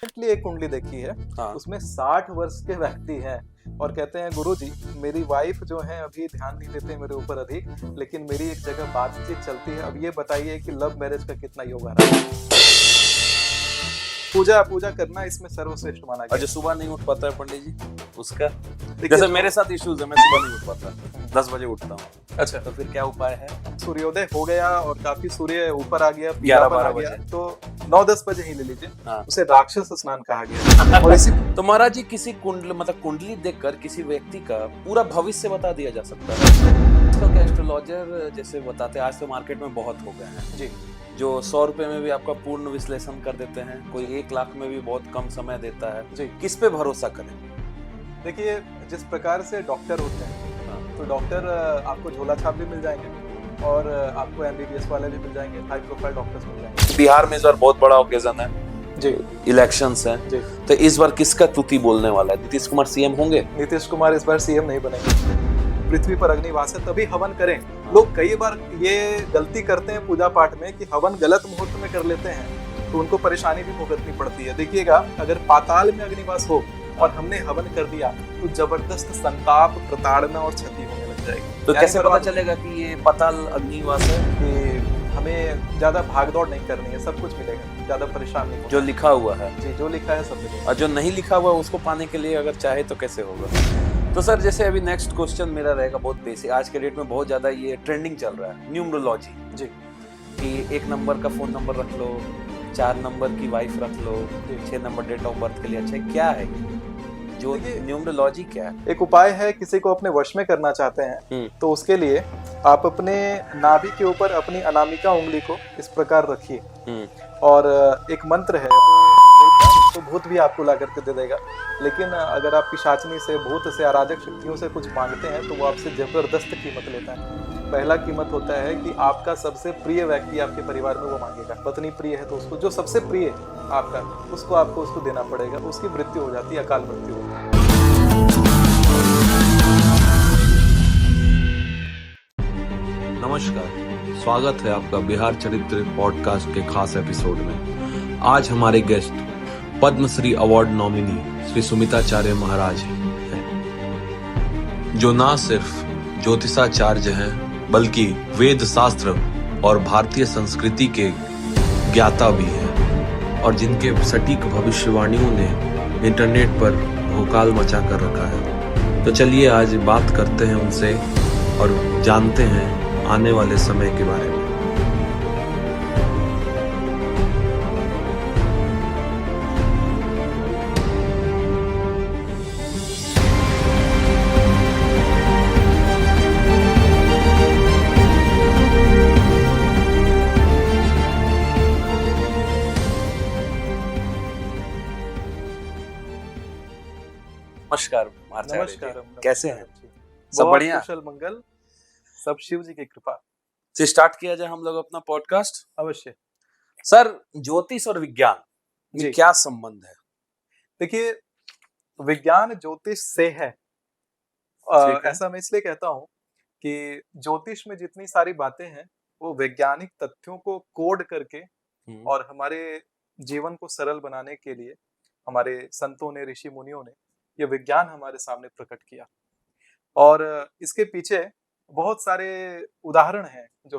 Recently एक कुंडली देखी है। हाँ। उसमें 60 वर्ष के व्यक्ति हैं और कहते हैं गुरुजी मेरी वाइफ जो है अभी ध्यान नहीं देते मेरे ऊपर अधिक, लेकिन मेरी एक जगह बातचीत चलती है। अब ये बताइए कि लव मैरिज का कितना योग आ रहा है। पूजा पूजा करना इसमें सर्वश्रेष्ठ माना गया। और जो सुबह नहीं उठ पाता है पंडित जी, उसका देखिए जैसे तो- मेरे साथ इश्यूज है, मैं सुबह नहीं उठ पाता, 10 बजे उठता हूँ। अच्छा, तो फिर क्या उपाय है? सूर्योदय हो गया और काफी सूर्य ऊपर आ गया, 11-12 आ गया, बजे। तो 9-10 बजे ही ले लीजिए। हाँ। उसे राक्षस स्नान कहा गया। और इसी तो महाराज जी, किसी कुंडली देखकर किसी व्यक्ति का पूरा भविष्य बता दिया जा सकता है? आजकल के एस्ट्रोलॉजर जैसे बताते हैं, आज तो मार्केट में बहुत हो गए हैं जी, जो 100 रुपए में भी आपका पूर्ण विश्लेषण कर देते हैं, कोई 1 लाख में भी बहुत कम समय देता है। जी। किस पे भरोसा करें? देखिए जिस प्रकार से डॉक्टर होते हैं, तो डॉक्टर आपको झोला छाप भी मिल जाएंगे और आपको एमबीबीएस वाले भी मिल जाएंगे, हाई प्रोफाइल डॉक्टर्स मिल जाएंगे। बिहार में इस बार बहुत बड़ा ओकेजन है, जी इलेक्शंस हैं, जी। तो इस बार किसका तूती बोलने वाला है? नीतीश कुमार सीएम होंगे? नीतीश कुमार इस बार सीएम नहीं बनेंगे। पृथ्वी पर अग्निवास है तभी हवन करें। लोग कई बार ये गलती करते हैं पूजा पाठ में कि हवन गलत मुहूर्त में कर लेते हैं, तो उनको परेशानी भी भुगतनी पड़ती है। देखिएगा, अगर पाताल में अग्निवास हो और हमने हवन कर दिया तो जबरदस्त संताप, प्रताड़ना और क्षति होने लग जाएगी। तो यानी कैसे पता चलेगा कि ये पाताल अग्निवास है? कि हमें ज्यादा भागदौड़ नहीं करनी है, सब कुछ मिलेगा, ज्यादा परेशान नहीं होना। जो लिखा हुआ है, जी, जो लिखा है सब मिलेगा। और जो नहीं लिखा हुआ उसको पाने के लिए अगर चाहे तो कैसे होगा? तो सर, जैसे अभी नेक्स्ट क्वेश्चन मेरा रहेगा बहुत बेसिक। आज के डेट में बहुत ज्यादा ये ट्रेंडिंग चल रहा है, न्यूमरोलॉजी जी कि 1 नंबर का फोन नंबर रख लो, 4 नंबर की वाइफ रख लो, 6 नंबर डेट ऑफ बर्थ के लिए। अच्छा, क्या है जो देखिए, न्यूमरोलॉजी क्या है? एक उपाय है, किसी को अपने वश में करना चाहते हैं तो उसके लिए आप अपने नाभि के ऊपर अपनी अनामिका उंगली को इस प्रकार रखिए और एक मंत्र है, तो भूत भी आपको ला करके दे देगा। लेकिन अगर आप पिशाचनी से, भूत से, अराजक शक्तियों से कुछ मांगते हैं तो वो आपसे जबरदस्त कीमत लेता है। पहला कीमत होता है कि आपका सबसे प्रिय व्यक्ति आपके परिवार में वो मांगेगा। पत्नी प्रिय है तो उसको जो सबसे प्रिय आपका, उसको आपको उसको देना पड़ेगा। उसकी मृत्यु हो जाती है, अकाल मृत्यु हो जाती है। नमस्कार, स्वागत है आपका बिहार चरित्र पॉडकास्ट के खास एपिसोड में। आज हमारे guest Padmashri award nominee Shri Sumitacharya Maharaj हैं, जो ना सिर्फ ज्योतिषाचार्य हैं बल्कि वेद शास्त्र और भारतीय संस्कृति के ज्ञाता भी हैं, और जिनके सटीक भविष्यवाणियों ने इंटरनेट पर भोकाल मचा कर रखा है। तो चलिए आज बात करते हैं उनसे और जानते हैं आने वाले समय के बारे में। नमस्कार आचार्य नमस्कार, जी, कैसे हैं? सब बहुत बढ़िया? कुशल मंगल, सब शिव जी की कृपा। से स्टार्ट किया जाए हम लोग अपना पॉडकास्ट। अवश्य। सर, ज्योतिष और विज्ञान जी। में क्या संबंध है? देखिए, विज्ञान ज्योतिष से है। ठीक है। ऐसा मैं इसलिए कहता हूँ कि ज्योतिष में जितनी सारी बातें हैं वो वैज्ञानिक तथ्यों को कोड करके और हमारे जीवन को सरल बनाने के लिए हमारे संतों ने, ऋषि मुनियों ने ये विज्ञान हमारे सामने प्रकट किया। और इसके पीछे बहुत सारे उदाहरण हैं जो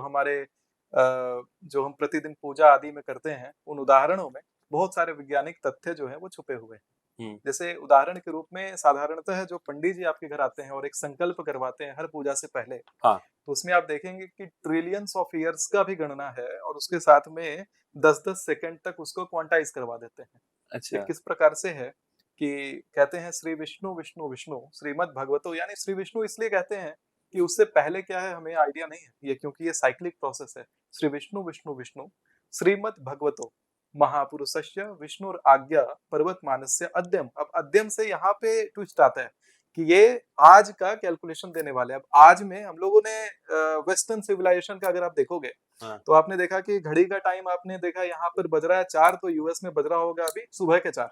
जो हम प्रतिदिन पूजा आदि में करते हैं। उन उदाहरणों में बहुत सारे वैज्ञानिक तथ्य जो हैं वो छुपे हुए हैं। जैसे उदाहरण के रूप में साधारणतः जो पंडित जी आपके घर आते हैं और एक संकल्प करवाते हैं हर पूजा से पहले, हाँ। तो उसमें आप देखेंगे कि ट्रिलियंस ऑफ ईयर्स का भी गणना है और उसके साथ में 10-10 सेकंड तक उसको क्वांटाइज करवा देते हैं। अच्छा। ये किस प्रकार से है कि कहते हैं श्री विष्णु विष्णु विष्णु श्रीमद् भगवतो, यानी श्री विष्णु इसलिए कहते हैं कि उससे पहले क्या है हमें आइडिया नहीं है ये, क्योंकि ये साइक्लिक प्रोसेस है। श्री विष्णु विष्णु विष्णु श्रीमद् भगवतो महापुरुषस्य विष्णुर आज्ञा पर्वत मानस्य अद्यम। अब अद्यम से यहाँ पे ट्विस्ट आता है कि ये आज का कैलकुलेशन देने वाले। अब आज में हम लोगों ने वेस्टर्न सिविलाइजेशन का अगर आप देखोगे, तो आपने देखा कि घड़ी का टाइम आपने देखा यहाँ पर बज रहा है 4, तो यूएस में बज रहा होगा अभी सुबह के 4।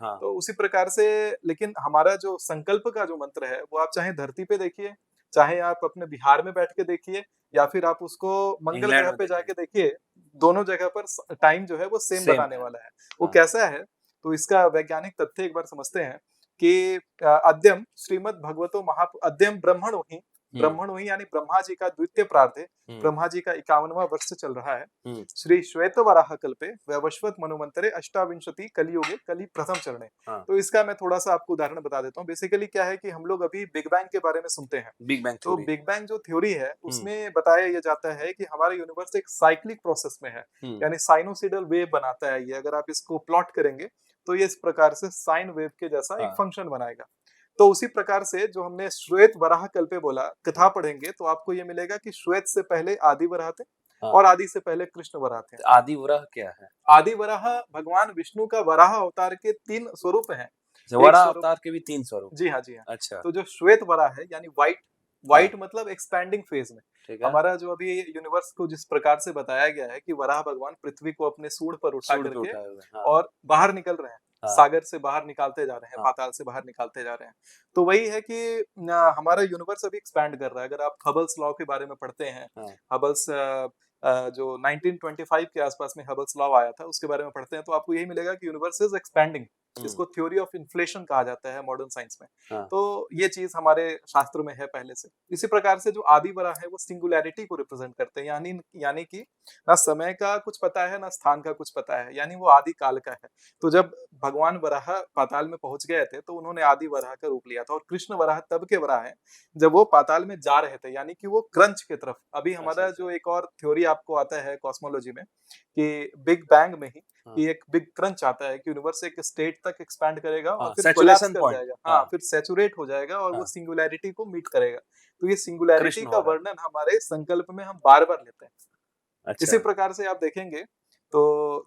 हाँ। तो उसी प्रकार से, लेकिन हमारा जो संकल्प का जो मंत्र है वो आप चाहे धरती पे देखिए, चाहे आप अपने बिहार में बैठ के देखिए, या फिर आप उसको मंगल ग्रह पे जाके देखिए, दोनों जगह पर टाइम जो है वो सेम बताने वाला है। वो कैसा है तो इसका वैज्ञानिक तथ्य एक बार समझते हैं कि अद्यम श्रीमद् भगवतो अद्यम ब्रह्मणो ही यानी ब्रह्मा जी का द्वितीय प्रार्थ है। ब्रह्मा जी का 51वां वर्ष चल रहा है। श्री श्वेत वराह कल्पे वैवस्वत मनुमंतरे अष्टाविंशति कलियुगे कलि प्रथम चरणे। तो इसका मैं थोड़ा सा आपको उदाहरण बता देता हूँ। बेसिकली क्या है कि हम लोग अभी बिग बैंग के बारे में सुनते हैं। तो बिग बैंग जो थ्योरी है उसमें बताया यह जाता है कि हमारा यूनिवर्स एक साइक्लिक प्रोसेस में है, यानी साइनोसिडल वेव बनाता है ये। अगर आप इसको प्लॉट करेंगे तो ये इस प्रकार से साइन वेव के जैसा एक फंक्शन बनाएगा। तो उसी प्रकार से जो हमने श्वेत वराह कल्पे बोला, कथा पढ़ेंगे तो आपको ये मिलेगा कि श्वेत से पहले आदि वराह थे और आदि से पहले कृष्ण वराह थे। आदि वराह क्या है? आदि वराह भगवान विष्णु का वराह अवतार के 3 स्वरूप हैं। वराह अवतार के भी 3 स्वरूप? जी हाँ, जी हाँ। अच्छा। तो जो श्वेत वराह है यानी व्हाइट मतलब एक्सपैंडिंग फेज में, हमारा जो अभी यूनिवर्स को जिस प्रकार से बताया गया है कि वराह भगवान पृथ्वी को अपने सूंड पर उठा करके और बाहर निकल रहे हैं, सागर से बाहर निकालते जा रहे हैं, पाताल से बाहर निकालते जा रहे हैं। तो वही है कि हमारा यूनिवर्स अभी एक्सपैंड कर रहा है। अगर आप हबल्स लॉ के बारे में पढ़ते हैं, हबल्स जो 1925 के आसपास में हबल्स लॉ आया था उसके बारे में पढ़ते हैं, तो आपको यही मिलेगा कि यूनिवर्स इज एक्सपैंडिंग। इसको थ्योरी ऑफ इन्फ्लेशन कहा जाता है मॉडर्न साइंस में। तो ये चीज हमारे शास्त्र में है पहले से। इसी प्रकार से जो आदि वराह है वो सिंगुलैरिटी को रिप्रेजेंट करते हैं, यानी कि ना समय का कुछ पता है ना स्थान का कुछ पता है, यानी वो आदि काल का है। तो जब भगवान वराह पाताल में पहुंच गए थे तो उन्होंने आदि वराह का रूप लिया था। और कृष्ण वराह तब के वराह है जब वो पाताल में जा रहे थे, यानी कि वो क्रंच की तरफ। अभी हमारा जो एक और थ्योरी आपको आता है कॉस्मोलॉजी में कि बिग बैंग में ही कि एक बिग क्रंच आता है कि यूनिवर्स एक स्टेट तक एक्सपैंड करेगा और फिर कोलैप्स कर जाएगा, फिर सैचुरेट हो जाएगा और वो सिंगुलैरिटी को मीट करेगा। तो ये सिंगुलैरिटी का वर्णन हमारे संकल्प में हम बार बार लेते हैं। अच्छा। इसी प्रकार से आप देखेंगे तो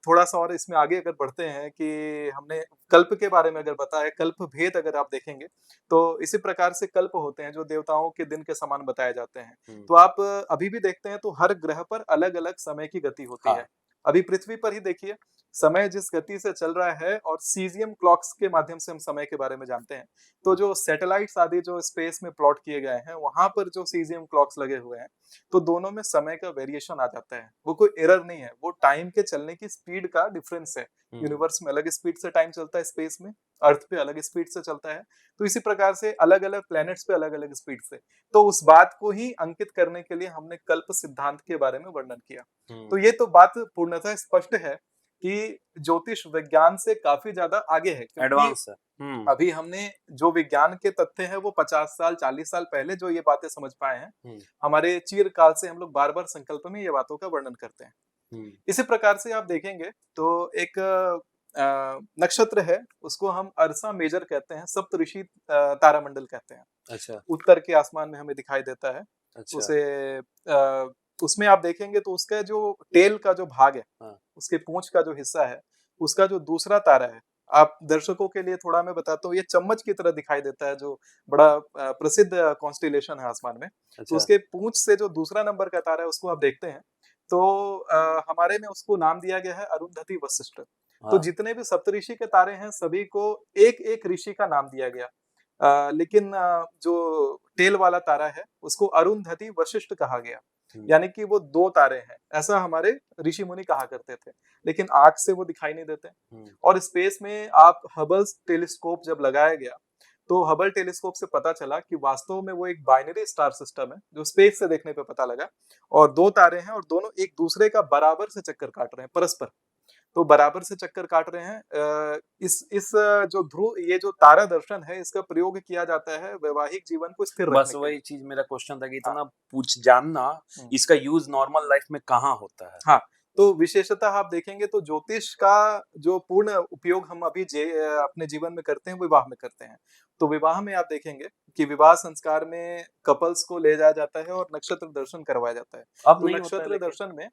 थोड़ा सा और इसमें आगे अगर बढ़ते हैं कि हमने कल्प के बारे में अगर बताया, कल्प भेद अगर आप देखेंगे तो इसी प्रकार से कल्प होते हैं जो देवताओं के दिन के समान बताए जाते हैं। तो आप अभी भी देखते हैं तो हर ग्रह पर अलग अलग समय की गति होती है। अभी पृथ्वी पर ही देखिए समय जिस गति से चल रहा है और सीजियम क्लॉक्स के माध्यम से हम समय के बारे में जानते हैं। तो जो सैटेलाइट्स आदि जो स्पेस में प्लॉट किए गए हैं वहां पर जो सीजियम क्लॉक्स लगे हुए हैं तो दोनों में समय का वेरिएशन आ जाता है। वो कोई एरर नहीं है, वो टाइम के चलने की स्पीड का डिफरेंस है। यूनिवर्स में अलग स्पीड से टाइम चलता है, स्पेस में अर्थ पे अलग स्पीड से चलता है। तो इसी प्रकार से अलग अलग प्लैनेट्स पे अलग अलग स्पीड से। तो उस बात को ही अंकित करने के लिए हमने कल्प सिद्धांत के बारे में वर्णन किया। तो ये तो बात पूर्णतः स्पष्ट है कि ज्योतिष विज्ञान से काफी ज्यादा आगे है, एडवांस है। अभी हमने जो विज्ञान के तथ्य हैं वो 50 साल 40 साल पहले जो ये बातें समझ पाए हैं, हमारे चिरकाल से हम लोग बार बार संकल्प में ये बातों का वर्णन करते हैं। इसी प्रकार से आप देखेंगे तो एक नक्षत्र है, उसको हम अर्सा मेजर कहते हैं, सप्तऋषि तारामंडल कहते हैं। अच्छा। उत्तर के आसमान में हमें दिखाई देता है। अच्छा। उसे उसमें आप देखेंगे तो उसका जो टेल का जो भाग है, उसके पूंछ का जो हिस्सा है, उसका जो दूसरा तारा है, आप दर्शकों के लिए थोड़ा मैं बताता हूँ, ये चम्मच की तरह दिखाई देता है, जो बड़ा प्रसिद्ध कॉन्स्टिलेशन है आसमान में। अच्छा। तो उसके पूंछ से जो दूसरा नंबर का तारा है उसको आप देखते हैं तो हमारे में उसको नाम दिया गया है अरुंधति वशिष्ठ। तो जितने भी सप्तऋषि के तारे हैं सभी को एक एक ऋषि का नाम दिया गया, लेकिन जो टेल वाला तारा है उसको अरुंधति वशिष्ठ कहा गया, यानी कि वो 2 तारे हैं, ऐसा हमारे ऋषि मुनि कहा करते थे। लेकिन आंख से वो दिखाई नहीं देते। और स्पेस में आप हबल टेलीस्कोप जब लगाया गया तो हबल टेलीस्कोप से पता चला कि वास्तव में वो एक बाइनरी स्टार सिस्टम है जो स्पेस से देखने पे पता लगा। और 2 तारे हैं और दोनों एक दूसरे का बराबर से चक्कर काट रहे हैं, परस्पर। तो बराबर से चक्कर काट रहे हैं। इस जो ध्रुव, ये जो तारा दर्शन है, इसका प्रयोग किया जाता है वैवाहिक जीवन को स्थिर रखने बस वही चीज मेरा क्वेश्चन था कि इतना पूछ जानना, इसका यूज नॉर्मल लाइफ में कहाँ होता है? हाँ, तो विशेषतः आप देखेंगे तो ज्योतिष का जो पूर्ण उपयोग हम अभी अपने जीवन में करते हैं, विवाह में करते हैं। तो विवाह में आप देखेंगे कि विवाह संस्कार में कपल्स को ले जाया जाता है और नक्षत्र दर्शन करवाया जाता है। अब तो नक्षत्र दर्शन में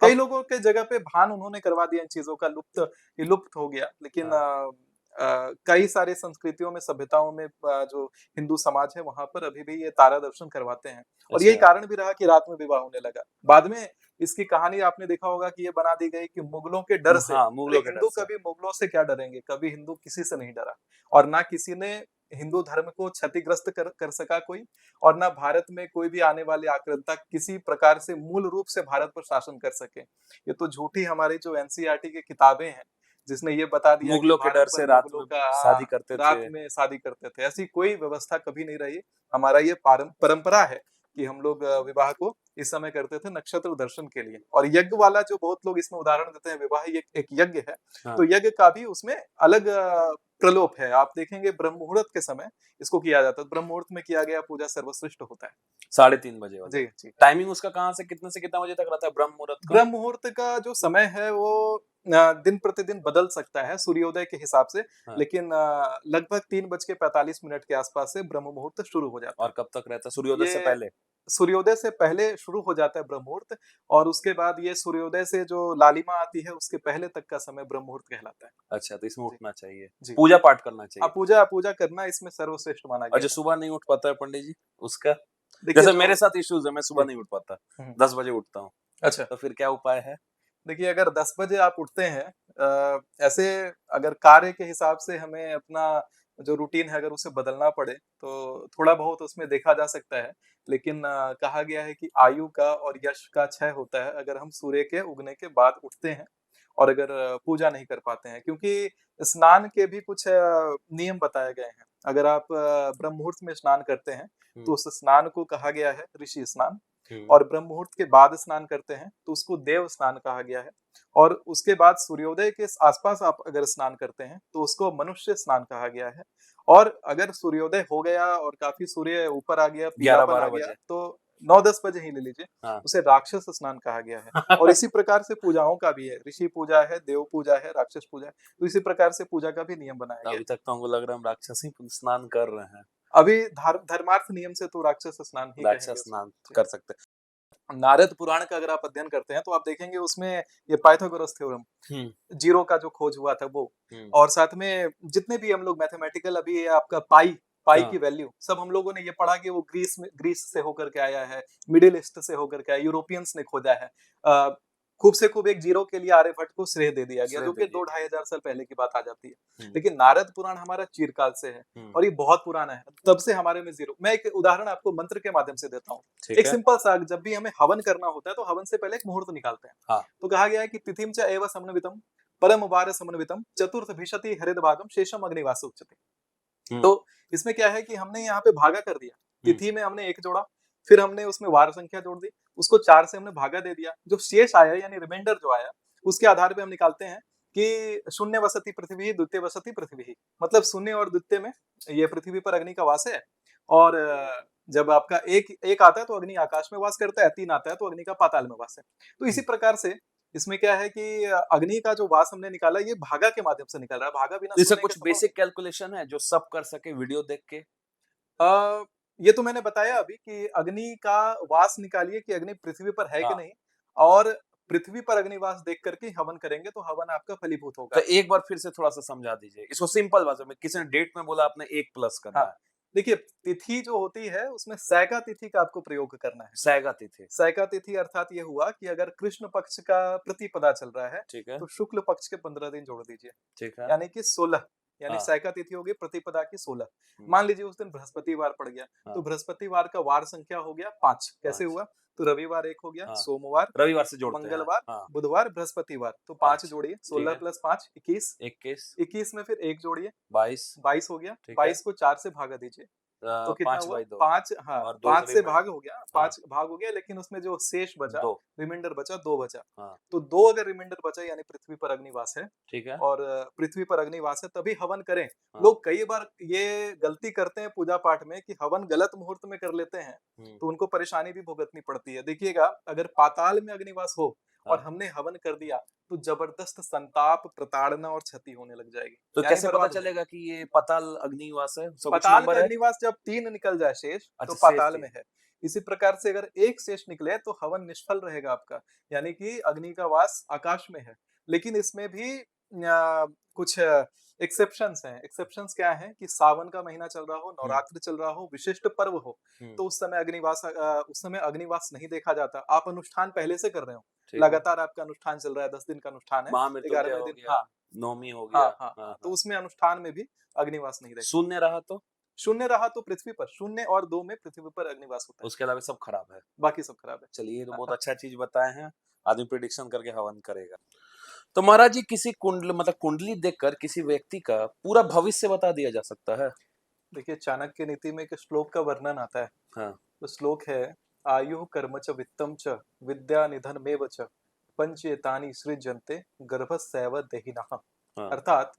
कई लोगों के जगह पे भान उन्होंने करवा दिया इन चीजों का, लुप्त हो गया। लेकिन कई सारे संस्कृतियों में, सभ्यताओं में, जो हिंदू समाज है वहां पर अभी भी ये तारा दर्शन करवाते हैं। और यही कारण भी रहा कि रात में विवाह होने लगा। बाद में इसकी कहानी आपने देखा होगा कि ये बना दी गई कि मुगलों के डर से। हिंदू कभी मुगलों से क्या डरेंगे, कभी हिंदू किसी से नहीं डरा। और ना किसी ने हिंदू धर्म को क्षतिग्रस्त कर सका कोई, और ना भारत में कोई भी आने वाले आक्रांता किसी प्रकार से मूल रूप से भारत पर शासन कर सके। ये तो झूठी हमारी जो एनसीईआरटी की किताबें हैं जिसने ये बता दिया कि मुगलों के भारत डर पर से रात मुगलों में का शादी करते रात थे। में शादी करते थे, ऐसी कोई व्यवस्था कभी नहीं रही। हमारा ये परंपरा है कि हम लोग विवाह को इस समय करते थे नक्षत्र दर्शन के लिए। और यज्ञ वाला जो बहुत लोग इसमें उदाहरण देते हैं, विवाह एक यज्ञ है, हाँ। तो यज्ञ का भी उसमें अलग प्रलोभ है। आप देखेंगे ब्रह्म मुहूर्त के समय इसको किया जाता है। ब्रह्म मुहूर्त में किया गया पूजा सर्वश्रेष्ठ होता है। 3:30 बजे वाला। जी जी। टाइमिंग उसका कहाँ से कितने कितना बजे तक रहता है ब्रह्म मुहूर्त का? ब्रह्म मुहूर्त का जो समय है वो दिन प्रतिदिन बदल सकता है सूर्योदय के हिसाब से, हाँ। लेकिन लगभग 3:45 के आसपास से ब्रह्म मुहूर्त शुरू हो जाता है। और कब तक रहता है? सूर्योदय से ये पहले? सूर्योदय से पहले शुरू हो जाता है ब्रह्म मुहूर्त, और उसके बाद ये सूर्योदय से जो लालिमा आती है उसके पहले तक का समय ब्रह्म मुहूर्त कहलाता है। अच्छा, तो इसमें जी। उठना चाहिए, जी। पूजा पाठ करना चाहिए। पूजा पूजा करना इसमें सर्वश्रेष्ठ माना और गया जो है। सुबह नहीं उठ पाता है पंडित जी, उसका? देखिए जैसे जो मेरे साथ इश्यूज है, मैं सुबह जी। नहीं उठ पाता, हम्म। 10 बजे उठता हूँ, अच्छा, तो फिर क्या उपाय है? देखिए अगर 10 बजे आप उठते हैं, ऐसे अगर कार्य के हिसाब से हमें अपना जो रूटीन है अगर उसे बदलना पड़े तो थोड़ा बहुत उसमें देखा जा सकता है। लेकिन कहा गया है कि आयु का और यश का क्षय होता है अगर हम सूर्य के उगने के बाद उठते हैं और अगर पूजा नहीं कर पाते हैं, क्योंकि स्नान के भी कुछ नियम बताए गए हैं। अगर आप ब्रह्म मुहूर्त में स्नान करते हैं तो उस स्नान को कहा गया है ऋषि स्नान, और ब्रह्म मुहूर्त के बाद स्नान करते हैं तो उसको देव स्नान कहा गया है, और उसके बाद सूर्योदय के आसपास आप अगर स्नान करते हैं तो उसको मनुष्य स्नान कहा गया है। और अगर सूर्योदय हो गया और काफी सूर्य ऊपर आ गया, पीलापन आ 11-12 गया, बजे। तो 9-10 बजे ही ले लीजिए, हाँ। उसे राक्षस स्नान कहा गया है। और इसी प्रकार से पूजाओं का भी है, ऋषि पूजा है, देव पूजा है, राक्षस पूजा है, तो इसी प्रकार से पूजा का भी नियम बनाया गया है। अभी तक तो हमको लग रहा है हम राक्षसी स्नान कर रहे हैं। अभी धर्मार्थ नियम से तो राक्षस स्नान ही कहेंगे राक्षस उसको। स्नान जी। कर सकते नारद पुराण का अगर आप अध्ययन करते हैं तो आप देखेंगे उसमें ये पाइथागोरस थ्योरम, हैं। जीरो का जो खोज हुआ था वो, हम्म। और साथ में जितने भी हम लोग मैथमेटिकल, अभी ये आपका पाई पाई हाँ। की वैल्यू सब हम लोगों ने ये पढ़ा कि वो ग्रीस से होकर के आया है, मिडिल ईस्ट से होकर के आया, यूरोपियंस ने खोजा है। खूब से खूब एक जीरो के लिए आर्यभट्ट को श्रेय दे दिया गया, श्रेय जो दे कि दिया। 2-2.5 हजार साल पहले की बात आ जाती है। हम्म। लेकिन नारद पुराण हमारा चिरकाल से है, और ये बहुत पुराना है, तब से हमारे में जीरो। मैं एक उदाहरण आपको मंत्र के माध्यम से देता हूँ। ठीक एक है। सिंपल सा, जब भी हमें हवन करना होता है तो हवन से पहले एक मुहूर्त निकालते हैं। हाँ। तो कहा गया है कि तिथिम च एव समन्वितम परम वार समन्वितम चतुर्थ भिषति हरित भागम शेषम अग्निवास उच्यते। तो इसमें क्या है कि हमने यहाँ पे भागा कर दिया, तिथि में हमने 1 जोड़ा, फिर हमने उसमें वार संख्या जोड़ दी, उसको 4 से हमने भागा दे दिया, जो शेष आया यानी रिमाइंडर जो आया उसके आधार पे हम निकालते हैं कि शून्य वसति पृथ्वी द्वितीय वसति पृथ्वी, मतलब शून्य और द्वितीय में ये पृथ्वी पर अग्नि का वास है, और जब आपका एक आता है तो अग्नि आकाश में वास करता है, 3 आता है तो अग्नि का पाताल में वास है। तो इसी प्रकार से इसमें क्या है कि अग्नि का जो वास हमने निकाला ये भागा के माध्यम से निकाल रहा है, भागा बिना इससे सोने कुछ के बेसिक कैलकुलेशन है जो सब कर सके वीडियो देख के? ये तो मैंने बताया अभी कि अग्नि का वास निकालिए कि अग्नि पृथ्वी पर है कि हाँ। नहीं, और पृथ्वी पर अग्निवास देख करके हवन करेंगे तो हवन आपका फलीभूत तो होगा। एक बार फिर से थोड़ा सा समझा दीजिए इसको सिंपल भाषा में। किसी ने डेट में बोला आपने 1 प्लस करना हाँ, है। देखिए तिथि जो होती है उसमें सैका तिथि का आपको प्रयोग करना है। सैगा तिथि। सैका तिथि अर्थात ये हुआ कि अगर कृष्ण पक्ष का प्रतिपदा चल रहा है ठीक है। तो शुक्ल पक्ष के 15 दिन जोड़ दीजिए, ठीक है। यानी कि 16, यानी हाँ। सैका तिथि होगी प्रतिपदा की 16। हम्म। मान लीजिए उस दिन बृहस्पतिवार पड़ गया, हाँ। तो बृहस्पतिवार का वार संख्या हो गया 5। कैसे 5। हुआ? तो रविवार 1 हो गया, हाँ। सोमवार, रविवार से जोड़ते हैं। मंगलवार, हाँ। बुधवार, बृहस्पतिवार, तो 5 5 जोड़िए, ठीक 16 है। प्लस 5 21, 21 21 में फिर 1 जोड़िए, 22 22 हो गया, ठीक है। 22 को 4 से भागा दीजिए, तो कितना 5 हुआ? बाई 2 5, हाँ, और 2 5 से रिमाइंड भाग हो गया, हाँ। 5 भाग हो गया, लेकिन उसमें जो शेष बचा, 2 रिमाइंडर बचा, 2 बचा। हाँ। तो 2 अगर रिमाइंडर बचा यानी पृथ्वी पर अग्निवास है, ठीक है। और पृथ्वी पर अग्निवास है तभी हवन करें। हाँ। लोग कई बार ये गलती करते हैं पूजा पाठ में कि हवन गलत मुहूर्त में कर लेते हैं, तो उनको परेशानी भी भुगतनी पड़ती है। देखिएगा अगर पाताल में अग्निवास हो और हाँ। हमने हवन कर दिया तो जबरदस्त संताप, प्रताड़ना और क्षति होने लग जाएगी। तो यानी कैसे पता बर्बाद हो चलेगा कि ये पाताल अग्निवास है? सब कुछ पाताल में नंबर है? अग्निवास जब 3 निकल जाए शेष तो अच्छा, शेष पाताल 3। में है। इसी प्रकार से अगर 1 शेष निकले तो हवन निष्फल रहेगा आपका, यानी कि अग्नि का वास आकाश में है। लेकिन इसमें भी कुछ एक्सेप्शंस हैं। एक्सेप्शंस क्या हैं कि सावन का महीना चल रहा हो, नवरात्र चल रहा हो, विशिष्ट पर्व हो, तो उस समय अग्निवास नहीं देखा जाता। आप अनुष्ठान पहले से कर रहे हो, ठीक है। लगातार आपका अनुष्ठान चल रहा है, 10 दिन का अनुष्ठान है, महामृत्युंजय 11वें हो दिन, गया, हाँ, नवमी हो हाँ, गया। हाँ, हाँ, तो हाँ। उसमें अनुष्ठान में भी अग्निवास नहीं देखा। शून्य रहा तो? शून्य रहा तो पृथ्वी पर, 0 और 2 में पृथ्वी पर अग्निवास होता है, उसके अलावा सब खराब है। बाकी सब खराब है। चलिए, ये तो बहुत अच्छा चीज बताए हैं। आदमी प्रिडिक्शन करके हवन करेगा। तो महाराज जी किसी कुंडली देखकर किसी व्यक्ति का पूरा भविष्य बता दिया जा सकता है? देखिए, चाणक्य नीति में एक श्लोक का वर्णन आता है। हाँ। वो श्लोक है, आयु कर्म च वित्तम च विद्या निधन मेव च पंचेतानि सृज्यन्ते गर्भस्यैव देहिनः। हाँ। अर्थात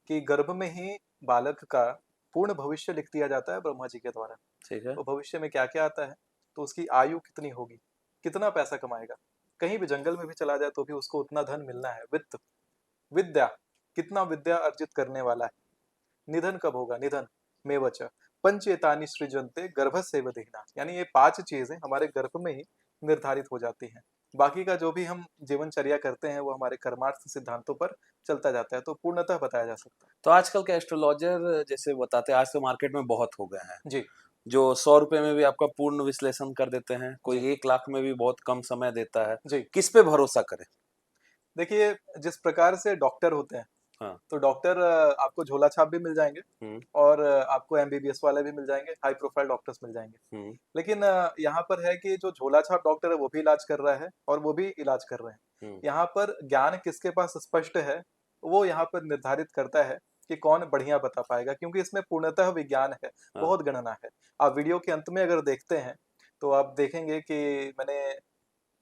कि गर्भ में ही बालक का पूर्ण भविष्य लिख दिया जाता है ब्रह्मा जी के द्वारा। ठीक है। वो भविष्य में क्या क्या आता है, तो उसकी आयु कितनी होगी, कितना पैसा कमाएगा, कहीं भी जंगल में भी चला जाए तो भी उसको उतना धन मिलना है। वित्त, विद्या, कितना विद्या अर्जित करने वाला है, निधन कब होगा, निधन मेवच पंचेतानि सृजन्ते गर्भस्यैव देहिनः, यानी ये 5 चीजें हमारे गर्भ में ही निर्धारित हो जाती हैं। बाकी का जो भी हम जीवनचर्या करते हैं वो हमारे कर्मार्थ सिद्धांतों पर चलता जाता है, तो पूर्णतः बताया जा सकता है। तो आजकल के एस्ट्रोलॉजर जैसे बताते हैं, आज तो मार्केट में बहुत हो गए हैं, जी जो 100 रुपए में भी आपका पूर्ण विश्लेषण कर देते हैं, जी कोई 1 लाख में भी बहुत कम समय देता है। जी। किस पे भरोसा करें? देखिए, जिस प्रकार से डॉक्टर होते हैं, हाँ। तो डॉक्टर आपको झोला छाप भी मिल जाएंगे हम्म। और आपको एमबीबीएस वाले भी मिल जाएंगे, हाई प्रोफाइल डॉक्टर्स मिल जाएंगे। लेकिन यहाँ पर है कि जो झोला छाप डॉक्टर है वो भी इलाज कर रहा है और वो भी इलाज कर रहे हैं। यहाँ पर ज्ञान किसके पास स्पष्ट है, वो यहाँ पर निर्धारित करता है कि कौन बढ़िया बता पाएगा, क्योंकि इसमें पूर्णतः विज्ञान है, बहुत गणना है। आप वीडियो के अंत में अगर देखते हैं तो आप देखेंगे कि मैंने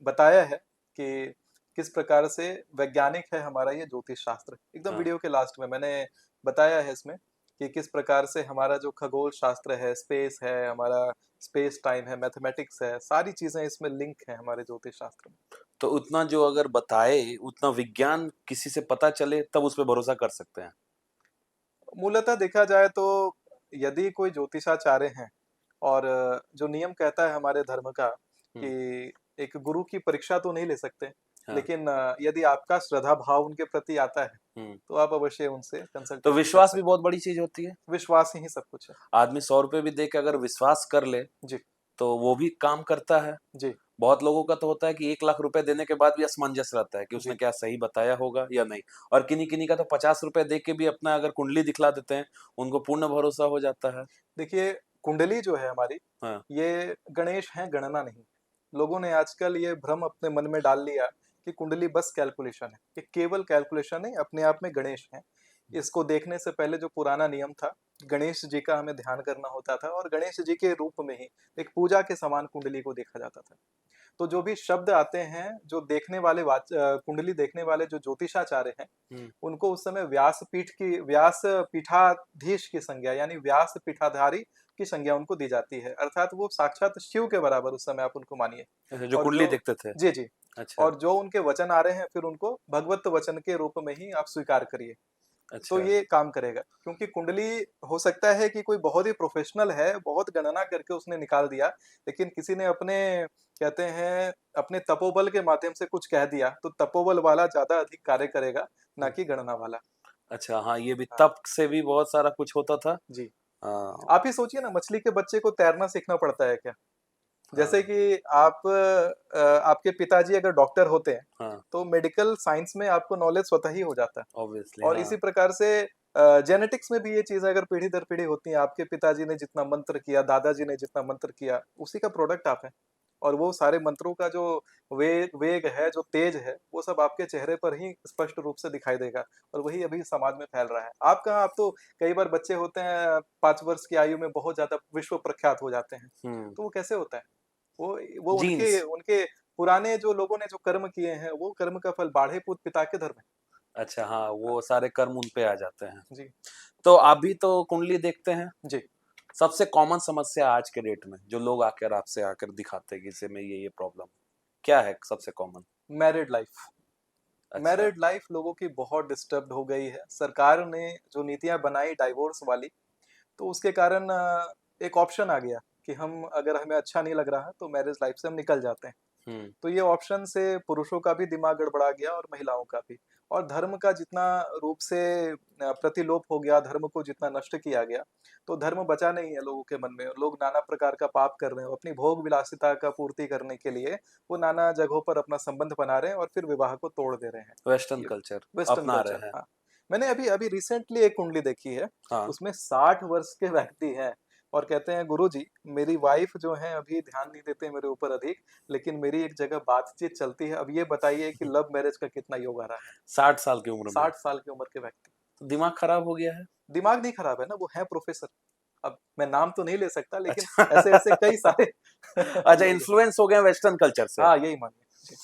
बताया है कि किस प्रकार से वैज्ञानिक है हमारा ये ज्योतिष शास्त्र। एकदम वीडियो के लास्ट में मैंने बताया है इसमें कि किस प्रकार से हमारा जो खगोल शास्त्र है, स्पेस है, हमारा स्पेस टाइम है, मैथमेटिक्स है, सारी चीजें इसमें लिंक है हमारे ज्योतिष शास्त्र में। तो उतना जो अगर बताए उतना विज्ञान किसी से पता चले तब उस पे भरोसा कर सकते हैं। मूलतः देखा जाए तो यदि कोई ज्योतिषाचार्य हैं और जो नियम कहता है हमारे धर्म का कि एक गुरु की परीक्षा तो नहीं ले सकते, लेकिन यदि आपका श्रद्धा भाव उनके प्रति आता है तो आप अवश्य उनसे कंसल्ट। तो विश्वास भी बहुत बड़ी चीज होती है। विश्वास ही सब कुछ है। आदमी 100 रुपए भी दे के अगर विश्वास कर ले जी तो वो भी काम करता है। जी। बहुत लोगों का तो होता है कि 1 लाख रुपए देने के बाद भी असमंजस रहता है कि उसने क्या सही बताया होगा या नहीं, और किन्हीं किन्हीं का तो 50 रुपए दे के भी अपना अगर कुंडली दिखला देते हैं, उनको पूर्ण भरोसा हो जाता है। देखिए, कुंडली जो है हमारी, ये गणेश है, गणना नहीं। लोगों ने आजकल ये भ्रम अपने मन में डाल लिया कि कुंडली बस कैलकुलेशन है, कि केवल कैलकुलेशन नहीं, अपने आप में गणेश है। इसको देखने से पहले जो पुराना नियम था, गणेश जी का हमें ध्यान करना होता था और गणेश जी के रूप में ही एक पूजा के समान कुंडली को देखा जाता था। तो जो भी शब्द आते हैं, जो देखने वाले कुंडली देखने वाले जो ज्योतिषाचार्य हैं, उनको उस समय व्यास पीठाधीश की संज्ञा, यानी व्यास पीठाधारी की संज्ञा उनको दी जाती है। अर्थात वो साक्षात शिव के बराबर उस समय आप उनको मानिए। जो कुंडली देखते थे। जी जी। अच्छा। और जो उनके वचन आ रहे हैं फिर उनको भगवत वचन के रूप में ही आप स्वीकार करिए। अच्छा। तो ये काम करेगा, क्योंकि कुंडली हो सकता है कि कोई बहुत ही प्रोफेशनल है, बहुत गणना करके उसने निकाल दिया, लेकिन किसी ने अपने कहते हैं अपने तपोबल के माध्यम से कुछ कह दिया, तो तपोबल वाला ज्यादा अधिक कार्य करेगा, ना कि गणना वाला। अच्छा, हाँ, ये भी तप से भी बहुत सारा कुछ होता था। जी। आप ही सोचिए ना, मछली के बच्चे को तैरना सीखना पड़ता है क्या? जैसे कि आपके पिताजी अगर डॉक्टर होते हैं, तो मेडिकल साइंस में आपको नॉलेज स्वतः ही हो जाता है। ऑब्वियसली। और इसी प्रकार से जेनेटिक्स में भी ये चीजें अगर पीढ़ी दर पीढ़ी होती हैं, आपके पिताजी ने जितना मंत्र किया, दादाजी ने जितना मंत्र किया, उसी का प्रोडक्ट आप हैं। और वो सारे मंत्रों का जो वेग है, जो तेज है, वो सब आपके चेहरे पर ही स्पष्ट रूप से दिखाई देगा, और वही अभी समाज में फैल रहा है। आप तो कई बार बच्चे होते हैं 5 वर्ष की आयु में बहुत ज्यादा विश्व प्रख्यात हो जाते हैं, तो वो कैसे होता है? वो उनके पुराने जो लोगों ने जो कर्म किए हैं, वो कर्म का फल, बाढ़े पूत पिता के धर्म है। अच्छा, हाँ, वो सारे कर्म उन पे आ जाते हैं। जी। तो आप भी तो कुंडली देखते हैं जी। सबसे कॉमन समस्या आज के डेट में जो लोग आकर आपसे आकर दिखाते हैं कि इसे में ये प्रॉब्लम क्या है सबसे कॉमन? Married life. अच्छा। मैरिड लाइफ लोगों की बहुत डिस्टर्ब हो गई है। सरकार ने जो नीतियां बनाई डाइवोर्स वाली, तो उसके कारण एक ऑप्शन आ गया कि हम, अगर हमें अच्छा नहीं लग रहा तो मैरिज लाइफ से हम निकल जाते हैं। तो ये ऑप्शन से पुरुषों का भी दिमाग गड़बड़ा गया और महिलाओं का भी, और धर्म का जितना रूप से प्रतिलोप हो गया, धर्म को जितना नष्ट किया गया, तो धर्म बचा नहीं है लोगों के मन में। लोग नाना प्रकार का पाप कर रहे हैं, अपनी भोग विलासिता का पूर्ति करने के लिए वो नाना जगहों पर अपना संबंध बना रहे हैं और फिर विवाह को तोड़ दे रहे हैं। वेस्टर्न कल्चर अपना रहे हैं। हाँ। मैंने अभी अभी रिसेंटली एक कुंडली देखी है। हाँ। उसमें 60 वर्ष के व्यक्ति हैं, और कहते हैं गुरुजी मेरी वाइफ जो है अभी ध्यान नहीं देते मेरे ऊपर अधिक, लेकिन मेरी एक जगह बातचीत चलती है, अब ये बताइए कि लव मैरिज का कितना योग आ रहा है। 60 साल की उम्र में 60 साल की उम्र के व्यक्ति। तो दिमाग खराब हो गया है। दिमाग नहीं खराब है ना, वो है प्रोफेसर। अब मैं नाम तो नहीं ले सकता, लेकिन अच्छा ऐसे ऐसे कई सारे अच्छा, लोग हैं। इन्फ्लुएंस हो गया वेस्टर्न कल्चर से। हाँ, यही मानिए जी।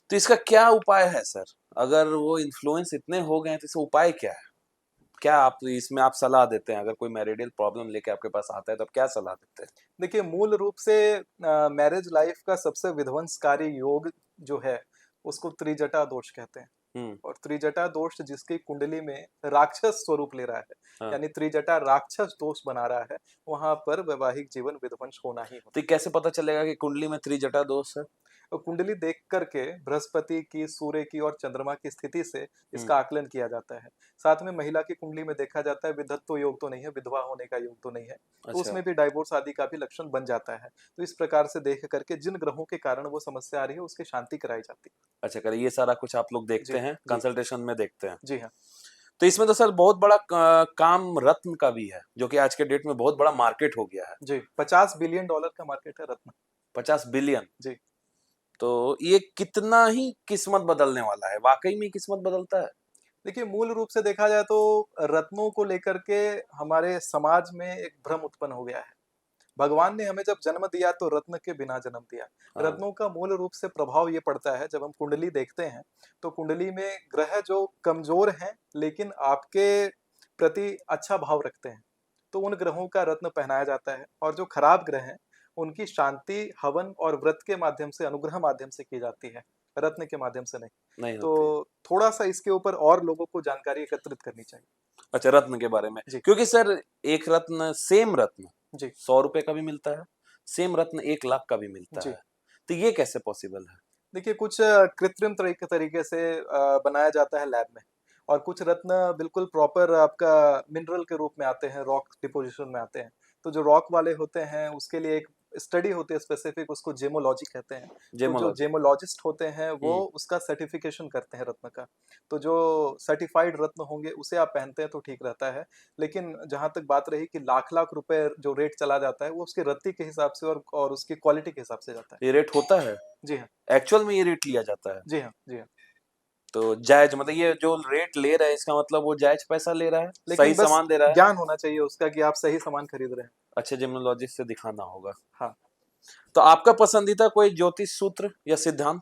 तो इसका क्या उपाय है सर? अगर वो इन्फ्लुएंस इतने हो गए हैं तो इसका उपाय क्या है? क्या आप इसमें आप सलाह देते हैं? अगर कोई मैरिडल प्रॉब्लम लेके आपके पास आता है तो आप क्या सलाह देते हैं? देखिए, मूल रूप से मैरिज लाइफ का सबसे विध्वंसकारी योग जो है, उसको त्रिजटा दोष कहते हैं। हम्म। और त्रिजटा दोष जिसकी कुंडली में राक्षस स्वरूप ले रहा है, हाँ। यानी त्रिजटा राक्षस दोष बना रहा है, वहां पर वैवाहिक जीवन विध्वंस होना ही तो होता ये कैसे पता चलेगा कि कुंडली में त्रिजटा दोष है? है। और कुंडली देख करके बृहस्पति की, सूर्य की और चंद्रमा की स्थिति से हम्म। इसका आकलन किया जाता है। साथ में महिला की कुंडली में देखा जाता है विधत्व योग तो नहीं है, विधवा होने का योग तो नहीं है, तो अच्छा। उसमें भी डाइवोर्स आदि का भी लक्षण बन जाता है। तो इस प्रकार से देख करके जिन ग्रहों के कारण वो समस्या आ रही है उसकी शांति कराई जाती अच्छा, करिए ये सारा कुछ आप लोग देखते जी, हैं, जी। कंसल्टेशन में देखते हैं। है। जी हाँ। तो इसमें तो सर बहुत बड़ा काम रत्न का भी है, जो कि आज के डेट में बहुत बड़ा मार्केट हो गया है। जी, $50 बिलियन का मार्केट है रत्न। 50 बिलियन। जी। तो ये कितना ही किस्मत बदलने वाला है? वाकई में किस्मत बदलता है? देखिए, मूल रूप से देखा जाए तो रत्नों को लेकर के हमारे समाज में एक भ्रम उत्पन्न हो गया है। भगवान ने हमें जब जन्म दिया तो रत्न के बिना जन्म दिया। हाँ। रत्नों का मूल रूप से प्रभाव ये पड़ता है, जब हम कुंडली देखते हैं तो कुंडली में ग्रह जो कमजोर हैं लेकिन आपके प्रति अच्छा भाव रखते हैं, तो उन ग्रहों का रत्न पहनाया जाता है। और जो खराब ग्रह हैं उनकी शांति हवन और व्रत के माध्यम से, अनुग्रह माध्यम से की जाती है, रत्न के माध्यम से नहीं। नहीं तो होती है। थोड़ा सा इसके ऊपर और लोगों को जानकारी एकत्रित करनी चाहिए। अच्छा, रत्न के बारे में, जी। क्योंकि सर एक रत्न, सेम रत्न जी। 100 रुपए का भी मिलता है, सेम रत्न 1 लाख का भी मिलता जी। है। तो ये कैसे पॉसिबल है? देखिए, कुछ कृत्रिम तरीके से बनाया जाता है लैब में, और कुछ रत्न बिल्कुल प्रॉपर आपका मिनरल के रूप में आते हैं, रॉक डिपोजिशन में आते हैं। तो जो रॉक वाले होते हैं उसके लिए एक स्टडी होती है स्पेसिफिक, उसको जेमोलॉजी कहते हैं। तो जो जेमोलॉजी। जेमोलॉजिस्ट होते हैं वो हम्म। उसका सर्टिफिकेशन करते हैं रत्न का। तो जो सर्टिफाइड रत्न होंगे उसे आप पहनते हैं तो ठीक रहता है। लेकिन जहां तक बात रही कि लाख लाख रुपए जो रेट चला जाता है, वो उसके रत्ती के हिसाब से और उसकी क्वालिटी के हिसाब से जाता है। ये रेट होता है? जी हाँ। एक्चुअल में ये रेट लिया जाता है? जी हाँ। जी हाँ। तो जायज, मतलब ये जो रेट ले रहा है इसका मतलब वो जायज पैसा ले रहा है, लेकिन सही बस सामान दे रहा है? ज्ञान होना चाहिए उसका कि आप सही सामान खरीद रहे हैं। अच्छे जेमोलॉजिस्ट से दिखाना होगा। हाँ। तो आपका पसंदीदा कोई ज्योतिष सूत्र या सिद्धांत?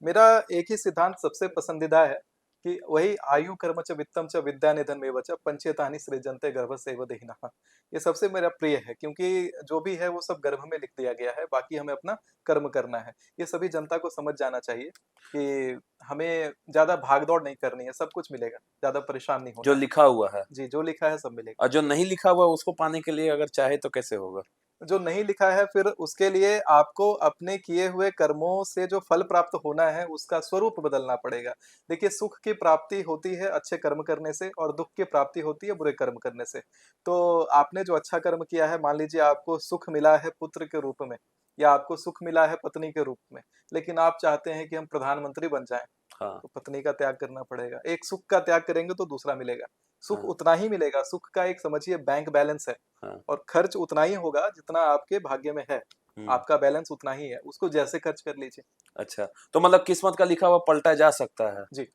मेरा एक ही सिद्धांत सबसे पसंदीदा है कि वही आयु कर्म च वित्तम च विद्या निधनमेव च पंचेतानि सृजन्ते गर्भस्यैव देहिनः। ये सबसे मेरा प्रिय है, क्योंकि जो भी है वो सब गर्भ में लिख दिया गया है, बाकी हमें अपना कर्म करना है। ये सभी जनता को समझ जाना चाहिए कि हमें ज्यादा भाग-दौड़ नहीं करनी है, सब कुछ मिलेगा, ज्यादा परेशान नहीं जो होना है। लिखा हुआ है। जी, जो लिखा है सब मिलेगा। और जो नहीं लिखा हुआ उसको पाने के लिए अगर चाहे तो कैसे होगा? जो नहीं लिखा है फिर उसके लिए आपको अपने किए हुए कर्मों से जो फल प्राप्त होना है उसका स्वरूप बदलना पड़ेगा। देखिए, सुख की प्राप्ति होती है अच्छे कर्म करने से, और दुख की प्राप्ति होती है बुरे कर्म करने से। तो आपने जो अच्छा कर्म किया है, मान लीजिए आपको सुख मिला है पुत्र के रूप में, या आपको सुख मिला है पत्नी के रूप में, लेकिन आप चाहते हैं कि हम प्रधानमंत्री बन जाएं, हाँ। तो पत्नी का त्याग करना पड़ेगा। एक सुख का त्याग करेंगे तो दूसरा मिलेगा। सुख हाँ। उतना ही मिलेगा, सुख का एक समझिए बैंक बैलेंस है, हाँ। और खर्च उतना ही होगा जितना आपके भाग्य में है। आपका बैलेंस उतना ही है, उसको जैसे खर्च कर लीजिए। अच्छा, तो मतलब किस्मत का लिखा हुआ पलटा जा सकता है? जी।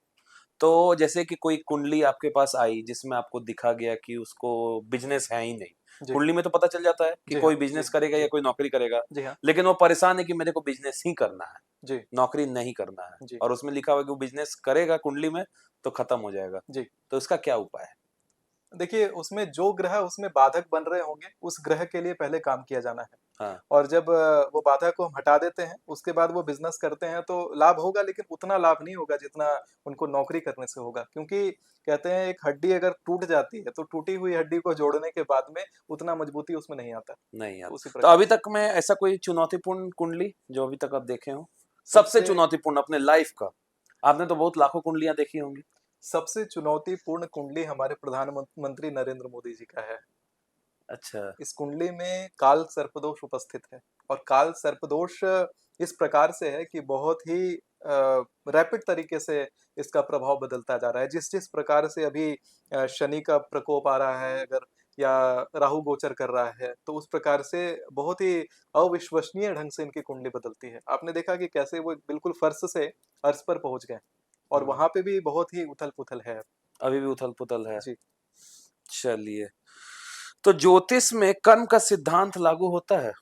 तो जैसे कि कोई कुंडली आपके पास आई जिसमें आपको दिखा गया कि उसको बिजनेस है ही नहीं, जी। कुंडली में तो पता चल जाता है कि जी कोई हाँ। बिजनेस जी। करेगा या जी। कोई नौकरी करेगा, जी हाँ। लेकिन वो परेशान है कि मेरे को बिजनेस ही करना है, जी। नौकरी नहीं करना है, जी। और उसमें लिखा हुआ कि वो बिजनेस करेगा कुंडली में तो खत्म हो जाएगा। जी। तो इसका क्या उपाय है? देखिए, उसमें जो ग्रह उसमें बाधक बन रहे होंगे, उस ग्रह के लिए पहले काम किया जाना है। हाँ। और जब वो बाधा को हम हटा देते हैं, उसके बाद वो बिजनेस करते हैं तो लाभ होगा, लेकिन उतना लाभ नहीं होगा जितना उनको नौकरी करने से होगा। क्योंकि कहते हैं एक हड्डी अगर टूट जाती है तो टूटी हुई हड्डी को जोड़ने के बाद में उतना मजबूती उसमें नहीं आता। नहीं आता। उसी तो प्रकार अभी तक में ऐसा कोई चुनौतीपूर्ण कुंडली जो अभी तक आप देखे हो, सबसे चुनौतीपूर्ण अपने लाइफ का? आपने तो बहुत लाखों कुंडलियां देखी होंगी। सबसे चुनौतीपूर्ण कुंडली हमारे प्रधानमंत्री नरेंद्र मोदी जी का है। अच्छा। इस कुंडली में काल सर्पदोष उपस्थित है, और काल सर्पदोष इस प्रकार से है कि बहुत ही रैपिड तरीके से इसका प्रभाव बदलता जा रहा है। जिस जिस प्रकार से अभी शनि का प्रकोप आ रहा है, अगर या राहु गोचर कर रहा है, तो उस प्रकार से बहुत ही अविश्वसनीय ढंग से इनकी कुंडली बदलती है। आपने देखा कि कैसे वो बिल्कुल फर्श से अर्श पर पहुंच गए और वहां पे भी बहुत ही उथल पुथल है। अभी भी उथल पुथल है जी। चलिए, तो ज्योतिष में कर्म का सिद्धांत लागू होता है?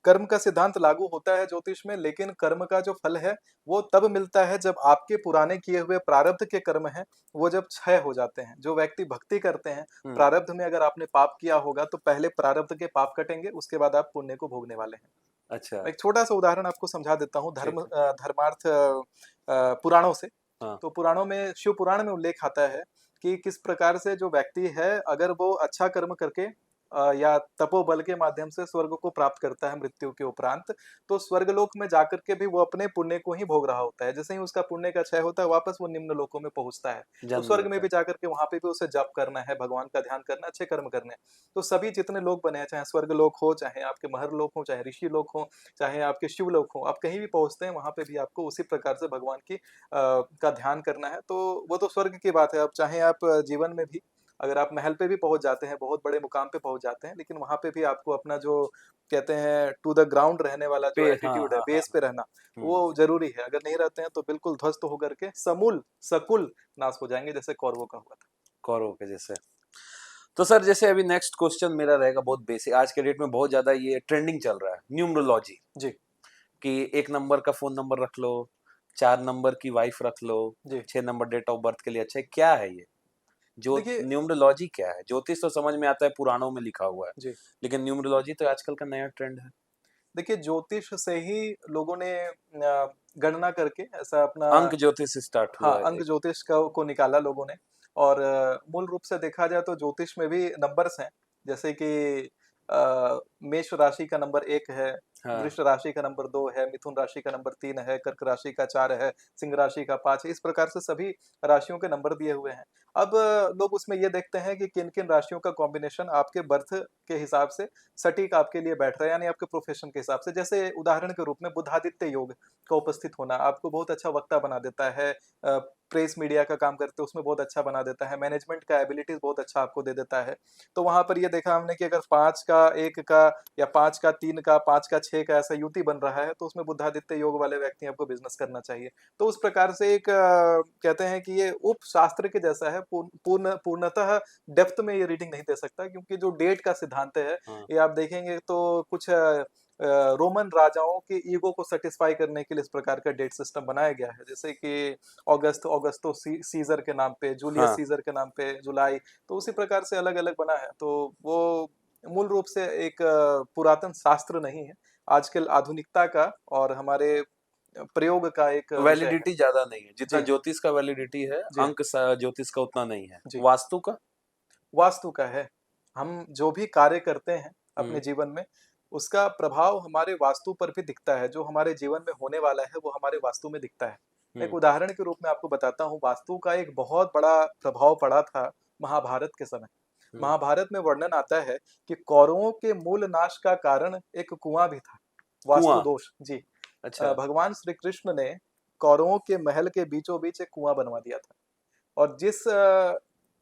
कर्म का सिद्धांत लागू होता है ज्योतिष में, लेकिन कर्म का जो फल है वो तब मिलता है जब आपके पुराने किए हुए प्रारब्ध के कर्म हैं वो जब क्षय हो जाते हैं। जो व्यक्ति भक्ति करते हैं, प्रारब्ध में अगर आपने पाप किया होगा तो पहले प्रारब्ध के पाप कटेंगे, उसके बाद आप पुण्य को भोगने वाले हैं। अच्छा। एक छोटा सा उदाहरण आपको समझा देता हूँ ठीक है। धर्मार्थ पुराणों से। हाँ। तो पुराणों में, शिव पुराण में उल्लेख आता है कि किस प्रकार से जो व्यक्ति है अगर वो अच्छा कर्म करके या तपोबल के माध्यम से स्वर्ग को प्राप्त करता है मृत्यु के उपरांत, तो स्वर्गलोक में जाकर के भी वो अपने पुण्य को ही भोग रहा होता है। जैसे ही उसका पुण्य का क्षय होता है वापस वो निम्न लोकों में पहुंचता है। तो जन्म स्वर्ग में लेता भी है। जाकर के वहां पे भी उसे जप करना है, भगवान का ध्यान करना, अच्छे कर्म करने हैं। तो सभी जितने लोग बने हैं, चाहे स्वर्ग लोक हो, चाहे आपके महर लोक हो, चाहे ऋषि लोक हो, चाहे आपके शिव लोक हो, आप कहीं भी पहुंचते हैं वहां पे भी आपको उसी प्रकार से भगवान की का ध्यान करना है। तो वो तो स्वर्ग की बात है। अब चाहे आप जीवन में भी अगर आप महल पे भी पहुंच जाते हैं, बहुत बड़े मुकाम पे पहुंच जाते हैं, लेकिन वहां पे भी आपको अपना जो कहते हैं टू द ग्राउंड रहने वाला जो हाँ एटीट्यूड है, हाँ हाँ बेस पे रहना, हम्म, वो जरूरी है। अगर नहीं रहते हैं तो बिल्कुल ध्वस्त होकर के समूल सकुल नाश हो जाएंगे, जैसे कौरवों का हुआ था। कौरवों के जैसे। तो सर जैसे अभी नेक्स्ट क्वेश्चन मेरा रहेगा बहुत बेसिक, आज के डेट में बहुत ज्यादा ये ट्रेंडिंग चल रहा है, न्यूमरोलॉजी। जी कि 1 नंबर का फोन नंबर रख लो, 4 नंबर की वाइफ रख लो, जी। 6 नंबर डेट ऑफ बर्थ के लिए अच्छा है, क्या है ये? जो देखिए। न्यूमरोलॉजी क्या है? ज्योतिष तो समझ में आता है, पुराणों में लिखा हुआ है, जी लेकिन न्यूमरोलॉजी तो आजकल का नया ट्रेंड है। देखिए, ज्योतिष से ही लोगों ने गणना करके ऐसा अपना, अंक ज्योतिष स्टार्ट हाँ, हुआ है अंक एक। ज्योतिष को निकाला लोगों ने। और मूल रूप से देखा जाए तो ज्योतिष में भी नंबर्स हैं। जैसे कि मेष राशि का नंबर 1 है, हाँ। वृष राशि का नंबर 2 है, मिथुन राशि का नंबर 3 है, कर्क राशि का 4 है, सिंह राशि का 5 है। इस प्रकार से सभी राशियों के नंबर दिए हुए हैं। अब लोग उसमें ये देखते हैं कि किन-किन राशियों का कॉम्बिनेशन आपके बर्थ के हिसाब से सटीक आपके लिए बैठ रहा है, यानी आपके प्रोफेशन के हिसाब से। जैसे उदाहरण के रूप में बुधादित्य योग का उपस्थित होना आपको बहुत अच्छा वक्ता बना देता है। प्रेस मीडिया का काम करते हो उसमें बहुत अच्छा बना देता है, मैनेजमेंट का एबिलिटीज बहुत अच्छा आपको दे देता है। तो वहां पर ये देखा हमने कि अगर 5 का 1 का या 5 का 3 का 5 का 6 का ऐसा युति बन रहा है तो उसमें बुद्धादित्य योग वाले व्यक्ति आपको बिजनेस करना चाहिए। तो उस प्रकार से एक कहते हैं कि ये उप शास्त्र के जैसा है। पूर्णतः डेप्थ में ये रीडिंग नहीं दे सकता, क्योंकि जो डेट का सिद्धांत है हाँ। ये आप देखेंगे तो कुछ रोमन राजाओं के ईगो को सेटिस्फाई करने के लिए इस प्रकार का डेट सिस्टम बनाया गया है। जैसे कि ऑगस्टो सीजर के नाम पे, जूलियस हाँ। सीजर के नाम पे जुलाई, तो उसी प्रकार से अलग अलग बना है। तो वो मूल रूप से एक पुरातन शास्त्र नहीं है, आजकल आधुनिकता का और हमारे प्रयोग का एक विषय है। वैलिडिटी ज्यादा नहीं है जितना जी ज्योतिष का वैलिडिटी है, जी अंक ज्योतिष का उतना नहीं है। जी। वास्तु का? वास्तु का है। हम जो भी कार्य करते हैं अपने हम्म। जीवन में, उसका प्रभाव हमारे वास्तु पर भी दिखता है। जो हमारे जीवन में होने वाला है वो हमारे वास्तु में दिखता है। एक हम्म। उदाहरण के रूप में आपको बताता हूँ, वास्तु का एक बहुत बड़ा प्रभाव पड़ा था महाभारत के समय। हम्म। महाभारत में वर्णन आता है कि कौरवों के मूल नाश का कारण एक कुआं भी था, वास्तु कुआं? दोष। जी। अच्छा। भगवान श्री कृष्ण ने कौरवों के महल के बीचों बीच एक कुआं बनवा दिया था। और जिस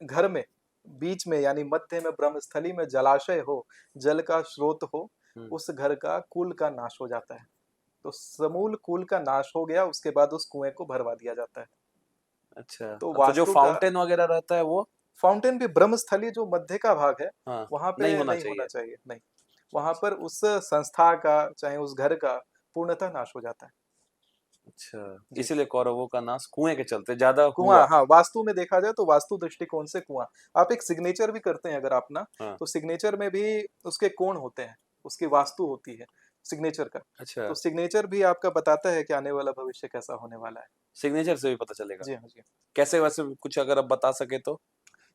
घर में बीच में यानी मध्य में ब्रह्मस्थली में जलाशय हो, जल का स्रोत हो, हम्म। उस घर का कुल का नाश हो जाता है। तो समूल कुल का नाश हो गया, उसके बाद उस कुएं को भरवा दिया जाता है। अच्छा, तो तो जो वास्तु का फाउंटेन वगैरह रहता है वो? फाउंटेन भी ब्रह्मस्थली जो मध्य का भाग है हाँ। वहां नहीं पे होना नहीं होना चाहिए। चाहिए। नहीं, वहां पर उस संस्था का चाहे उस घर का पूर्णतः नाश हो जाता है। अच्छा, जी। इसीलिए कौरवों का नाश कुएं के चलते ज्यादा कुआं, हुआ। हाँ, वास्तु में देखा जाए तो वास्तु दृष्टिकोण से कुआं। आप एक सिग्नेचर भी करते हैं अगर आप ना, हाँ। तो सिग्नेचर में भी उसके कोण होते हैं, उसकी वास्तु होती है सिग्नेचर का। अच्छा, तो सिग्नेचर भी आपका बताता है कि आने वाला भविष्य कैसा होने वाला है। सिग्नेचर से भी पता चलेगा? जी हाँ, जी हाँ। कैसे, वैसे कुछ अगर आप बता सके तो।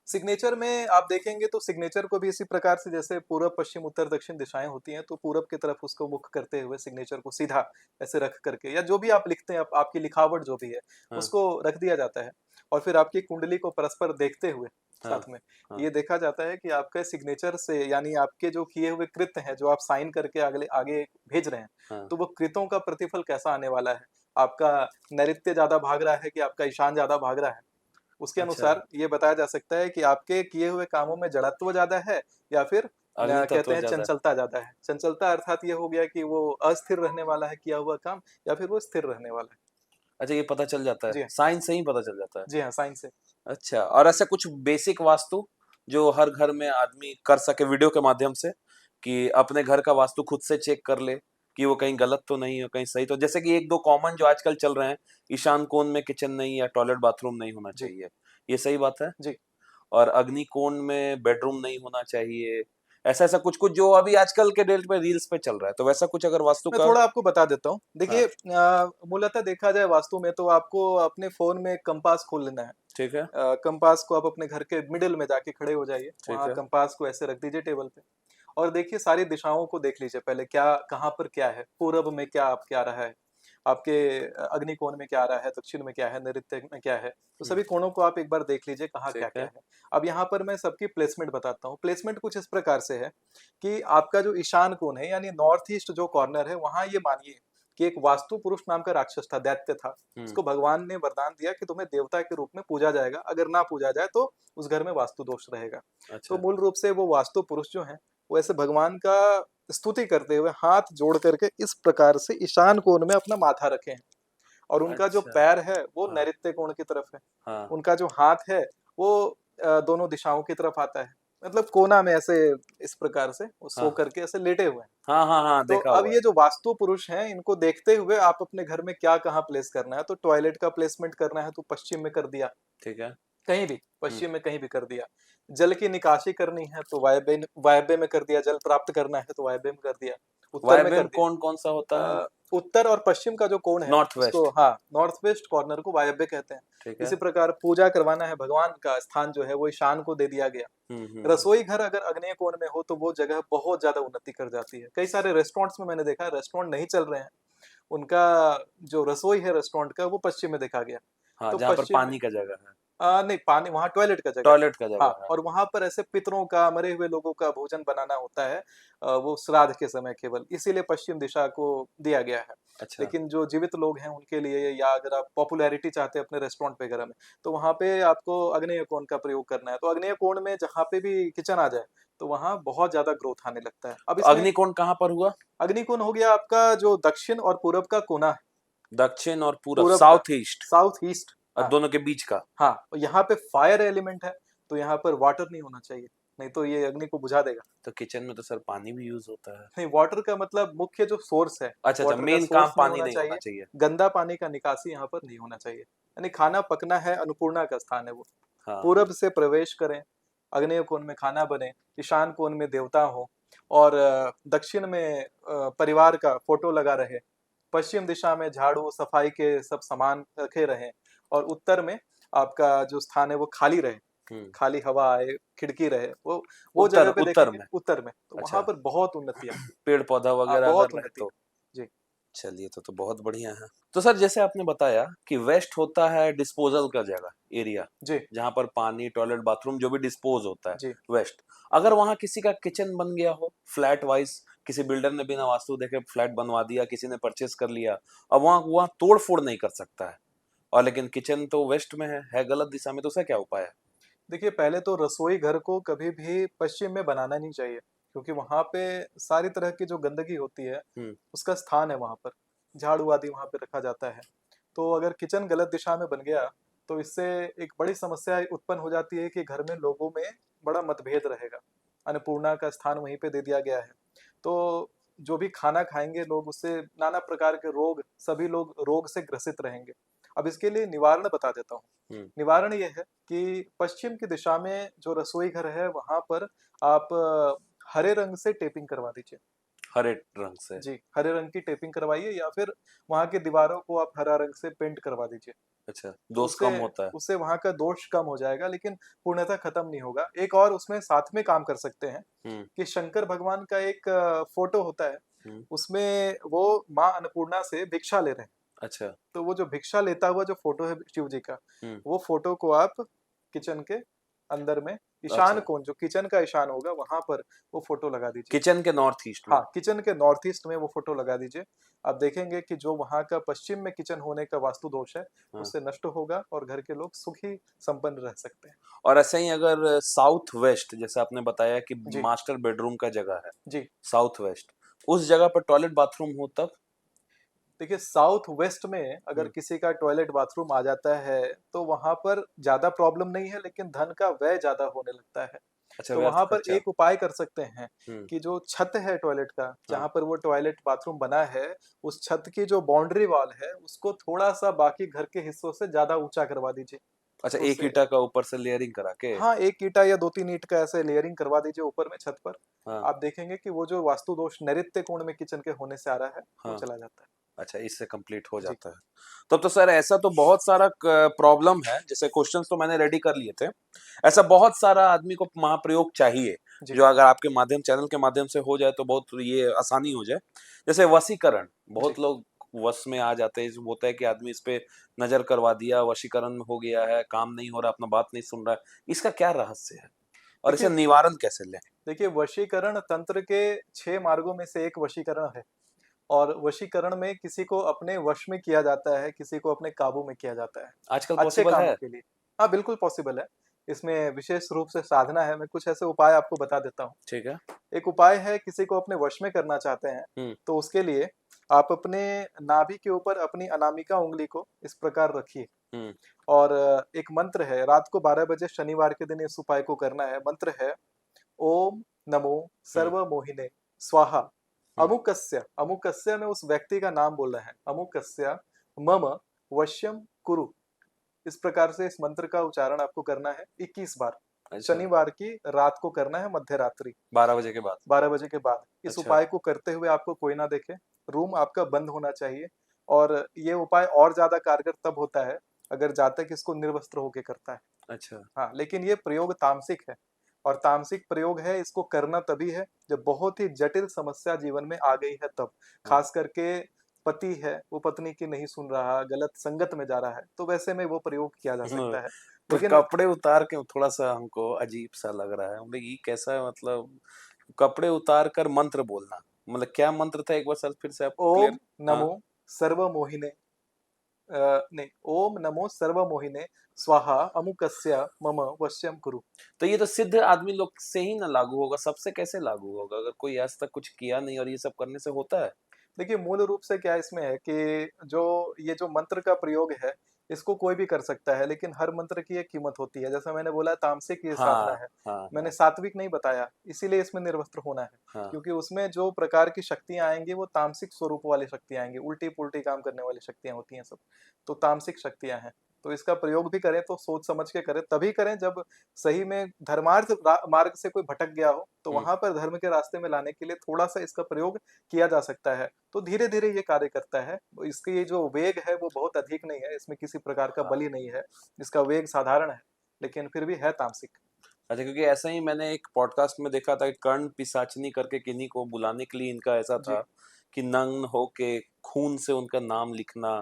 सिग्नेचर में आप देखेंगे तो सिग्नेचर को भी इसी प्रकार से, जैसे पूर्व पश्चिम उत्तर दक्षिण दिशाएं होती हैं, तो पूरब की तरफ उसको मुख करते हुए सिग्नेचर को सीधा ऐसे रख करके, या जो भी आप लिखते हैं आपकी लिखावट जो भी है हाँ। उसको रख दिया जाता है। और फिर आपकी कुंडली को परस्पर देखते हुए हाँ। साथ में हाँ। ये देखा जाता है कि आपके सिग्नेचर से, यानी आपके जो किए हुए कृत्य हैं जो आप साइन करके अगले आगे भेज रहे हैं, हाँ। तो वो कृतों का प्रतिफल कैसा आने वाला है। आपका नैऋत्य ज्यादा भाग रहा है कि आपका ईशान ज्यादा भाग रहा है। उसके अच्छा। अनुसार ये बताया जा सकता है कि आपके किए हुए कामों में जड़त्व ज्यादा है या फिर अग्नि कहते तत्व हैं ज्यादा है। चंचलता ज्यादा है। चंचलता अर्थात ये हो गया कि वो अस्थिर रहने वाला है किया हुआ काम, या फिर वो स्थिर रहने वाला है। अच्छा, ये पता चल जाता है, जी हाँ, साइंस से ही पता चल जाता है। जी हाँ, साइंस से। अच्छा, और ऐसा कुछ बेसिक वास्तु जो हर घर में आदमी कर सके वीडियो के माध्यम से, कि अपने घर का वास्तु खुद से चेक कर ले कि वो कहीं गलत तो नहीं है, कहीं सही तो, जैसे कि एक दो कॉमन जो आजकल चल रहे हैं, ईशान कोण में किचन नहीं या टॉयलेट बाथरूम नहीं होना जी चाहिए, ये सही बात है? जी। और अग्नि कोण में बेडरूम नहीं होना चाहिए, ऐसा ऐसा कुछ कुछ जो अभी आजकल के डेट पे रील्स पे चल रहा है, तो वैसा कुछ अगर वास्तु मैं का। थोड़ा आपको बता देता हूँ। हाँ, देखिए मूलतः देखा जाए वास्तु में, तो आपको अपने फोन में कंपास खोल लेना है। ठीक है, कंपास को आप अपने घर के मिडिल में जाके खड़े हो जाइए, ठीक वहां है। कंपास को ऐसे रख दीजिए टेबल पे, और देखिए सारी दिशाओं को देख लीजिए पहले, क्या कहाँ पर क्या है, पूरब में क्या आपके आ रहा है, आपके अग्निकोण में क्या आ रहा है, दक्षिण में क्या है, नैऋत्य में क्या है, तो हुँ, सभी कोणों को आप एक बार देख लीजिए कहाँ क्या ठीक क्या है। है। अब यहाँ पर मैं सबकी प्लेसमेंट बताता हूँ। प्लेसमेंट कुछ इस प्रकार से है कि आपका जो ईशान कोण है यानी नॉर्थ ईस्ट जो कॉर्नर है, वहां ये मानिए कि एक वास्तु पुरुष नाम का राक्षस था, दैत्य था। हुँ, उसको भगवान ने वरदान दिया कि तुम्हें देवता के रूप में पूजा जाएगा, अगर ना पूजा जाए तो उस घर में वास्तु दोष रहेगा। तो अच्छा, मूल रूप से वो वास्तु पुरुष जो है, वो ऐसे भगवान का स्तुति करते हुए हाथ जोड़ करके इस प्रकार से ईशान कोण में अपना माथा रखे हैं, और उनका जो अच्छा। पैर है वो हाँ, नैऋत्य कोण की तरफ है। हाँ। उनका जो हाथ है वो दोनों दिशाओं की तरफ आता है, मतलब कोना में ऐसे इस प्रकार से वो सो हाँ। करके ऐसे लेटे हुए हैं। हाँ, हाँ, हाँ, तो देखा अब हुआ है। ये जो वास्तु पुरुष हैं, इनको देखते हुए आप अपने घर में क्या कहाँ प्लेस करना है, तो टॉयलेट का प्लेसमेंट करना है तो पश्चिम में कर दिया, ठीक है। कहीं भी हुँ। पश्चिम में कहीं भी कर दिया। जल की निकासी करनी है तो वायव्य वायव्य में कर दिया, जल प्राप्त करना है तो वायव्य में कर दिया, उत्तर में वायव्य कर में दिया। कौन-कौन-सा होता है? उत्तर और पश्चिम का जो कोण है नॉर्थ उसको, वेस्ट, हाँ, नॉर्थ वेस्ट कॉर्नर को वायव्य कहते हैं। ठीक है। इसी प्रकार पूजा करवाना है, भगवान का स्थान जो है वो ईशान को दे दिया गया। हुँ, हुँ, हुँ। रसोई घर अगर आग्नेय कोण में हो तो वो जगह बहुत ज्यादा उन्नति कर जाती है। कई सारे रेस्टोरेंट्स में मैंने देखा है, रेस्टोरेंट नहीं चल रहे हैं, उनका जो रसोई है रेस्टोरेंट का वो पश्चिम में देखा गया। हाँ, तो जहाँ पर पश्चिम में पानी का जगह है, नहीं, पानी वहाँ टॉयलेट का जगह है। टॉयलेट का हाँ, जगह है। और वहाँ पर ऐसे पितरों का, मरे हुए लोगों का भोजन बनाना होता है, वो श्राद्ध के समय केवल, इसीलिए पश्चिम दिशा को दिया गया है। अच्छा, लेकिन जो जीवित लोग हैं उनके लिए, या अगर आप पॉपुलैरिटी चाहते हैं अपने रेस्टोरेंट वगैरह में, तो वहाँ पे आपको आग्नेय कोण का प्रयोग करना है। तो आग्नेय कोण में जहाँ पे भी किचन आ जाए, तो वहाँ बहुत ज्यादा ग्रोथ आने लगता है। अब तो इसमें अग्निकोण कहाँ पर हुआ? अग्निकोण हो गया आपका जो दक्षिण और पूरब का कोना है, दक्षिण और पूरब, पूरब का, साउथ ईस्ट, साउथ ईस्ट। हाँ दोनों के बीच का। हाँ, और यहाँ पे फायर एलिमेंट है, तो यहाँ पर वाटर नहीं होना चाहिए, नहीं तो ये अग्नि को बुझा देगा। तो किचन में तो सर पानी भी यूज़ होता है। नहीं, वाटर का मतलब मुख्य जो सोर्स है, अच्छा, अच्छा, वाटर का मेन काम सोर्स नहीं पानी होना नहीं होना चाहिए। चाहिए। गंदा पानी का निकासी यहाँ पर नहीं होना चाहिए, यानी खाना पकना है, अन्नपूर्णा का स्थान है वो। हाँ, हाँ। पूरब से प्रवेश करें, आग्नेय कोण में खाना बने, ईशान कोण में देवता हो, और दक्षिण में परिवार का फोटो लगा रहे, पश्चिम दिशा में झाड़ू सफाई के सब सामान रखे रहे, और उत्तर में आपका जो स्थान है वो खाली रहे, हुँ। खाली हवा आए, खिड़की रहे, वो उत्तर जगह पे उत्तर देखेंगे में, उत्तर में, तो वहां अच्छा। पर बहुत उन्नति आती है। पेड़-पौधा हाँ, वगैरह बहुत अगर रहे उन्नति तो। है। जी चलिए, तो बहुत बढ़िया है। तो सर जैसे आपने बताया कि वेस्ट होता है डिस्पोजल का जगह, एरिया, जी जहाँ पर पानी, टॉयलेट, बाथरूम जो भी डिस्पोज होता है, जी। वेस्ट। अगर वहाँ किसी का किचन बन गया हो, फ्लैट वाइज, किसी बिल्डर ने बिना वास्तु देखे फ्लैट बनवा दिया, किसी ने परचेस कर लिया, अब वहाँ वहाँ तोड़-फोड़ नहीं कर सकता है, और लेकिन किचन तो वेस्ट में है गलत दिशा में, तो उसका क्या उपाय है? देखिए, पहले तो रसोई घर को कभी भी पश्चिम में बनाना नहीं चाहिए, क्योंकि वहां पे सारी तरह की जो गंदगी होती है हुँ, उसका स्थान है, वहां पर झाड़ू आदि वहां पे रखा जाता है। तो अगर किचन गलत दिशा में बन गया, तो इससे एक बड़ी समस्या उत्पन्न हो जाती है कि घर में लोगों में बड़ा मतभेद रहेगा। अन्नपूर्णा का स्थान वहीं पे दे दिया गया है, तो जो भी खाना खाएंगे लोग, उससे नाना प्रकार के रोग, सभी लोग रोग से ग्रसित रहेंगे। अब इसके लिए निवारण बता देता हूँ। हुँ, निवारण ये है कि पश्चिम की दिशा में जो रसोई घर है वहां पर आप हरे रंग से टेपिंग करवा दीजिए। हरे रंग से। जी, हरे रंग की टेपिंग करवाइए, या फिर वहाँ की दीवारों को आप हरा रंग से पेंट करवा दीजिए। अच्छा, तो दोष उससे कम होता है। उससे वहाँ का दोष कम हो जाएगा, लेकिन पूर्णतः खत्म नहीं होगा। एक और उसमें साथ में काम कर सकते हैं हुँ, कि शंकर भगवान का एक फोटो होता है, हुँ, उसमें वो माँ अन्नपूर्णा से भिक्षा ले रहे हैं। अच्छा, तो वो जो भिक्षा लेता हुआ जो फोटो है शिव जी का, हुँ, वो फोटो को आप किचन के अंदर में ईशान अच्छा। कोण, जो किचन का ईशान होगा वहां पर वो फोटो लगा दीजिए। किचन के नॉर्थ ईस्ट में। हाँ, किचन के नॉर्थ ईस्ट में वो फोटो लगा दीजिए। आप देखेंगे कि जो वहां का पश्चिम में किचन होने का वास्तु दोष है हाँ। उससे नष्ट होगा और घर के लोग सुखी संपन्न रह सकते हैं। और ऐसे ही अगर साउथ वेस्ट, जैसे आपने बताया कि जी मास्टर बेडरूम का जगह है, जी। साउथ वेस्ट, उस जगह पर टॉयलेट बाथरूम हो तब? देखिए, साउथ वेस्ट में अगर किसी का टॉयलेट बाथरूम आ जाता है तो वहां पर ज्यादा प्रॉब्लम नहीं है, लेकिन धन का व्यय ज्यादा होने लगता है। अच्छा, तो व्यर्थ वहां पर खर्चा। एक उपाय कर सकते हैं हम्म। कि जो छत है टॉयलेट का, हाँ। जहां पर वो टॉयलेट बाथरूम बना है, उस छत की जो बाउंड्री वॉल है उसको थोड़ा सा बाकी घर के हिस्सों से ज्यादा ऊंचा करवा दीजिए। अच्छा, तो एक उससे, ईटा का ऊपर से लेयरिंग करा के। हाँ, एक ईंटा या दो तीन ईंट का ऐसे लेयरिंग करवा दीजिए ऊपर में छत पर। हाँ। आप देखेंगे कि वो जो वास्तु दोष नैऋत्य कोण में किचन के होने से आ रहा है वो हाँ। चला जाता है। अच्छा, इससे कंप्लीट हो जी जाता है। तब तो सर ऐसा तो बहुत सारा प्रॉब्लम है, जैसे क्वेश्चंस तो मैंने रेडी कर लिए थे। ऐसा बहुत सारा आदमी को महाप्रयोग चाहिए, जी जो अगर आपके माध्यम, चैनल के माध्यम से हो जाए तो बहुत ये आसानी हो जाए। जैसे वशीकरण, जी। बहुत लोग वश में आ जाते हैं, होता है कि आदमी इस पे नजर करवा दिया, वशीकरण में हो गया है, काम नहीं हो रहा, अपना बात नहीं सुन रहा है, इसका क्या रहस्य है और इसे देखिए निवारण कैसे लें? देखिए, वशीकरण तंत्र के 6 मार्गों में से एक वशीकरण है। और वशीकरण में किसी को अपने वश में किया जाता है, किसी को अपने काबू में किया जाता है, आजकल अच्छे पॉसिबल कामों है? के लिए। हाँ, बिल्कुल पॉसिबल है। इसमें विशेष रूप से साधना है। मैं कुछ ऐसे उपाय आपको बता देता हूँ। ठीक है। एक उपाय है, किसी को अपने वश में करना चाहते हैं हम्म। तो उसके लिए आप अपने नाभि के ऊपर अपनी अनामिका उंगली को इस प्रकार रखिए। हम्म। और एक मंत्र है, रात को 12 बजे शनिवार के दिन इस उपाय को करना है। मंत्र है, ओम नमो हम्म। सर्व मोहिने स्वाहा हम्म। अमुकस्य। अमुकस्य में उस व्यक्ति का नाम बोलना है। अमुकस्य मम वश्यम कुरु। इस प्रकार से इस मंत्र का उच्चारण आपको करना है 21 बार। अच्छा, शनिवार की रात को करना है, मध्य रात्रि 12 बजे के बाद? 12 बजे के बाद। इस अच्छा। उपाय को करते हुए आपको कोई ना देखे, रूम आपका बंद होना चाहिए। और ये उपाय और ज्यादा कारगर तब होता है अगर जातक इसको निर्वस्त्र होकर करता है। अच्छा। हाँ, लेकिन ये प्रयोग तामसिक है। और तामसिक प्रयोग है, इसको करना तभी है जब बहुत ही जटिल समस्या जीवन में आ गई है तब। हाँ। खास करके पति है, वो पत्नी की नहीं सुन रहा, गलत संगत में जा रहा है, तो वैसे में वो प्रयोग किया जा सकता है। पर लेकिन कपड़े उतार के थोड़ा सा हमको अजीब सा लग रहा है, मतलब ये कैसा है? मतलब कपड़े उतार कर मंत्र बोलना, मतलब क्या मंत्र था, एक बार सर फिर से आप क्लियर? ओम हाँ। नमो सर्व मोहिने, नहीं, ओम नमो सर्व मोहिने स्वाहा अमुकस्य मम वश्यम कुरु। तो ये तो सिद्ध आदमी लोग से ही ना लागू होगा, सबसे कैसे लागू होगा अगर कोई आज तक कुछ किया नहीं और ये सब करने से होता है? देखिए, मूल रूप से क्या इसमें है कि जो मंत्र का प्रयोग है इसको कोई भी कर सकता है, लेकिन हर मंत्र की एक कीमत होती है। जैसा मैंने बोला, तामसिक ये साधना हाँ। है। हाँ। मैंने हाँ। सात्विक नहीं बताया, इसीलिए इसमें निर्वस्त्र होना है। हाँ। क्योंकि उसमें जो प्रकार की शक्तियां आएंगी वो तामसिक स्वरूप वाली शक्तियां आएंगी, उल्टी पुल्टी काम करने वाली शक्तियां होती हैं सब। तो तामसिक शक्तियां हैं। तो इसका प्रयोग भी करें तो सोच समझ के करें, तभी करें जब सही में धर्मार्थ मार्ग से कोई भटक गया हो, तो हम्म। वहां पर धर्म के रास्ते में लाने के लिए थोड़ा सा इसका प्रयोग किया जा सकता है। तो धीरे धीरे ये कार्य करता है। इसकी ये जो वेग है वो बहुत अधिक नहीं है, इसमें किसी प्रकार का हाँ। बलि नहीं है। इसका वेग साधारण है, लेकिन फिर भी है तामसिक। अच्छा, क्योंकि ऐसा ही मैंने एक पॉडकास्ट में देखा था कि कर्ण पिशाचनी करके किन्हीं को बुलाने के लिए इनका ऐसा जी था कि नग्न होके खून से उनका नाम लिखना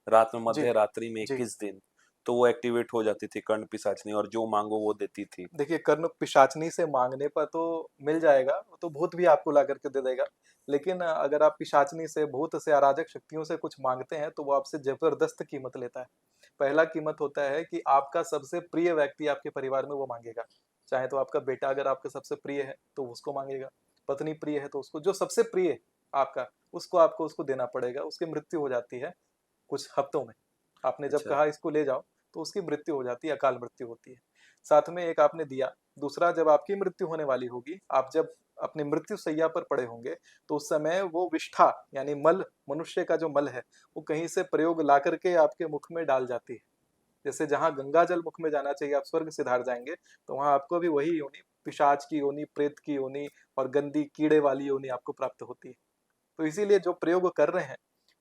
रात में, जी मध्य रात्रि में जी। 21 दिन, तो वो एक्टिवेट हो जाती थी कर्ण पिशाचनी, और जो मांगो वो देती थी। देखिए, कर्ण पिशाचनी से मांगने पर तो मिल जाएगा, वो तो भूत भी आपको ला करके दे देगा। लेकिन अगर आप पिशाचनी से, भूत से, अराजक शक्तियों से कुछ मांगते हैं तो वो आपसे जबरदस्त कीमत लेता है। पहला कीमत होता है कि आपका सबसे प्रिय व्यक्ति आपके परिवार में वो मांगेगा। चाहे तो आपका बेटा अगर आपका सबसे प्रिय है तो उसको मांगेगा, पत्नी प्रिय है तो उसको, जो सबसे प्रिय है आपका, उसको आपको उसको देना पड़ेगा। उसकी मृत्यु हो जाती है कुछ हफ्तों में। आपने जब अच्छा। कहा इसको ले जाओ तो उसकी मृत्यु हो जाती है, अकाल मृत्यु होती है। साथ में एक आपने दिया। दूसरा, जब आपकी मृत्यु होने वाली होगी, आप जब अपनी मृत्यु शैया पर पड़े होंगे, तो उस समय वो विष्ठा यानी मल, मनुष्य का जो मल है, वो कहीं से प्रयोग ला करके आपके मुख में डाल जाती है। जैसे जहां गंगा जल मुख में जाना चाहिए, आप स्वर्ग सिधार जाएंगे, तो वहां आपको भी वही योनि, पिशाच की योनि, प्रेत की योनि और गंदी कीड़े वाली योनि आपको प्राप्त होती है। तो इसीलिए जो प्रयोग कर रहे हैं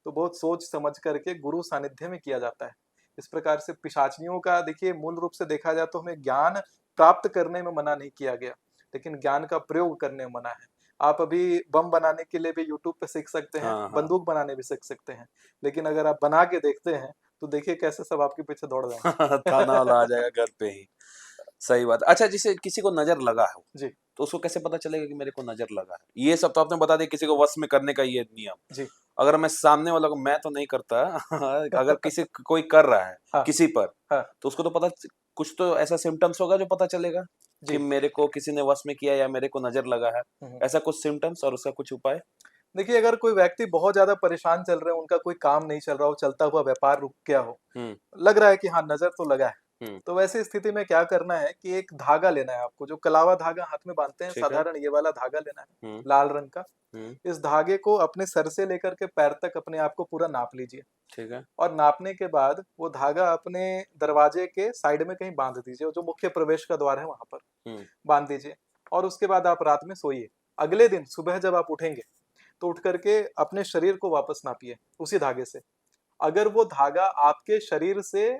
तो बहुत सोच समझ करके गुरु सानिध्य में किया जाता है। इस प्रकार से पिशाचनियों का, देखिए, मूल रूप से देखा जाए तो हमें ज्ञान प्राप्त करने में मना नहीं किया गया, लेकिन ज्ञान का प्रयोग करने में मना है। आप अभी बम बनाने के लिए भी यूट्यूब पे सीख सकते हैं, हाँ। हाँ। बंदूक बनाने भी सीख सकते हैं, लेकिन अगर आप बना के देखते हैं तो देखिए कैसे सब आपके पीछे दौड़ जाएंगे। थाना वाला आ जाएगा घर पे ही। सही बात। अच्छा, जिसे किसी को नजर लगा है जी तो उसको कैसे पता चलेगा कि मेरे को नजर लगा है? ये सब तो आपने बता दिया, किसी को वश में करने का ये नियम। जी अगर मैं सामने वाला को, मैं तो नहीं करता अगर किसी कोई कर रहा है हाँ किसी पर, हाँ तो उसको तो पता, कुछ तो ऐसा सिम्टम्स होगा जो पता चलेगा कि जी। मेरे को किसी ने वश में किया या मेरे को नजर लगा है। हम्म। ऐसा कुछ सिम्टम्स और उसका कुछ उपाय? देखिए, अगर कोई व्यक्ति बहुत ज्यादा परेशान चल रहे हो, उनका कोई काम नहीं चल रहा हो, चलता हुआ व्यापार रुक गया हो, हम्म लग रहा है कि हाँ नजर तो लगा है, हम्म तो वैसी स्थिति में क्या करना है कि एक धागा लेना है आपको, जो कलावा धागा हाथ में बांधते हैं, ठीक है। साधारण ये वाला धागा लेना है, हम्म लाल रंग का। हम्म इस धागे को अपने सर से लेकर के पैर तक अपने आप को पूरा नाप लीजिए, ठीक है। और नापने के बाद वो धागा अपने दरवाजे के साइड में कहीं बांध दीजिए, जो मुख्य प्रवेश का द्वार है वहां पर हम्म बांध दीजिए। और उसके बाद आप रात में सोइए। अगले दिन सुबह जब आप उठेंगे तो उठ करके अपने शरीर को वापस नापिए उसी धागे से। अगर वो धागा आपके शरीर से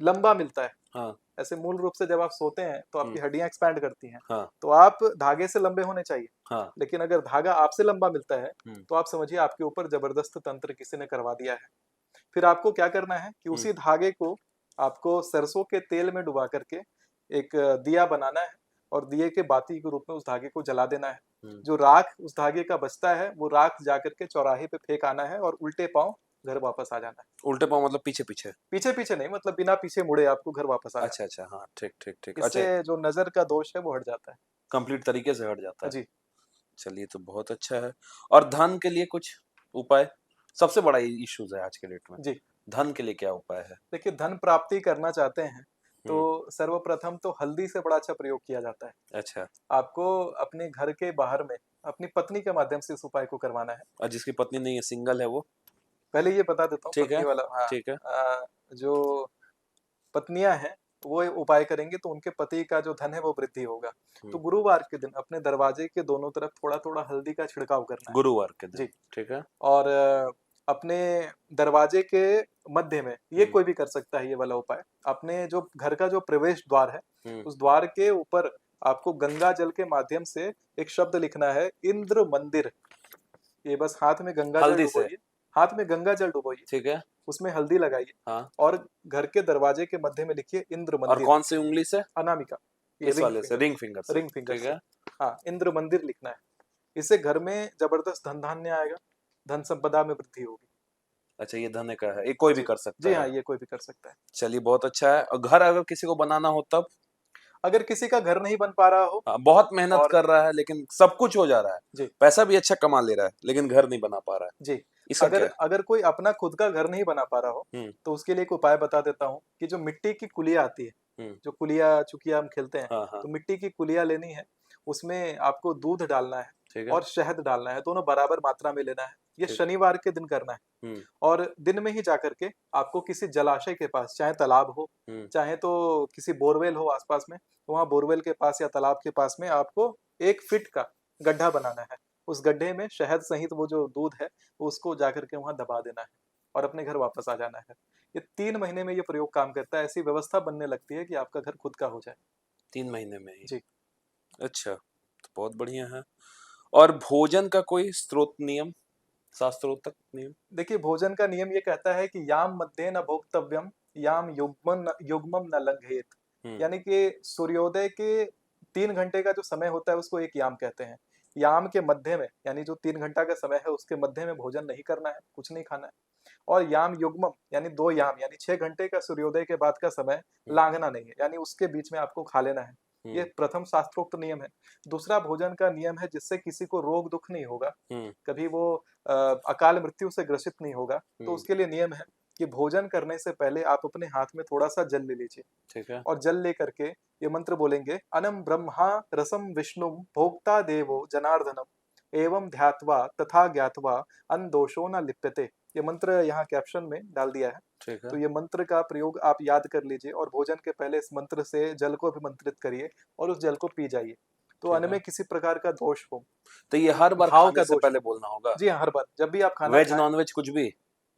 लंबा मिलता है, हाँ ऐसे मूल रूप से जब आप सोते हैं तो आपकी हम्म हड्डियां एक्सपैंड करती हैं, हाँ तो आप धागे से लंबे होने चाहिए। हाँ लेकिन अगर धागा आपसे लंबा मिलता है हम्म तो आप समझिए आपके ऊपर जबरदस्त तंत्र किसी ने करवा दिया है। फिर आपको क्या करना है कि हम्म उसी धागे को आपको सरसों के तेल में डुबा करके एक दिया बनाना है, और दिए के बाती के रूप में उस धागे को जला देना है। हम्म जो राख उस धागे का बचता है, वो राख जाकर के चौराहे पे फेंक आना है, और उल्टे पांव घर वापस आ जाना है। उल्टे पाँव मतलब पीछे पीछे? पीछे पीछे नहीं, मतलब बिना पीछे मुड़े आपको घर वापस आ अच्छा जाना अच्छा, हाँ ठीक ठीक ठीक। है। अच्छा, इससे जो नजर का दोष है वो हट जाता है। कंप्लीट तरीके से हट जाता है। जी। चलिए, तो बहुत अच्छा है। और धन के लिए कुछ उपाय? सबसे बड़ा इश्यूज है आज के डेट में, जी धन के लिए क्या उपाय है? देखिए, धन प्राप्ति करना चाहते हैं तो हम्म सर्वप्रथम तो हल्दी से बड़ा अच्छा प्रयोग किया जाता है। अच्छा। आपको अपने घर के बाहर में अपनी पत्नी के माध्यम से इस उपाय को करवाना है। और जिसकी पत्नी नहीं है, सिंगल है वो? पहले ये बता देता हूँ ठीक पत्नी है वाला। हाँ, ठीक है। जो पत्नियां हैं वो ये उपाय करेंगे तो उनके पति का जो धन है वो वृद्धि होगा। तो हम्म, गुरुवार के दिन अपने दरवाजे के दोनों तरफ थोड़ा थोड़ा हल्दी का छिड़काव करना है। गुरुवार के दिन? जी। ठीक है। और अपने दरवाजे के मध्य में, ये हम्म कोई भी कर सकता है ये वाला उपाय, अपने जो घर का जो प्रवेश द्वार है हम्म उस द्वार के ऊपर आपको गंगा जल के माध्यम से एक शब्द लिखना है, इंद्र मंदिर। ये बस हाथ में गंगा जल हल्दी से? डुबोइए, हाथ में गंगा जल डुबोइए, ठीक है। उसमें हल्दी लगाइए, हाँ। और घर के दरवाजे के मध्य में लिखिए इंद्र और मंदिर। कौन सी उंगली से? अनामिका, ये इस वाले से, रिंग फिंगर से? रिंग फिंगर ठीक से। है। हाँ, इंद्र मंदिर लिखना है। इससे घर में जबरदस्त धन धान्य आएगा, धन संपदा में वृद्धि होगी। अच्छा, ये धन का है, ये कोई भी जी कर जी सकता हाँ, है? ये कोई भी कर सकता है। चलिए, बहुत अच्छा है। और घर अगर किसी को बनाना हो तब? अगर किसी का घर नहीं बन पा रहा हो, हाँ, बहुत मेहनत और कर रहा है लेकिन सब कुछ हो जा रहा है, जी पैसा भी अच्छा कमा ले रहा है, लेकिन घर नहीं बना पा रहा है, जी, इसका अगर क्या है? अगर कोई अपना खुद का घर नहीं बना पा रहा हो हम्म तो उसके लिए एक उपाय बता देता हूँ कि जो मिट्टी की कुलिया आती है, हम्म जो कुलिया चुकिया हम खेलते हैं, हाँ हाँ। तो मिट्टी की कुलिया लेनी है, उसमें आपको दूध डालना है ठीक है। और शहद डालना है, दोनों बराबर मात्रा में लेना है। ये ठीक। शनिवार के दिन करना है, हम्म और दिन में ही जाकर के आपको किसी जलाशय के पास, चाहे तालाब हो, हम्म चाहे तो किसी बोरवेल हो आसपास में, तो वहाँ बोरवेल के पास या तालाब के पास में आपको 1 फीट का गड्ढा बनाना है। उस गड्ढे में शहद सहित वो जो दूध है उसको जाकर के वहां दबा देना है, और अपने घर वापस आ जाना है। ये 3 महीने में ये प्रयोग काम करता है। ऐसी व्यवस्था बनने लगती है कि आपका घर खुद का हो जाए। 3 महीने में ही? जी। अच्छा, तो बहुत बढ़िया है। और भोजन का कोई स्त्रोत नियम, शास्त्रोक्त नियम? देखिए, भोजन का नियम ये कहता है कि याम मध्य न भोक्तव्यम, याम युग्मम न लंघेत। हम्म यानी कि सूर्योदय के 3 घंटे का जो समय होता है उसको एक याम कहते हैं। याम के मध्य में, यानी जो 3 घंटा का समय है उसके मध्य में भोजन नहीं करना है, कुछ नहीं खाना है। और याम युग्मम यानी 2 याम, यानी 6 घंटे का सूर्योदय के बाद का समय हम्म लांघना नहीं है, यानी उसके बीच में आपको खा लेना है। ये हम्म प्रथम शास्त्रोक्त नियम है। दूसरा भोजन का नियम है जिससे किसी को रोग दुख नहीं होगा, हम्म कभी वो अकाल मृत्यु से ग्रसित नहीं होगा। तो हम्म उसके लिए नियम है कि भोजन करने से पहले आप अपने हाथ में थोड़ा सा जल ले लीजिए, ठीक है। और जल लेकर के ये मंत्र बोलेंगे, अनम ब्रह्मा रसम विष्णु भोक्ता देवो जनार्दनम एवं ध्यात्वा तथा ज्ञात्वा अन दोषो न लिप्यते। ये मंत्र यहाँ कैप्शन में डाल दिया है। ठीक है। तो ये मंत्र का प्रयोग आप याद कर लीजिए, और भोजन के पहले इस मंत्र से जल को अभिमंत्रित करिए और उस जल को पी जाइए। तो ठीक अन्न है। में किसी प्रकार का दोष हो, तो ये हर बार घाव खाने का से दोष पहले हो, बोलना होगा? जी हाँ, हर बार जब भी आप खाना वेज खाएं। नॉन वेज कुछ भी?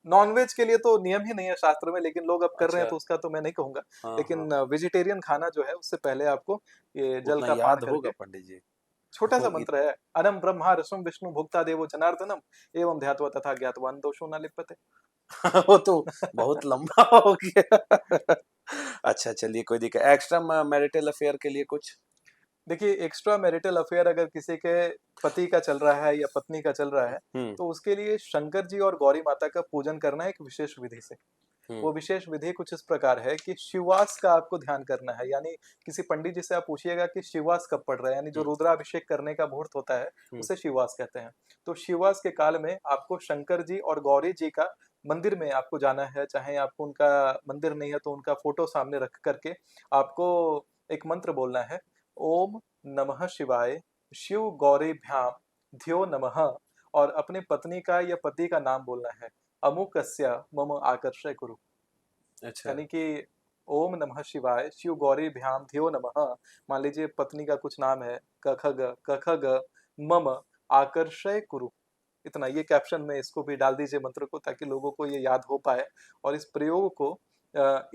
नॉनवेज के लिए तो नियम ही नहीं है शास्त्र में, लेकिन लोग अब कर रहे हैं अच्छा। तो उसका तो मैं नहीं कहूंगा। हाँ हाँ, लेकिन वेजिटेरियन खाना जो है उससे पहले आपको ये जल उतना का पान याद होगा करके, पंडित जी? छोटा सा हो इत... मंत्र है, अनम ब्रह्मा रसम विष्णु भुक्ता देवो जनार्दनम एवं ध्यात्वा तथा ज्ञात्वा अन दोषो न लिप्यते। वो तो बहुत लंबा हो गया। अच्छा चलिए, कोई दिक्कत। एक्स्ट्रा मैरिटल अफेयर के लिए कुछ? देखिए, एक्स्ट्रा मैरिटल अफेयर अगर किसी के पति का चल रहा है या पत्नी का चल रहा है, हम्म तो उसके लिए शंकर जी और गौरी माता का पूजन करना है एक विशेष विधि से। हम्म वो विशेष विधि कुछ इस प्रकार है कि शिववास का आपको ध्यान करना है, यानी किसी पंडित जी से आप पूछिएगा कि शिववास कब पड़ रहा है, यानी जो हम्म रुद्राभिषेक करने का मुहूर्त होता है, हम्म उसे शिववास कहते हैं। तो शिववास के काल में आपको शंकर जी और गौरी जी का मंदिर में आपको जाना है, चाहे आपको उनका मंदिर नहीं है तो उनका फोटो सामने रख करके आपको एक मंत्र बोलना है, ओम नमः शिवाय शिव गौरीभ्याम ध्यो नमः, और अपने पत्नी का या पति का नाम बोलना है, अमुकस्य मम आकर्षय कुरु। अच्छा। यानी कि ओम नमः शिवाय शिव गौरी भ्याम ध्यो नमः। मान लीजिए पत्नी का कुछ नाम है, कखग मम आकर्षय कुरु, इतना ये कैप्शन में इसको भी डाल दीजिए मंत्र को, ताकि लोगों को ये याद हो पाए। और इस प्रयोग को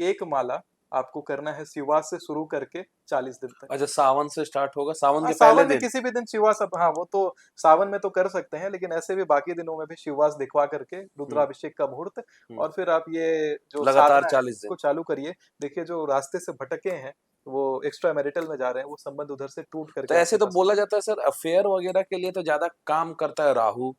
एक माला आपको करना है शिववास से शुरू करके 40 दिन तक। अच्छा, सावन से स्टार्ट होगा, सावन हाँ, के पहले सावन में दिन? किसी भी दिन शिववास, अब हाँ वो तो सावन में तो कर सकते हैं, लेकिन ऐसे भी बाकी दिनों में भी शिववास दिखवा करके हम्म रुद्राभिषेक का मुहूर्त, हम्म और फिर आप ये जो लगातार साधना है 40 दिन? इसको चालू करिए। देखिए, जो रास्ते से भटके हैं, वो एक्स्ट्रा मैरिटल में जा रहे हैं, वो संबंध उधर से टूट तो करके ऐसे आपके तो पास। बोला जाता है सर, अफेयर वगैरह के लिए तो ज्यादा काम करता है राहु।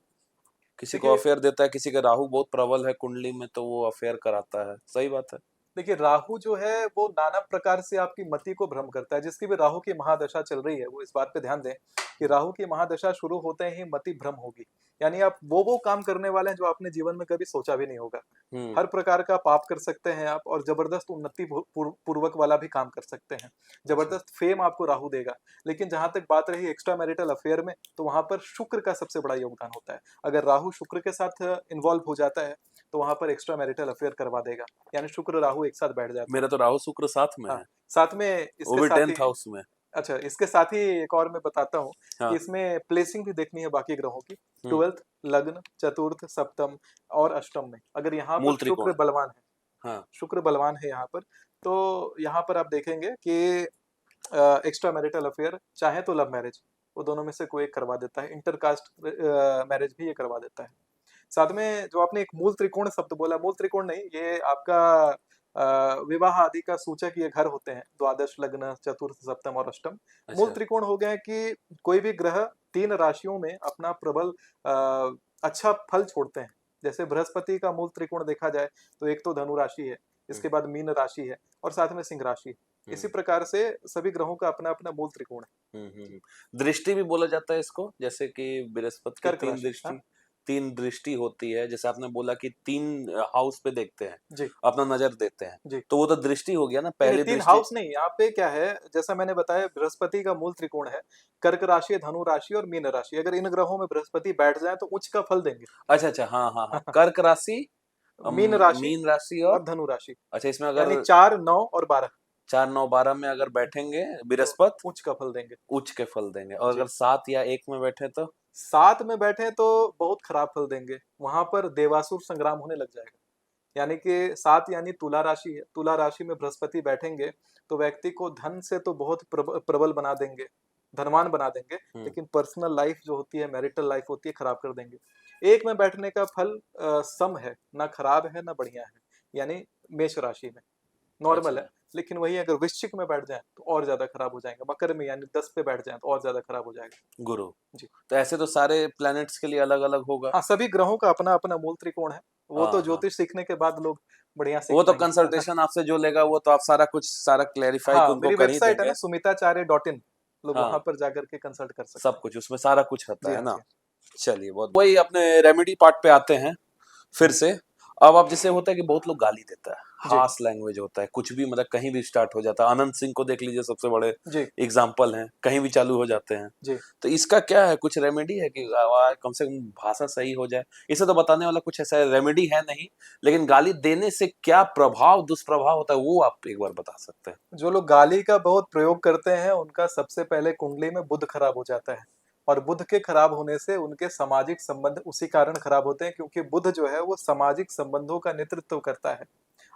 किसी को देखिए अफेयर देता है, किसी का राहु बहुत प्रबल है कुंडली में, तो वो अफेयर कराता है। सही बात है? देखिए, राहु जो है वो नाना प्रकार से आपकी मति को भ्रम करता है। जिसकी भी राहु की महादशा चल रही है, वो इस बात पे ध्यान दें कि राहु की महादशा शुरू होते ही मति भ्रम होगी। यानी आप वो काम करने वाले हैं जो आपने जीवन में कभी सोचा भी नहीं होगा। हम्म हर प्रकार का पाप कर सकते हैं आप, और जबरदस्त उन्नति पूर्वक वाला भी काम कर सकते हैं। अच्छा जबरदस्त फेम आपको राहु देगा। लेकिन जहां तक बात रही एक्स्ट्रा मैरिटल अफेयर में, तो वहां पर शुक्र का सबसे बड़ा योगदान होता है। अगर राहु शुक्र के साथ इन्वॉल्व हो जाता है, तो वहां पर एक्स्ट्रा मैरिटल अफेयर करवा देगा, यानी शुक्र राहु एक साथ बैठ जाते हैं। मेरा तो राहु शुक्र साथ में हाँ, है, साथ में वो इसके भी साथ ही, 10th हाउस में। अच्छा इसके साथ ही एक और मैं बताता हूँ कि हाँ। इसमें प्लेसिंग भी देखनी है बाकी ग्रहों की। हम्म 12th, लग्न, चतुर्थ, सप्तम और अष्टम में अगर यहाँ पर मूल शुक्र त्रिकोण। बलवान है, हाँ। शुक्र बलवान है यहाँ पर, तो यहाँ पर आप देखेंगे कि एक्स्ट्रा मैरिटल अफेयर चाहे तो लव मैरिज, वो दोनों में से कोई एक करवा देता है। इंटरकास्ट मैरिज भी ये करवा देता है। साथ में जो आपने एक मूल त्रिकोण शब्द बोला, मूल त्रिकोण नहीं, ये आपका विवाह आदि का सूचक ये घर होते हैं, द्वादश, लग्न, चतुर्थ, सप्तम और अष्टम। मूल अच्छा। त्रिकोण हो गया कि कोई भी ग्रह 3 राशियों में अपना प्रबल अच्छा फल छोड़ते हैं। जैसे बृहस्पति का मूल त्रिकोण देखा जाए तो एक तो धनु राशि है, इसके बाद मीन राशि है, और साथ में सिंह राशि है। इसी हम्म प्रकार से सभी ग्रहों का अपना अपना मूल त्रिकोण है। दृष्टि भी बोला जाता है इसको, जैसे कि बृहस्पति की कर्क राशि, हाँ तीन दृष्टि होती है। जैसे आपने बोला कि 3 हाउस पे देखते हैं, जी अपना नजर देते हैं, जी। तो वो तो दृष्टि हो गया ना, नहीं नहीं, पहली 3 दृष्टि। हाउस नहीं, यहाँ पे क्या है, जैसा मैंने बताया बृहस्पति का मूल त्रिकोण है, कर्क राशि, धनु राशि और मीन राशि। अगर इन ग्रहों में बृहस्पति बैठ जाए तो उच्च का फल देंगे। अच्छा अच्छा, हाँ हाँ हाँ, कर्क राशि, मीन राशि मीन राशि और और, धनु राशि, अच्छा इसमें यानी अगर 4, 9 और 12 4 9 12 में अगर बैठेंगे तो बृहस्पति, उच्च का फल देंगे। उच्च के फल देंगे, और जी, अगर 7 या 1 में बैठे तो? 7 में बैठे तो बहुत खराब फल देंगे, वहां पर देवासुर संग्राम होने लग जाएगा। यानी कि 7 यानी तुला राशि है, तुला राशि में बृहस्पति बैठेंगे तो व्यक्ति को धन से तो बहुत प्रबल बना देंगे, धनवान बना देंगे, लेकिन पर्सनल लाइफ जो होती है, मैरिटल लाइफ होती है, खराब कर देंगे। एक में बैठने का फल सम है, ना खराब है ना बढ़िया है, यानी मेष राशि में नॉर्मल अच्छा। है। लेकिन वही अगर वृश्चिक में बैठ जाए तो और ज्यादा खराब हो जाएगा, मकर में यानी 10 पे बैठ जाए तो और ज्यादा खराब हो जाएगा। गुरु। जी तो ऐसे तो सारे प्लैनेट्स के लिए अलग अलग होगा। हाँ, सभी ग्रहों का अपना अपना मूल त्रिकोण है। वो तो हाँ हाँ, ज्योतिष सीखने के बाद लोग बढ़िया सीख वो तो पाएंगे। कंसल्टेशन आपसे जो लेगा, वो तो आप सारा कुछ सारा क्लेरिफाई हाँ, उनको मेरी कर ही वेबसाइट है देंगे। ना sumitacharya.in, लोग वहां हाँ, पर जाकर के कंसल्ट कर सकते सब कुछ उसमें सारा कुछ हैं। रहता जी है हाँ, ना। जी हाँ। चलिए, बहुत वही अपने रेमेडी पार्ट पे आते हैं फिर से। अब आप जैसे होता है कि बहुत लोग गाली देता है, जी हार्श लैंग्वेज होता है, कुछ भी मतलब कहीं भी स्टार्ट हो जाता है। अनंत सिंह को देख लीजिए, सबसे बड़े जी एग्जाम्पल हैं, कहीं भी चालू हो जाते हैं। जी। तो इसका क्या है, कुछ रेमेडी है कि कम से कम भाषा सही हो जाए? इसे तो बताने वाला कुछ ऐसा रेमेडी है नहीं, लेकिन गाली देने से क्या प्रभाव दुष्प्रभाव होता है, वो आप एक बार बता सकते हैं? जो लोग गाली का बहुत प्रयोग करते हैं, उनका सबसे पहले कुंडली में बुध खराब हो जाता है, और बुध के खराब होने से उनके सामाजिक संबंध उसी कारण खराब होते हैं, क्योंकि बुध जो है वो सामाजिक संबंधों का नेतृत्व करता है।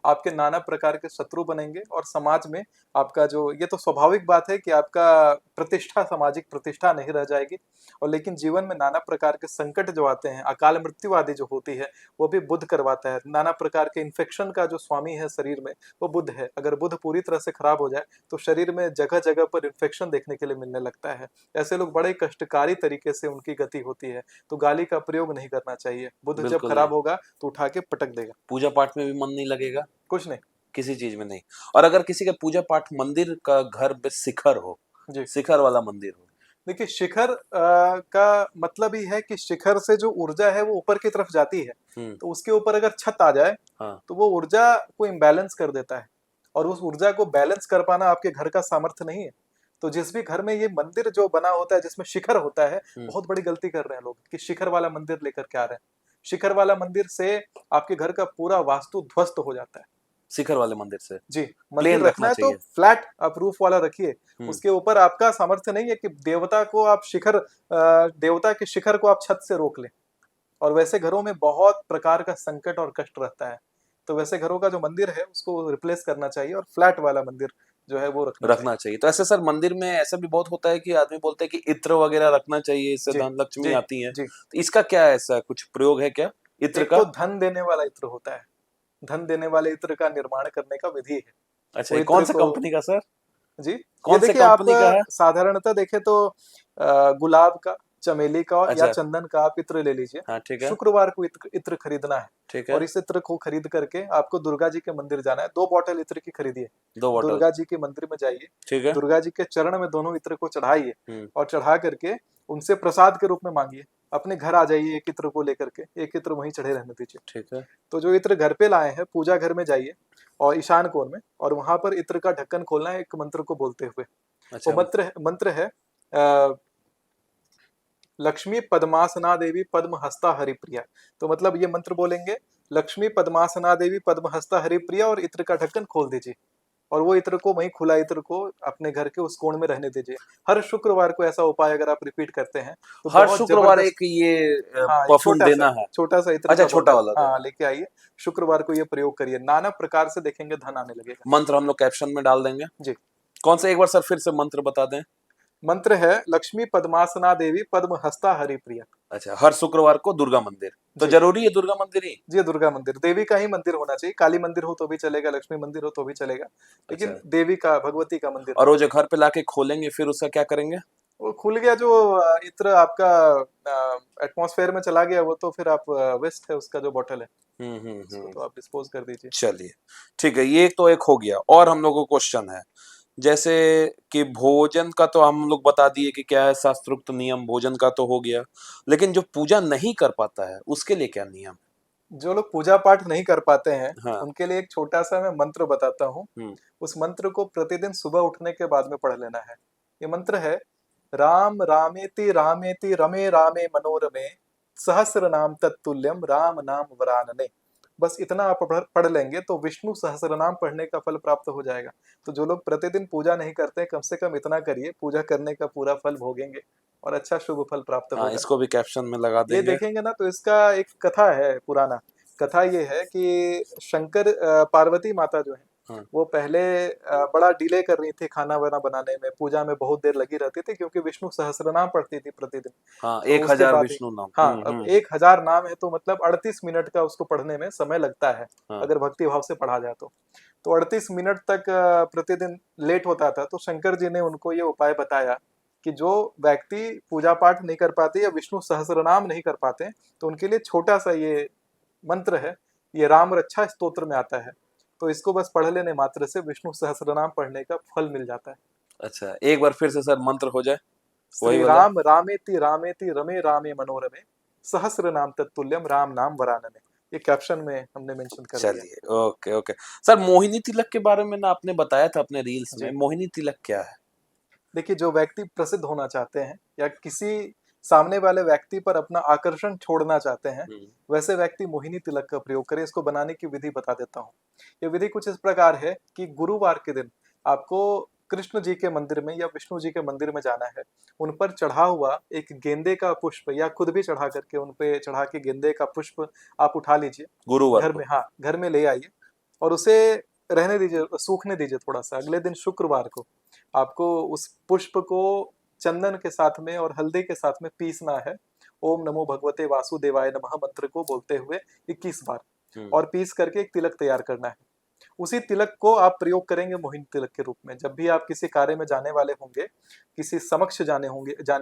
आपके नाना प्रकार के शत्रु बनेंगे, और समाज में आपका जो, ये तो स्वाभाविक बात है कि आपका प्रतिष्ठा, सामाजिक प्रतिष्ठा नहीं रह जाएगी। और लेकिन जीवन में नाना प्रकार के संकट जो आते हैं, अकाल मृत्यु आदि जो होती है, वो भी बुध करवाता है। नाना प्रकार के इन्फेक्शन का जो स्वामी है शरीर में, वो बुध है। अगर बुध पूरी तरह से खराब हो जाए तो शरीर में जगह जगह पर इन्फेक्शन देखने के लिए मिलने लगता है। ऐसे लोग बड़े कष्टकारी तरीके से उनकी गति होती है। तो गाली का प्रयोग नहीं करना चाहिए। बुध जब बिल्कुल खराब नहीं। होगा तो उठा के पटक देगा। पूजा पाठ में भी मन नहीं लगेगा, कुछ नहीं। किसी चीज में नहीं। और अगर किसी का पूजा पाठ मंदिर का घर पे शिखर हो, जी, शिखर वाला मंदिर हो, देखिए शिखर का मतलब ही है कि शिखर से जो ऊर्जा है वो ऊपर की तरफ जाती है। तो उसके ऊपर अगर छत आ जाए हाँ, तो वो ऊर्जा को इम्बैलेंस कर देता है। और उस ऊर्जा को बैलेंस कर पाना आपके घर का सामर्थ्य नहीं है। तो जिस भी घर में ये मंदिर जो बना होता है जिसमें शिखर होता है, बहुत बड़ी गलती कर रहे हैं लोग कि शिखर वाला मंदिर लेकर के आ रहे हैं। शिखर वाला मंदिर से आपके घर का पूरा वास्तु ध्वस्त हो जाता है। शिखर वाले मंदिर से जी, प्लेन मंदिर रखना रखना है तो चाहिए। फ्लैट आप रूफ वाला रखिए। उसके ऊपर आपका सामर्थ्य नहीं है कि देवता को आप शिखर देवता के शिखर को आप छत से रोक लें। और वैसे घरों में बहुत प्रकार का संकट और कष्ट रहता है। तो वैसे घरों का जो मंदिर है उसको रिप्लेस करना चाहिए और फ्लैट वाला मंदिर जो है वो रखना चाहिए। तो ऐसे सर मंदिर में ऐसा भी बहुत होता है कि आदमी बोलते हैं कि इत्र वगैरह रखना चाहिए, इससे धन लक्ष्मी जी, आती है। जी। तो इसका क्या ऐसा कुछ प्रयोग है क्या इत्र एक का? तो धन देने वाला इत्र होता है। धन देने वाले इत्र का निर्माण करने का विधि है। अच्छा, वो ये कौन इत्र सा को कंपनी का सर? जी, ये कौन से देखिए आप कंपनी का है? साधारणतः देखें तो गुलाब का, चमेली का या अच्छा, चंदन का आप इत्र ले लीजिए। हाँ ठीक है, शुक्रवार को इत्र खरीदना है। ठीक है। और इस इत्र को खरीद करके आपको दुर्गा जी के मंदिर जाना है। 2 बॉटल इत्र की खरीदिए। 2 बॉटल, दुर्गा जी के मंदिर में जाइए। ठीक है। दुर्गा जी के चरण में दोनों इत्र को चढ़ाइए। और चढ़ा करके उनसे प्रसाद के रूप में मांगिए। अपने घर आ जाइए एक इत्र को लेकर के, एक इत्र वहीं चढ़े रहने दीजिए। ठीक है। तो जो इत्र घर पे लाए हैं, पूजा घर में जाइए और ईशान कोण में, और वहां पर इत्र का ढक्कन खोलना है एक मंत्र को बोलते हुए। अच्छा, वो मंत्र है लक्ष्मी पद्मासना देवी पद्म हस्ता हरिप्रिया। तो मतलब ये मंत्र बोलेंगे, लक्ष्मी पद्मासना देवी पद्म हस्ता हरिप्रिया, और इत्र का ढक्कन खोल दीजिए। और वो इत्र को, वहीं खुला इत्र को अपने घर के उस कोण में रहने दीजिए। हर शुक्रवार को ऐसा उपाय अगर आप रिपीट करते हैं तो हर बहुत शुक्रवार जबरदस्त। एक ये हाँ, एक परफ्यूम देना है। छोटा सा इत्र अच्छा, का छोटा बॉटल, वाला हाँ, देना। लेके आइए। शुक्रवार को ये प्रयोग करिए, नाना प्रकार से देखेंगे धन आने लगेगा। मंत्र हम लोग कैप्शन में डाल देंगे जी। कौन सा, एक बार सर फिर से मंत्र बता दें। मंत्र है लक्ष्मी पद्मासना देवी पद्म हस्ता हरिप्रिया। अच्छा, हर शुक्रवार को दुर्गा मंदिर। तो जरूरी है दुर्गा मंदिर ही? जी, दुर्गा मंदिर, देवी का ही मंदिर होना चाहिए। काली मंदिर हो तो भी चलेगा, लक्ष्मी मंदिर हो तो भी चलेगा, लेकिन अच्छा। देवी का, भगवती का मंदिर। और वो जो घर पे लाके खोलेंगे फिर उसका क्या करेंगे? वो खुल गया जो इत्र आपका एटमॉस्फेयर में चला गया, वो तो फिर आप वेस्ट है उसका जो बॉटल है, उसको तो आप डिस्पोज कर दीजिए। चलिए ठीक है, ये तो एक हो गया। और हम लोगों को क्वेश्चन है जैसे कि भोजन का तो हम लोग बता दिए कि क्या है शास्त्रोक्त नियम, भोजन का तो हो गया। लेकिन जो पूजा नहीं कर पाता है उसके लिए क्या नियम? जो लोग पूजा पाठ नहीं कर पाते हैं, हाँ। उनके लिए एक छोटा सा मैं मंत्र बताता हूँ। उस मंत्र को प्रतिदिन सुबह उठने के बाद में पढ़ लेना है। ये मंत्र है, राम रामेति रामेति रमे रामे मनोरमे सहस्र नाम तत्तुल्यम राम नाम वरानने। बस इतना आप पढ़ लेंगे तो विष्णु सहस्र नाम पढ़ने का फल प्राप्त हो जाएगा। तो जो लोग प्रतिदिन पूजा नहीं करते, कम से कम इतना करिए, पूजा करने का पूरा फल भोगेंगे और अच्छा शुभ फल प्राप्त होगा। इसको भी कैप्शन में लगा ये देंगे। देखेंगे ना तो इसका एक कथा है, पुराना कथा ये है कि शंकर पार्वती माता जो है, वो पहले बड़ा डिले कर रही थी खाना वाना बनाने में, पूजा में बहुत देर लगी रहती थी क्योंकि विष्णु सहस्र नाम पढ़ती थी प्रतिदिन। हाँ, तो 1000 विष्णु नाम। हाँ, अब 1000 नाम है तो मतलब 38 मिनट का उसको पढ़ने में समय लगता है। अगर भक्ति भाव से पढ़ा जाए तो 38 मिनट तक प्रतिदिन लेट होता था। तो शंकर जी ने उनको ये उपाय बताया कि जो व्यक्ति पूजा पाठ नहीं कर पाते या विष्णु सहस्र नाम नहीं कर पाते, तो उनके लिए छोटा सा ये मंत्र है, ये राम रक्षा स्तोत्र में आता है। तो इसको बस पढ़ लेने मात्र से विष्णु सहस्र नाम पढ़ने का फल मिल जाता है। अच्छा, एक बार फिर से सर मंत्र हो जाए। श्री राम रामेति रामेति रमे रामे मनोरमे सहस्र नाम तत्तुल्यम राम नाम वरानने। ये कैप्शन में हमने मेंशन कर दिया। चलिए, ओके ओके सर। मोहिनी तिलक के बारे में ना आपने बताया था अपने रील्स में, मोहिनी तिलक क्या है? देखिए, जो व्यक्ति प्रसिद्ध होना चाहते हैं या किसी सामने वाले व्यक्ति पर अपना आकर्षण छोड़ना चाहते हैं, वैसे व्यक्ति मोहिनी तिलक का प्रयोग करें। इसको बनाने की विधि बता देता हूँ। ये विधि कुछ इस प्रकार है कि गुरुवार के दिन आपको कृष्ण जी के मंदिर में या विष्णु जी के मंदिर में जाना है। उन पर चढ़ा हुआ एक गेंदे का पुष्प, या खुद भी चढ़ा करके उन पे चढ़ा के गेंदे का पुष्प आप उठा लीजिए गुरुवार घर में। हाँ, घर में ले आइए और उसे रहने दीजिए, सूखने दीजिए थोड़ा सा। अगले दिन शुक्रवार को आपको उस पुष्प को चंदन के साथ में और हल्दी के साथ में पीसना है। ओम नमो भगवते वासुदेवाय नमः मंत्र को बोलते हुए 21 बार और पीस करके एक तिलक तैयार करना है। उसी तिलक को आप प्रयोग करेंगे मोहिनी तिलक के रूप में। जब भी आप किसी कार्य में जाने वाले होंगे, किसी समक्ष जाने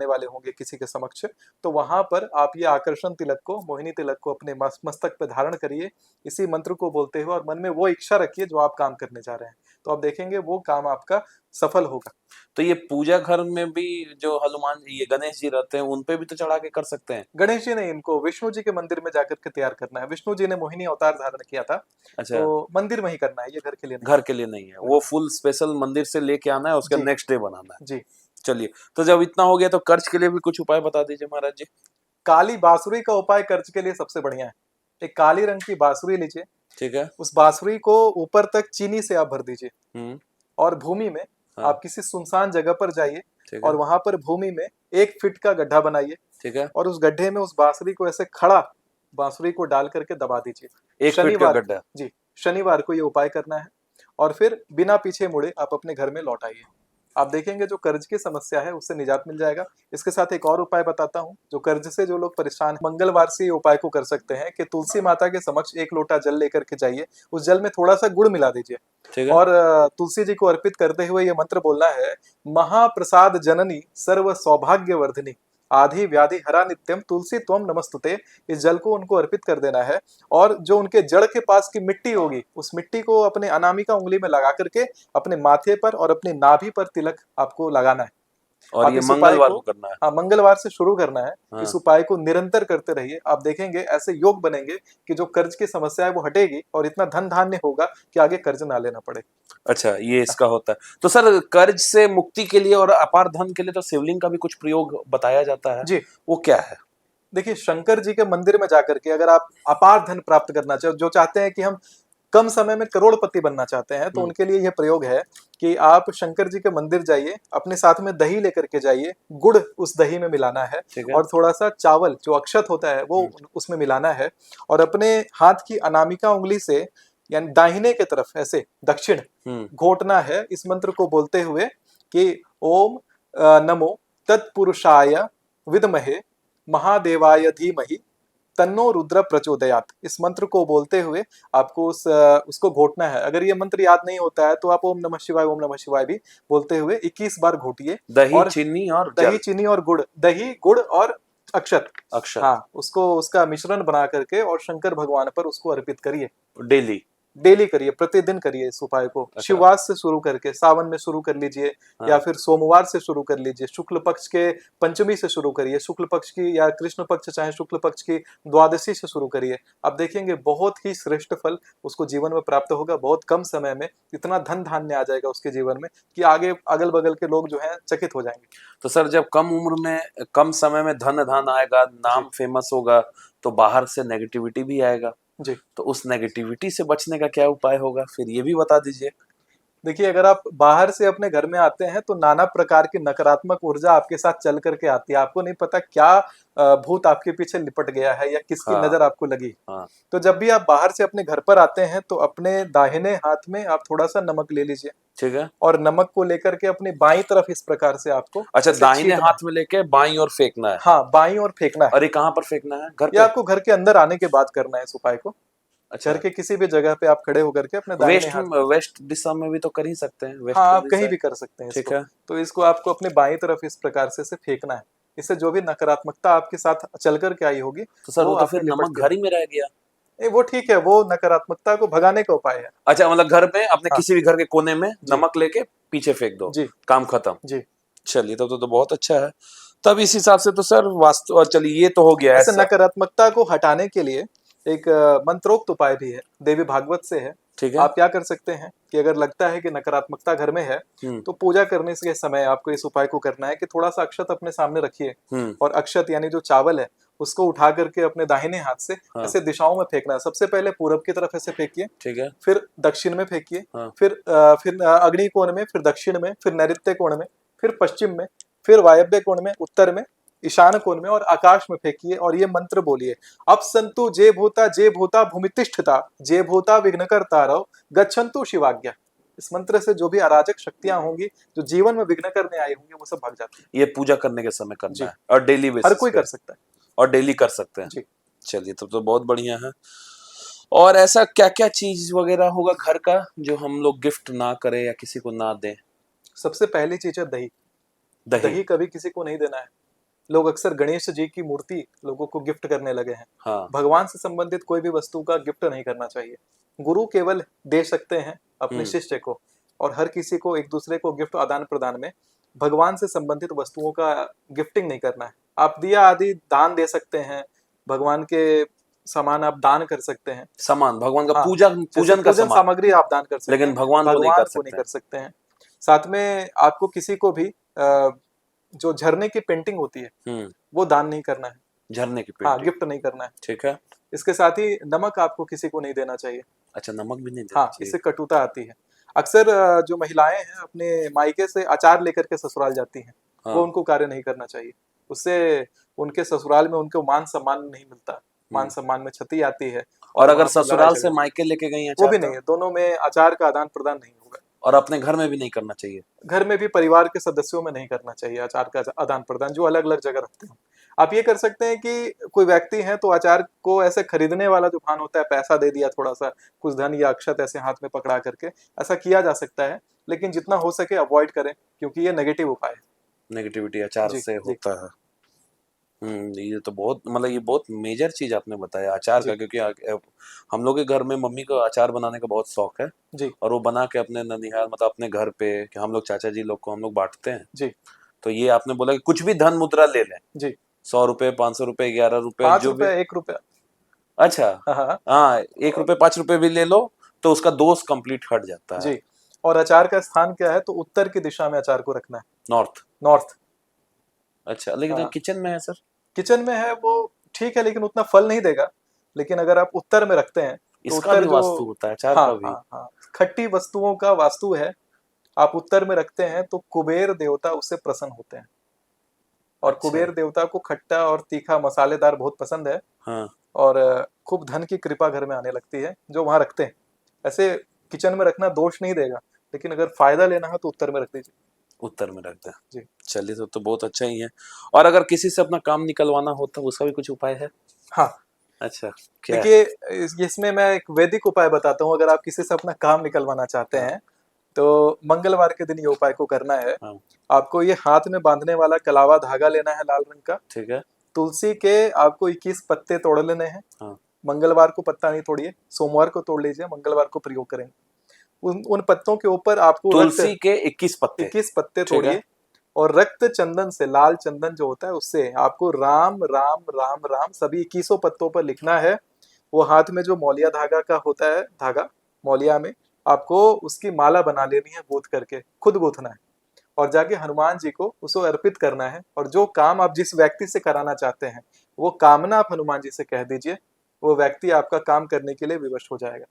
वाले होंगे किसी के समक्ष, तो वहां पर आप ये आकर्षण तिलक को, मोहिनी तिलक को अपने मस्तक पे धारण करिए, इसी मंत्र को बोलते हुए, और मन में वो इच्छा रखिए जो आप काम करने जा रहे हैं, तो आप देखेंगे वो काम आपका सफल होगा। तो ये पूजा घर में भी जो हनुमान ये गणेश जी रहते हैं उन पे भी तो चढ़ा के कर सकते हैं? गणेश जी नहीं, इनको विष्णु जी के मंदिर में जाकर के तैयार करना है। विष्णु जी ने मोहिनी अवतार धारण किया था, अच्छा, तो मंदिर में ही करना है, ये घर के लिए नहीं। घर के लिए नहीं है, वो फुल स्पेशल मंदिर से लेके आना है, उसके जी। नेक्स्ट डे बनाना है। जी। चलिए, तो जब इतना हो गया तो कर्ज के लिए भी कुछ उपाय बता दीजिए महाराज जी। काली बांसुरी का उपाय कर्ज के लिए सबसे बढ़िया है। एक काली रंग की बांसुरी लीजिए, ठीक है। उस बांसुरी को ऊपर तक चीनी से आप भर दीजिए, हम्म, और भूमि में हाँ, आप किसी सुनसान जगह पर जाइए, ठीक और है, वहां पर भूमि में 1 फीट का गड्ढा बनाइए, ठीक है। और उस गड्ढे में उस बांसुरी को ऐसे खड़ा बांसुरी को डाल करके दबा दीजिए। 1 फीट का गड्ढा। जी, शनिवार को ये उपाय करना है, और फिर बिना पीछे मुड़े आप अपने घर में लौट आइए। आप देखेंगे जो कर्ज की समस्या है उससे निजात मिल जाएगा। इसके साथ एक और उपाय बताता हूँ, जो कर्ज से जो लोग परेशान हैं, मंगलवार से ये उपाय को कर सकते हैं कि तुलसी माता के समक्ष 1 लोटा जल लेकर के जाइए, उस जल में थोड़ा सा गुड़ मिला दीजिए, ठीक है। और तुलसी जी को अर्पित करते हुए ये मंत्र बोलना है, महाप्रसाद जननी सर्व सौभाग्य वर्धिनी आधि व्याधि हरा नित्यम तुलसी त्वम नमस्तुते। इस जल को उनको अर्पित कर देना है, और जो उनके जड़ के पास की मिट्टी होगी, उस मिट्टी को अपने अनामिका उंगली में लगा करके अपने माथे पर और अपनी नाभि पर तिलक आपको लगाना है। और ये मंगलवार को करना है? हाँ, मंगलवार से शुरू करना है। हाँ। इस उपाय को निरंतर करते रहिए, आप देखेंगे ऐसे योग बनेंगे कि जो कर्ज की समस्या है वो हटेगी, और इतना धन धान्य होगा कि आगे कर्ज ना लेना पड़े। अच्छा, ये इसका होता है। तो सर, कर्ज से मुक्ति के लिए और अपार धन के लिए तो शिवलिंग का भी कुछ प्रयोग बताया जाता है, जी, वो क्या है? देखिए, शंकर जी के मंदिर में जाकर के अगर आप अपार धन प्राप्त करना चाहे, जो चाहते हैं कि हम कम समय में करोड़पति बनना चाहते हैं, तो उनके लिए यह प्रयोग है कि आप शंकर जी के मंदिर जाइए, अपने साथ में दही लेकर के जाइए, गुड़ उस दही में मिलाना है, और थोड़ा सा चावल जो अक्षत होता है वो उसमें मिलाना है, और अपने हाथ की अनामिका उंगली से यानी दाहिने की तरफ ऐसे दक्षिण घोटना है, इस मंत्र को बोलते हुए कि ओम नमो तत्पुरुषाय विद्महे महादेवाय धीमहि तन्नो रुद्र प्रचोदयात। इस मंत्र को बोलते हुए आपको उसको घोटना है। अगर ये मंत्र याद नहीं होता है तो आप ओम नमः शिवाय भी बोलते हुए 21 बार घोटिए। दही, चीनी और गुड़, दही, गुड़ और अक्षत, हाँ, उसको उसका मिश्रण बना करके और शंकर भगवान पर उसको अर्पित करिए। डेली करिए, प्रतिदिन करिए इस उपाय को। अच्छा। शिववार से शुरू करके सावन में शुरू कर लीजिए, हाँ। या फिर सोमवार से शुरू कर लीजिए, शुक्ल पक्ष के पंचमी से शुरू करिए, शुक्ल पक्ष की या कृष्ण पक्ष चाहे शुक्ल पक्ष की द्वादशी से शुरू करिए। आप देखेंगे बहुत ही श्रेष्ठ फल उसको जीवन में प्राप्त होगा। बहुत कम समय में इतना धन धान्य आ जाएगा उसके जीवन में कि आगे अगल बगल के लोग जो है चकित हो जाएंगे। तो सर, जब कम उम्र में कम समय में धन आएगा, नाम फेमस होगा, तो बाहर से नेगेटिविटी भी आएगा जी। तो उस नेगेटिविटी से बचने का क्या उपाय होगा, फिर ये भी बता दीजिए। देखिए, अगर आप बाहर से अपने घर में आते हैं तो नाना प्रकार की नकारात्मक ऊर्जा आपके साथ चल करके आती है। आपको नहीं पता क्या भूत आपके पीछे लिपट गया है या किसकी नजर आपको लगी। तो जब भी आप बाहर से अपने घर पर आते हैं तो अपने दाहिने हाथ में आप थोड़ा सा नमक ले लीजिए, ठीक है, और नमक को लेकर के अपनी बाईं तरफ इस प्रकार से आपको, अच्छा, दाहिने हाथ में लेके बाईं ओर फेंकना है? हाँ, बाईं ओर फेंकना है। अरे कहाँ पर फेंकना है? घर पे? आपको घर के अंदर आने के बाद करना है इस उपाय को। अच्छा, घर के किसी भी जगह पे आप खड़े होकर के अपने वेस्ट दिशा में भी तो कर ही सकते हैं। हाँ, आप कहीं भी कर सकते हैं, ठीक है। तो इसको आपको अपने बाईं तरफ इस प्रकार से फेंकना है। इससे जो भी नकारात्मकता आपके साथ चल करके आई होगी, तो सर वो तो फिर नमक घर ही में रह गया। वो ठीक है, वो नकारात्मकता को भगाने का उपाय है। अच्छा, मतलब घर में अपने किसी भी घर के कोने में नमक लेके पीछे फेंक दो, जी, काम खत्म। जी, चलिए, तो बहुत अच्छा है। तब इस हिसाब से तो सर वास्तु, चलिए ये तो हो गया। ऐसे नकारात्मकता को हटाने के लिए एक मंत्रोक्त उपाय भी है, देवी भागवत से है। ठीक है। आप क्या कर सकते हैं कि अगर लगता है कि नकारात्मकता घर में है तो पूजा करने के समय आपको इस उपाय को करना है कि थोड़ा सा अक्षत अपने सामने रखिए, और अक्षत यानी जो चावल है उसको उठा करके अपने दाहिने हाथ से ऐसे दिशाओं में फेंकना है। सबसे पहले पूरब की तरफ ऐसे फेंकिए, ठीक है, फिर दक्षिण में फेंकिए, फिर अग्नि कोण में, फिर दक्षिण में, फिर नैऋत्य कोण में, फिर पश्चिम में, फिर वायव्य कोण में, उत्तर में, ईशान कोण में और आकाश में फेंकिए, और ये मंत्र बोलिए, अब संतु जे भूता भूमितिष्ठता जे भूता विघ्न करता रहो गच्छन्तु शिवाज्ञा। इस मंत्र से जो भी अराजक शक्तियां होंगी, जो जीवन में विघ्न करने आई होंगी, वो सब भाग जाती है। ये पूजा करने के समय जी। करना है और डेली बेसिस हर कोई पे कर सकता है। और डेली कर सकते हैं। जी। चलिए तब तो बहुत बढ़िया है। और ऐसा क्या क्या चीज वगैरह होगा घर का जो हम लोग गिफ्ट ना करें या किसी को ना दें? सबसे पहली चीज है दही। दही। दही कभी किसी को नहीं देना है। लोग अक्सर गणेश जी की मूर्ति लोगों को गिफ्ट करने लगे हैं। हाँ। भगवान से संबंधित कोई भी वस्तु का गिफ्ट नहीं करना चाहिए। गुरु केवल दे सकते हैं अपने शिष्य को, और हर किसी को एक दूसरे को गिफ्ट आदान प्रदान में भगवान से संबंधित वस्तुओं का गिफ्टिंग नहीं करना है। आप दिया आदि दान दे सकते हैं, भगवान के सामान आप दान कर सकते हैं, सामान भगवान का हाँ, पूजन का सामान, सामग्री आप दान कर सकते लेकिन हैं, भगवान को नहीं कर सकते हैं। साथ में आपको किसी को भी जो झरने की पेंटिंग होती है वो दान नहीं करना है। झरने की हाँ, पेंटिंग गिफ्ट नहीं करना है। ठीक है। इसके साथ ही नमक आपको किसी को नहीं देना चाहिए। अच्छा, नमक भी नहीं देना हाँ, चाहिए। इससे कटुता आती है। अक्सर जो महिलाएं हैं अपने मायके से अचार लेकर के ससुराल जाती हैं, हाँ। वो उनको कार्य नहीं करना चाहिए। उससे उनके ससुराल में उनको मान सम्मान नहीं मिलता, मान सम्मान में क्षति आती है। और अगर वहाँ पर ससुराल लड़ाई से झगड़े, मायके लेके गई वो भी अचार नहीं है। दोनों में अचार का आदान प्रदान नहीं होगा। और अपने घर में भी नहीं करना चाहिए। घर में भी परिवार के सदस्यों में नहीं करना चाहिए अचार का आदान प्रदान, जो अलग अलग जगह रखते हैं। आप ये कर सकते हैं कि कोई व्यक्ति है तो अचार को ऐसे खरीदने वाला जो भान होता है, पैसा दे दिया, थोड़ा सा कुछ धन या अक्षत ऐसे हाथ में पकड़ा करके, ऐसा किया जा सकता है। लेकिन जितना हो सके अवॉइड करें, क्योंकि ये नेगेटिव उपाय है। नेगेटिविटी अचार से होता है। ये तो बहुत मतलब ये बहुत मेजर चीज आपने बताया अचार का, क्योंकि हम लोग के घर में मम्मी को अचार बनाने का बहुत शौक है जी। और वो बना के अपने ननिहाल मतलब अपने घर पे कि हम लोग चाचा जी लोग को हम लोग बांटते हैं जी। तो ये आपने बोला कि कुछ भी धन मुद्रा ले लें जी, 100 रुपए 500 रुपए 11 रुपए 5 जो भी। रुपए 1 रुपया। अच्छा हाँ, हाँ 1 रुपए 5 रुपए भी ले लो तो उसका दोष कंप्लीट हट जाता है। जी। और अचार का स्थान क्या है, तो उत्तर की दिशा में अचार को रखना है। नॉर्थ। अच्छा, लेकिन किचन में है सर? किचन में है वो ठीक है, लेकिन उतना फल नहीं देगा। लेकिन अगर आप उत्तर में रखते हैं तो इसका उत्तर भी वास्तु होता है अचार का भी। हाँ, खट्टी वस्तुओं का वास्तु है। आप उत्तर में रखते हैं तो कुबेर देवता उससे प्रसन्न होते हैं। और अच्छा। कुबेर देवता को खट्टा और तीखा मसालेदार बहुत पसंद है। हाँ। और खूब धन की कृपा घर में आने लगती है जो वहां रखते हैं। ऐसे किचन में रखना दोष नहीं देगा, लेकिन अगर फायदा लेना है तो उत्तर में रख दीजिए। उत्तर में रख दें। जी। चलिए तो बहुत अच्छा ही है। और अगर किसी से अपना काम निकलवाना हो तो उसका भी कुछ उपाय है? हाँ। अच्छा, क्या? देखिए इसमें मैं एक वैदिक उपाय बताता हूँ। अगर आप किसी से अपना काम निकलवाना चाहते हैं तो मंगलवार के दिन ये उपाय को करना है। आपको ये हाथ में बांधने वाला कलावा धागा लेना है लाल रंग का। ठीक है। तुलसी के आपको 21 पत्ते तोड़ लेने हैं। मंगलवार को पत्ता नहीं तोड़िए, सोमवार को तोड़ लीजिए, मंगलवार को प्रयोग करेंगे। उन पत्तों के ऊपर आपको तुलसी के 21 पत्ते तोड़िए और रक्त चंदन से, लाल चंदन जो होता है उससे आपको राम राम राम राम सभी 21 पत्तों पर लिखना है। वो हाथ में जो मौलिया धागा का होता है, धागा मौलिया में आपको उसकी माला बना लेनी है, गूंथ करके खुद गूंथना है और जाके हनुमान जी को उसको अर्पित करना है। और जो काम आप जिस व्यक्ति से कराना चाहते हैं वो कामना आप हनुमान जी से कह दीजिए, वो व्यक्ति आपका काम करने के लिए विवश हो जाएगा।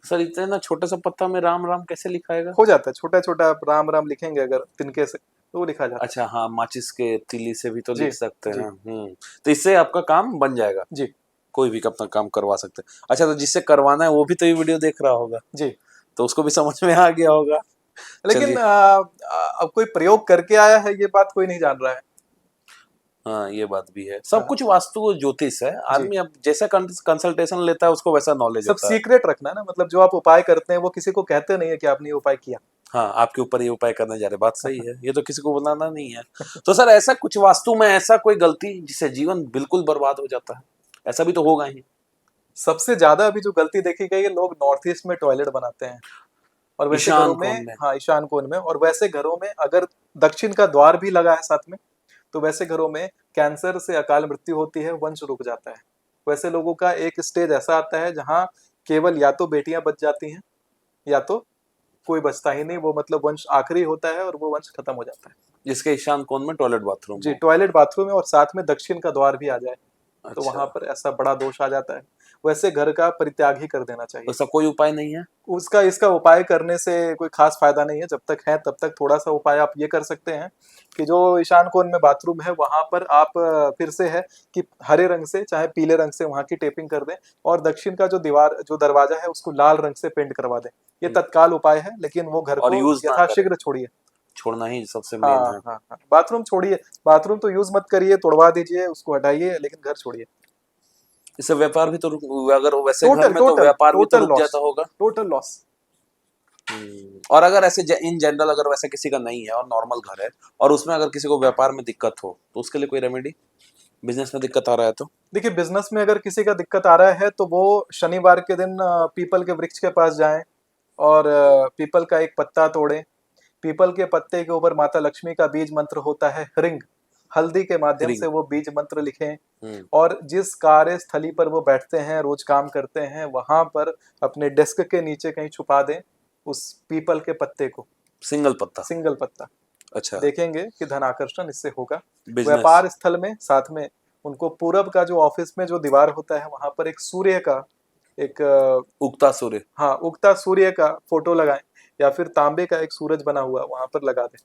सर इतने ना छोटे सा पत्ता में राम राम कैसे लिखाएगा? हो जाता है, छोटा छोटा आप राम राम लिखेंगे अगर तिनके से तो वो लिखा जाता है। अच्छा हाँ, माचिस के तीली से भी तो लिख सकते हैं। तो इससे आपका काम बन जाएगा जी। कोई भी अपना काम करवा सकते हैं। अच्छा, तो जिससे करवाना है वो भी तो ये वीडियो देख रहा होगा जी, तो उसको भी समझ में आ गया होगा। लेकिन अब कोई प्रयोग करके आया है ये बात कोई नहीं जान रहा है। हाँ, ये बात भी है। सब कुछ वास्तु ज्योतिष है। आदमी अब जैसा कंसल्टेशन लेता है उसको वैसा नॉलेज सब सीक्रेट रखना है ना। मतलब जो आप उपाय करते हैं वो किसी को कहते नहीं है कि आपने ये उपाय किया। हाँ, आपके ऊपर ये उपाय करने जा रहे, बात सही है। ये तो किसी को बताना नहीं है। तो सर ऐसा कुछ वास्तु में ऐसा कोई गलती जिससे जीवन बिल्कुल बर्बाद हो जाता है, ऐसा भी तो होगा ही। सबसे ज्यादा अभी जो गलती देखी गई है, लोग नॉर्थ ईस्ट में टॉयलेट बनाते हैं और वैसे घरों में, हाँ ईशान कोण में, और वैसे घरों में अगर दक्षिण का द्वार भी लगा है साथ में तो वैसे घरों में कैंसर से अकाल मृत्यु होती है, वंश रुक जाता है। वैसे लोगों का एक स्टेज ऐसा आता है जहाँ केवल या तो बेटियां बच जाती हैं या तो कोई बचता ही नहीं। वो मतलब वंश आखिरी होता है और वो वंश खत्म हो जाता है। जिसके ईशान कोण में टॉयलेट बाथरूम, जी, टॉयलेट बाथरूम है और साथ में दक्षिण का द्वार भी आ जाए तो अच्छा। वहां पर ऐसा बड़ा दोष आ जाता है। वैसे घर का परित्याग ही कर देना चाहिए। उसका कोई उपाय नहीं है? उसका इसका उपाय करने से कोई खास फायदा नहीं है। जब तक है तब तक थोड़ा सा उपाय आप ये कर सकते हैं कि जो ईशान कोण में बाथरूम है वहां पर आप फिर से है कि हरे रंग से चाहे पीले रंग से वहां की टेपिंग कर दें, और दक्षिण का जो दरवाजा है उसको लाल रंग से पेंट करवा दें। ये तत्काल उपाय है, लेकिन वो घर को यथाशीघ्र छोड़िए। छोड़ना ही सबसे हाँ मेन है। हाँ हाँ, बाथरूम छोड़िए, बाथरूम तो यूज मत करिए, तोड़वा दीजिए, उसको हटाइए, लेकिन घर छोड़िए। इससे व्यापार भी तो अगर वैसे घर में तो व्यापार भी तो रुक जाता होगा। Total loss. और अगर ऐसे इन जनरल अगर वैसे किसी का नहीं है और नॉर्मल घर है और उसमें अगर किसी को व्यापार में दिक्कत हो तो उसके लिए कोई रेमेडी? बिजनेस में दिक्कत आ रहा है तो देखिए, बिजनेस में अगर किसी का दिक्कत आ रहा है तो वो शनिवार के दिन पीपल के वृक्ष के पास जाएं और पीपल का एक पत्ता तोड़ें। पीपल के पत्ते के ऊपर माता लक्ष्मी का बीज मंत्र होता है हरिंग, हल्दी के माध्यम से वो बीज मंत्र लिखें और जिस कार्यस्थली पर वो बैठते हैं, रोज काम करते हैं, वहां पर अपने डेस्क के नीचे कहीं छुपा दें उस पीपल के पत्ते को। सिंगल पत्ता। अच्छा। देखेंगे कि धन आकर्षण इससे होगा। व्यापार स्थल में साथ में उनको पूरब का जो ऑफिस में जो दीवार होता है वहां पर एक सूर्य का एक उगता सूर्य, हाँ उगता सूर्य का फोटो लगाएं, या फिर तांबे का एक सूरज बना हुआ वहां पर लगा दें।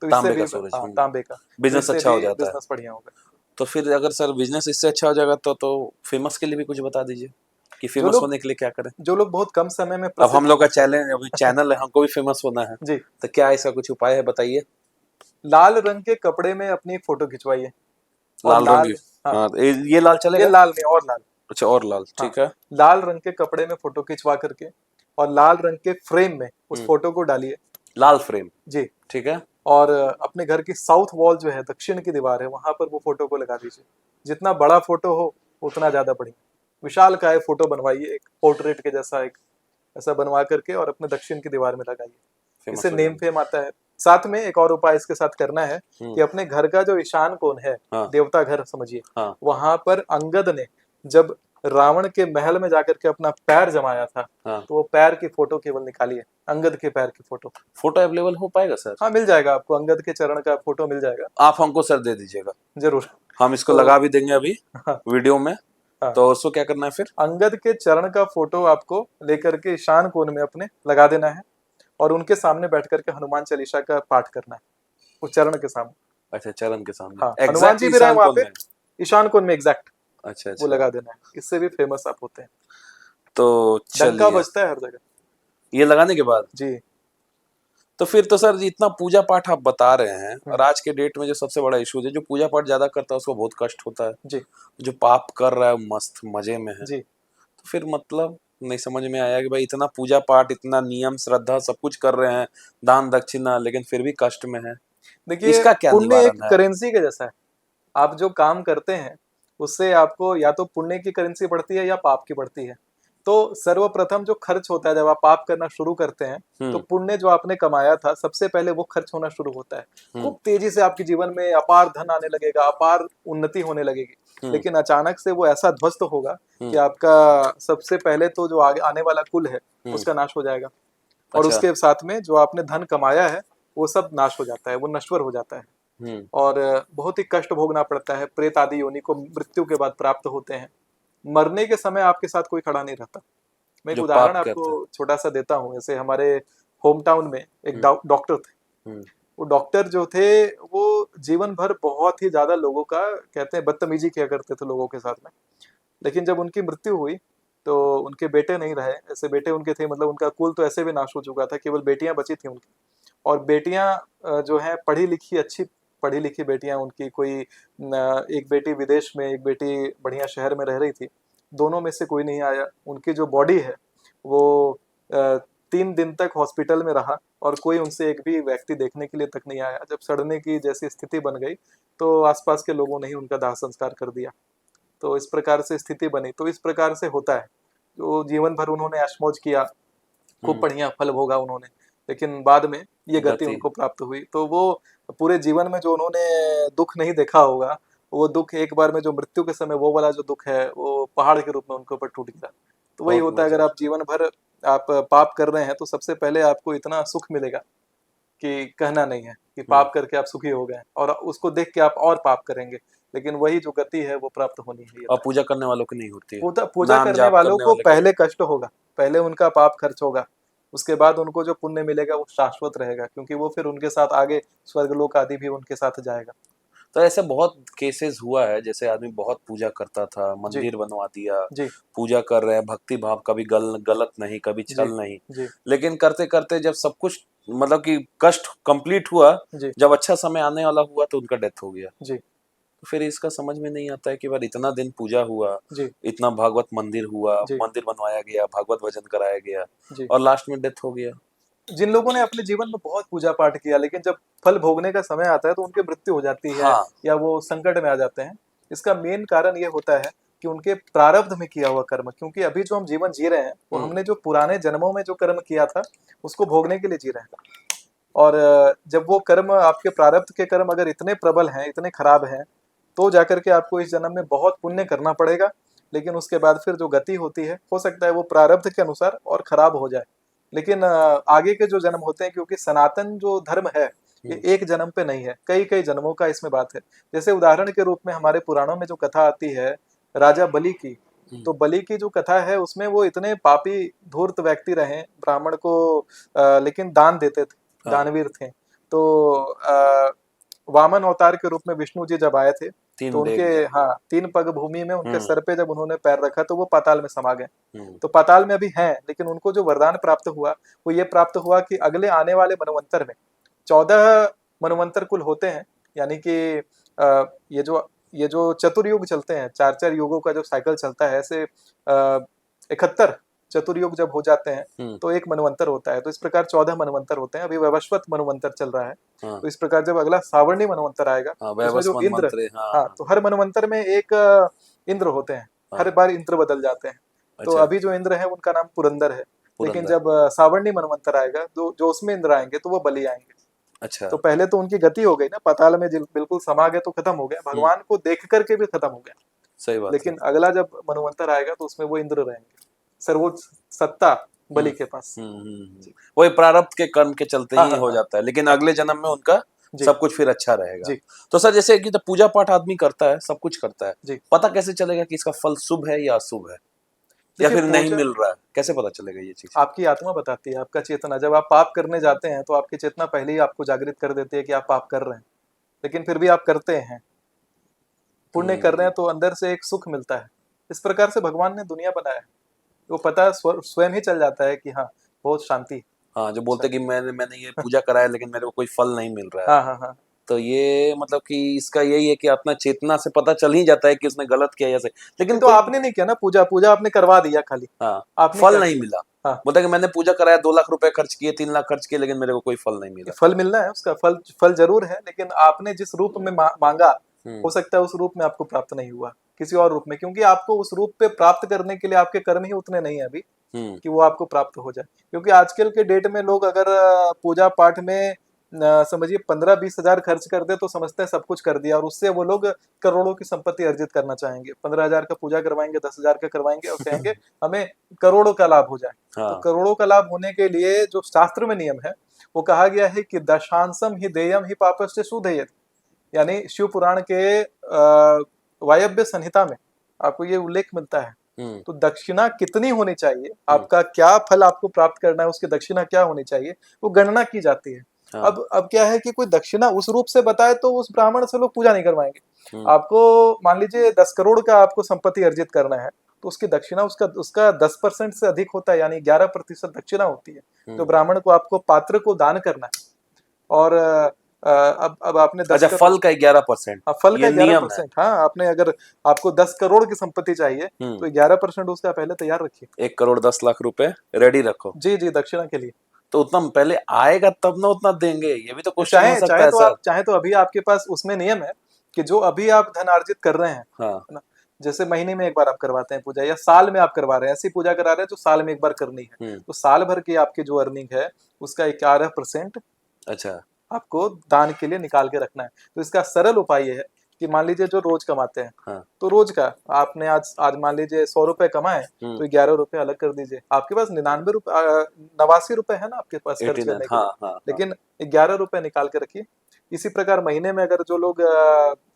तो इससे भी तांबे का बिजनेस अच्छा हो जाता है, बिजनेस बढ़िया होगा। तो फिर अगर सर बिजनेस इससे अच्छा हो जाएगा तो फेमस के लिए भी कुछ बता दीजिए कि फेमस होने के लिए क्या करें? जो लोग बहुत कम समय में, अब हम लोग का चैनल है, हमको भी फेमस होना है जी, तो क्या इसका कुछ उपाय है बताइए? लाल रंग के कपड़े में अपनी फोटो खिंचवाइए। लाल रंग? हाँ, ये लाल चलेगा? ये लाल नहीं, और लाल। अच्छा, और लाल, ठीक है। लाल रंग के कपड़े में फोटो खिंचवा करके और लाल रंग के फ्रेम में उस फोटो को डालिए। लाल फ्रेम? जी, ठीक है। और अपने घर की साउथ वॉल जो है, दक्षिण की दीवार है, वहां पर वो फोटो को लगा दीजिए। जितना बड़ा फोटो हो उतना ज्यादा बढ़िया। विशाल काय फोटो बनवाइए, एक पोर्ट्रेट के जैसा एक ऐसा बनवा करके और अपने दक्षिण की दीवार में लगाइए। इससे नेम फेम आता है। साथ में एक और उपाय इसके साथ करना है कि अपने घर का जो ईशान कोण है, देवता घर समझिए, वहां पर अंगद ने जब रावण के महल में जाकर के अपना पैर जमाया था, तो वो पैर की फोटो केवल निकालिए, अंगद के पैर की फोटो अवेलेबल हो पाएगा सर? हाँ, मिल जाएगा आपको, अंगद के चरण का फोटो मिल जाएगा। आप हमको सर दे दीजिएगा। जरूर, हम इसको लगा भी देंगे अभी वीडियो में। तो उसको क्या करना है फिर? अंगद के चरण का फोटो आपको लेकर के ईशान कोण में अपने लगा देना है और उनके सामने बैठ करके हनुमान चालीसा का पाठ करना है उस चरण के सामने। अच्छा, चरण के सामने। हाँ, हनुमान जी भी रहे वहां पे ईशान कोण में, एग्जैक्ट। अच्छा, वो लगा देना है, इससे भी फेमस आप होते हैं। तो डंका बजता है हर जगह ये लगाने के बाद जी। तो फिर तो सर इतना पूजा पाठ आप बता रहे हैं, और आज के डेट में जो सबसे बड़ा इशू है, जो पूजा पाठ ज्यादा करता है उसको बहुत कष्ट होता है जी। जो पाप कर रहा है मस्त मजे में है जी। तो फिर मतलब नहीं समझ में आया कि भाई इतना पूजा पाठ, इतना नियम श्रद्धा सब कुछ कर रहे हैं, दान दक्षिणा, लेकिन फिर भी कष्ट में है। देखिए, इसका क्या पुण्य निवारण एक है? करेंसी के जैसा है। आप जो काम करते हैं उससे आपको या तो पुण्य की करेंसी बढ़ती है या पाप की बढ़ती है। तो सर्वप्रथम जो खर्च होता है जब आप पाप करना शुरू करते हैं, तो पुण्य जो आपने कमाया था सबसे पहले वो खर्च होना शुरू होता है। खूब तेजी से आपके जीवन में अपार धन आने लगेगा, अपार उन्नति होने लगेगी। लेकिन अचानक से वो ऐसा ध्वस्त होगा कि आपका सबसे पहले तो जो आगे आने वाला कुल है उसका नाश हो जाएगा। और उसके साथ में जो आपने धन कमाया है वो सब नाश हो जाता है, वो नश्वर हो जाता है और बहुत ही कष्ट भोगना पड़ता है। प्रेत आदि योनि को मृत्यु के बाद प्राप्त होते हैं। मरने के समय आपके साथ कोई खड़ा नहीं रहता। मैं एक उदाहरण आपको छोटा सा देता हूँ। जैसे हमारे होम टाउन में एक डॉक्टर थे। वो डॉक्टर जो थे वो जीवन भर बहुत ही ज्यादा लोगों का, कहते हैं, बदतमीजी किया करते थे लोगों के साथ में। लेकिन जब उनकी मृत्यु हुई तो उनके बेटे नहीं रहे। ऐसे बेटे उनके थे, मतलब उनका कुल तो ऐसे भी नाश हो चुका था, केवल बेटियां बची थी उनकी। और बेटियां जो हैं पढ़ी लिखी, अच्छी पढ़ी लिखी बेटियां उनकी, कोई एक बेटी विदेश में, एक बेटी बढ़िया शहर में रह रही थी। दोनों में से कोई नहीं आया। उनकी जो बॉडी है वो 3 दिन तक हॉस्पिटल में रहा और कोई उनसे एक भी व्यक्ति देखने के लिए तक नहीं आया। जब सड़ने की जैसी स्थिति बन गई तो आसपास के लोगों ने ही उनका दाह संस्कार कर दिया। तो इस प्रकार से स्थिति बनी। तो इस प्रकार से होता है। जो जीवन भर उन्होंने ऐशमौज किया, खूब बढ़िया फल भोगा उन्होंने, लेकिन बाद में ये गति उनको प्राप्त हुई। तो वो पूरे जीवन में जो उन्होंने दुख नहीं देखा होगा, वो दुख एक बार में, जो मृत्यु के समय वो वाला जो दुख है, वो पहाड़ के रूप में उनके ऊपर टूट गिरा। तो वही होता है, अगर आप जीवन भर आप पाप कर रहे हैं तो सबसे पहले आपको इतना सुख मिलेगा कि कहना नहीं है कि पाप करके आप सुखी हो गए और उसको देख के आप और पाप करेंगे, लेकिन वही जो गति है वो प्राप्त होनी है। और पूजा करने वालों की नहीं होती है। पूजा नाम करने जाप वालों करने को वाले पहले कष्ट होगा, पहले उनका पाप खर्च होगा, उसके बाद उनको जो पुण्य मिलेगा वो शाश्वत रहेगा, क्योंकि वो फिर उनके साथ आगे स्वर्गलोक आदि भी उनके साथ जाएगा। तो ऐसे बहुत केसेस हुआ है, जैसे आदमी बहुत पूजा करता था, जी मंदिर बनवा दिया, जी पूजा कर रहे हैं, भक्ति भाव कभी गलत नहीं, कभी जी छल नहीं, जी लेकिन करते करते जब सब कुछ मतलब कि कष्ट कंप्लीट हुआ, जी जब अच्छा समय आने वाला हुआ तो उनका डेथ हो गया। जी तो फिर इसका समझ में नहीं आता है कि यार इतना दिन पूजा हुआ, जी इतना भागवत मंदिर हुआ, जी मंदिर बनवाया गया, भागवत भजन कराया गया, जी। और लास्ट में डेथ हो गया। जिन लोगों ने अपने जीवन में बहुत पूजा पाठ किया, लेकिन जब फल भोगने का समय आता है तो उनकी मृत्यु हो जाती है हाँ। या वो संकट में आ जाते हैं, इसका मेन कारण ये होता है कि उनके प्रारब्ध में किया हुआ कर्म, क्योंकि अभी जो हम जीवन जी रहे हैं वो हमने जो पुराने जन्मों में जो कर्म किया था उसको भोगने के लिए जी रहे हैं। और जब वो कर्म, आपके प्रारब्ध के कर्म अगर इतने प्रबल हैं, इतने खराब हैं, तो जाकर के आपको इस जन्म में बहुत पुण्य करना पड़ेगा, लेकिन उसके बाद फिर जो गति होती है हो सकता है वो प्रारब्ध के अनुसार और खराब हो जाए। लेकिन आगे के जो जन्म होते हैं, क्योंकि सनातन जो धर्म है ये एक जन्म पे नहीं है, कई कई जन्मों का इसमें बात है। जैसे उदाहरण के रूप में हमारे पुराणों में जो कथा आती है राजा बलि की, तो बलि की जो कथा है उसमें वो इतने पापी धूर्त व्यक्ति रहे, ब्राह्मण को लेकिन दान देते थे, हाँ। दानवीर थे। तो वामन अवतार के रूप में विष्णु जी जब आए थे तो उनके, हाँ, 3 पग भूमि में उनके सर पे जब उन्होंने पैर रखा तो वो पाताल में समा गए। तो पाताल में अभी हैं, लेकिन उनको जो वरदान प्राप्त हुआ वो ये प्राप्त हुआ कि अगले आने वाले मनवंतर में 14 मनवंतर कुल होते हैं, यानी कि ये जो चतुर्युग चलते हैं, 4-4 युगों का जो साइकिल चलता है, ऐसे 71 चतुर्युग जब हो जाते हैं तो एक मनवंतर होता है। तो इस प्रकार 14 मनवंतर होते हैं, अभी वैवस्वत मनवंतर चल रहा है। तो इस प्रकार जब अगला सावर्णी मनवंतर आएगा उसमें जो इंद्र, हाँ, तो हर मनवंतर में एक इंद्र होते हैं, हर बार इंद्र बदल जाते हैं। तो अभी जो इंद्र है उनका नाम पुरंदर है, लेकिन जब सावर्णी मनवंतर आएगा तो जो उसमें इंद्र आएंगे तो वो बलि आएंगे। अच्छा। तो पहले तो उनकी गति हो गई ना, पाताल में बिल्कुल समा गए तो खत्म हो गया, भगवान को देख करके भी खत्म हो गया। सही बात। लेकिन अगला जब मनवंतर आएगा तो उसमें वो इंद्र रहेंगे, सर्वोच्च सत्ता बलि के पास। वही प्रारब्ध के कर्म के चलते ही हो जाता है, लेकिन अगले जन्म में उनका सब कुछ फिर अच्छा रहेगा। तो सर, जैसे कि पूजा पाठ आदमी करता है, सब कुछ करता है, पता कैसे चलेगा कि इसका फल शुभ है या अशुभ है, या फिर नहीं मिल रहा है? कैसे पता चलेगा ये चीज? आपकी आत्मा बताती है, आपका चेतना। जब आप पाप करने जाते हैं तो आपकी चेतना पहले ही आपको जागृत कर देती है कि आप पाप कर रहे हैं, लेकिन फिर भी आप करते हैं। पुण्य कर रहे हैं तो अंदर से एक सुख मिलता है। इस प्रकार से भगवान ने दुनिया बनाया है, वो पता स्वयं ही चल जाता है कि हाँ बहुत शांति। हाँ, जो बोलते कि मैंने ये पूजा कराया लेकिन मेरे को कोई फल नहीं मिल रहा है। हाँ हाँ हाँ। तो ये मतलब कि इसका यही है कि अपना चेतना से पता चल ही जाता है कि उसने गलत किया या सही, लेकिन तो आपने नहीं किया ना पूजा आपने करवा दिया खाली। हाँ, फल नहीं मिला। हाँ। बोलता कि मैंने पूजा कराया, 2 लाख रुपए खर्च किए, 3 लाख खर्च किए, लेकिन मेरे को कोई फल नहीं मिला। फल मिलना है उसका, फल जरूर है, लेकिन आपने जिस रूप में मांगा हो सकता है उस रूप में आपको प्राप्त नहीं हुआ, किसी और रूप में, क्योंकि आपको उस रूप पे प्राप्त करने के लिए आपके कर्म ही उतने नहीं है अभी कि वो आपको प्राप्त हो जाए। क्योंकि आजकल के डेट में लोग अगर पूजा पाठ में समझिए 15-20 हजार खर्च कर दे तो समझते हैं सब कुछ कर दिया, और उससे वो लोग करोड़ों की संपत्ति अर्जित करना चाहेंगे। 15 हजार का पूजा करवाएंगे, 10 हजार का करवाएंगे और कहेंगे हमें करोड़ों का लाभ हो जाए। तो करोड़ों का लाभ होने के लिए जो शास्त्र में नियम है वो कहा गया है कि दशांशम ही देयम ही पापस्य सुधेयत, यानी शिव पुराण के वायव्य संहिता में आपको ये उल्लेख मिलता है। तो दक्षिणा कितनी होनी चाहिए, आपका क्या फल आपको प्राप्त करना है, उसकी दक्षिणा क्या होनी चाहिए, वो गणना की जाती है। अब क्या है कि कोई दक्षिणा उस रूप से बताए तो उस ब्राह्मण से लोग पूजा नहीं करवाएंगे। आपको मान लीजिए 10 करोड़ का आपको संपत्ति अर्जित करना है तो उसकी दक्षिणा उसका 10% से अधिक होता है, यानी 11% दक्षिणा होती है जो ब्राह्मण को, आपको पात्र को दान करना है। और अब आपने 10 फल का 11%, फल का 11%, हाँ, आपने अगर आपको 10 करोड़ की संपत्ति चाहिए तो 11% उसका पहले तैयार रखिए। 1 करोड़ 10 लाख रुपए रेडी रखो। जी जी, दक्षिणा के लिए। तो उतना पहले आएगा तब ना उतना देंगे, ये भी तो क्वेश्चन हो सकता है सर। चाहे तो अभी आपके पास उसमें नियम है कि जो अभी आप धन अर्जित कर रहे हैं, हाँ, जैसे महीने में एक बार आप करवाते हैं पूजा, या साल में आप करवा रहे हैं, ऐसी पूजा करा रहे हैं जो साल में एक बार करनी है, तो साल भर की आपकी जो अर्निंग है उसका 11% अच्छा आपको दान के लिए निकाल के रखना है। तो इसका सरल उपाय यह है कि मान लीजिए जो रोज कमाते हैं, हाँ। तो रोज का आपने आज मान लीजिए 100 रुपए कमाए, तो 11 रुपए अलग कर दीजिए। आपके पास 89 रुपए है ना आपके पास खर्च 89, करने के हाँ लिए, हाँ हाँ। लेकिन 11 रुपए निकाल के रखिए। इसी प्रकार महीने में अगर जो लोग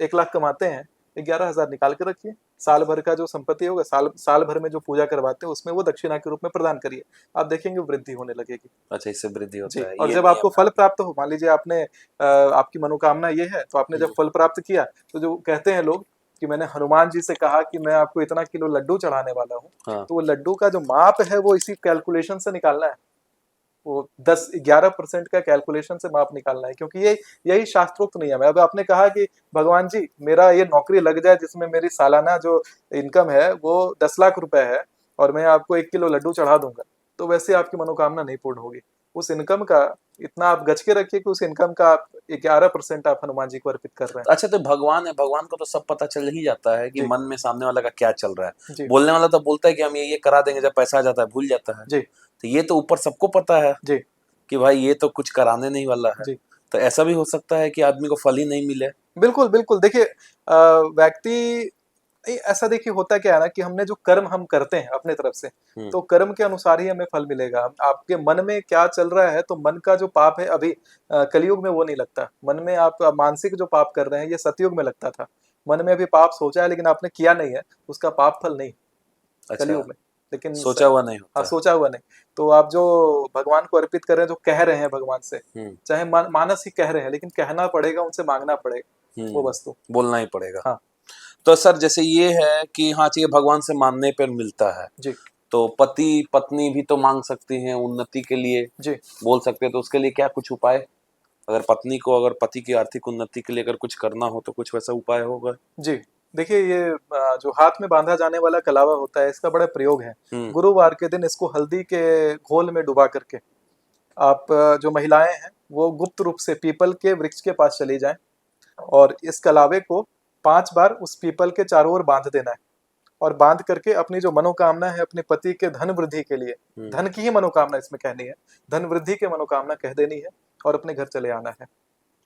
1 लाख कमाते हैं, 11,000 निकाल के रखिए। साल भर का जो संपत्ति होगा, साल भर में जो पूजा करवाते हैं उसमें वो दक्षिणा के रूप में प्रदान करिए। आप देखेंगे वृद्धि होने लगेगी। अच्छा, इससे वृद्धि जी, होता है, और ये जब नियम आपको है। फल प्राप्त हो, मान लीजिए आपने आपकी मनोकामना ये है, तो आपने जब फल प्राप्त किया, तो जो कहते हैं लोग कि मैंने हनुमान जी से कहा कि मैं आपको इतना किलो लड्डू चढ़ाने वाला हूँ, हाँ। तो वो लड्डू का जो माप है वो इसी कैलकुलेशन से निकालना है। वो 10-11% का कैलकुलेशन से माप निकालना है, क्योंकि यही शास्त्रोक्त नियम है। अब आपने कहा कि भगवान जी मेरा ये नौकरी लग जाए जिसमें मेरी सालाना जो इनकम है वो 10 लाख रुपए है, और मैं आपको 1 किलो लड्डू चढ़ा दूंगा, तो वैसे आपकी मनोकामना नहीं पूर्ण होगी। उस इनकम का इतना आप गज के रखिए कि उस इनकम का आप 11% आप हनुमान जी को अर्पित कर रहे हैं। अच्छा, तो भगवान है, भगवान को तो सब पता चल ही जाता है कि जी। मन में सामने वाला का क्या चल रहा है। जी। बोलने वाला तो बोलता है कि हम ये करा देंगे, जब पैसा आ जाता है भूल जाता है। जी। तो ये तो ऊपर सबको पता है जी। कि भाई ये तो कुछ कराने नहीं वाला है। जी। तो ऐसा भी हो सकता है कि आदमी को फल ही नहीं मिले। बिल्कुल बिल्कुल, देखिए व्यक्ति ऐसा देखिए होता क्या है ना कि हमने जो कर्म हम करते हैं अपने तरफ से, तो कर्म के अनुसार ही हमें फल मिलेगा। आपके मन में क्या चल रहा है, तो मन का जो पाप है अभी कलयुग में वो नहीं लगता। मन में आप मानसिक जो पाप कर रहे हैं ये सतयुग में लगता था। मन में अभी पाप सोचा है लेकिन आपने किया नहीं है, उसका पाप फल नहीं अच्छा, कलयुग में। लेकिन सोचा हुआ नहीं होता हाँ, है। सोचा हुआ नहीं। तो आप जो भगवान को अर्पित कर रहे हैं, जो कह रहे हैं भगवान से, चाहे मानस ही कह रहे हैं, लेकिन कहना पड़ेगा, उनसे मांगना पड़ेगा वो वस्तु, बोलना ही पड़ेगा। हाँ। तो सर जैसे ये है कि हाँ चाहिए भगवान से मानने पर मिलता है, जी। तो पति पत्नी भी तो मांग सकती हैं उन्नति के लिए, जी। बोल सकते हैं, तो उसके लिए क्या कुछ उपाय, अगर पत्नी को अगर पति की आर्थिक उन्नति के लिए अगर कुछ करना हो तो कुछ वैसा उपाय होगा? जी, देखिए ये जो हाथ में बांधा जाने वाला कलावा होता है, इसका बड़ा प्रयोग है। गुरुवार के दिन इसको हल्दी के घोल में डुबा करके आप जो महिलाएं हैं वो गुप्त रूप से पीपल के वृक्ष के पास चली जाएं, और इस कलावे को 5 बार उस पीपल के चारों ओर बांध देना है, और बांध करके अपनी जो मनोकामना है अपने पति के धन वृद्धि के लिए, धन की ही मनोकामना इसमें कहनी है, धन वृद्धि की मनोकामना कह देनी है, और अपने घर चले आना है।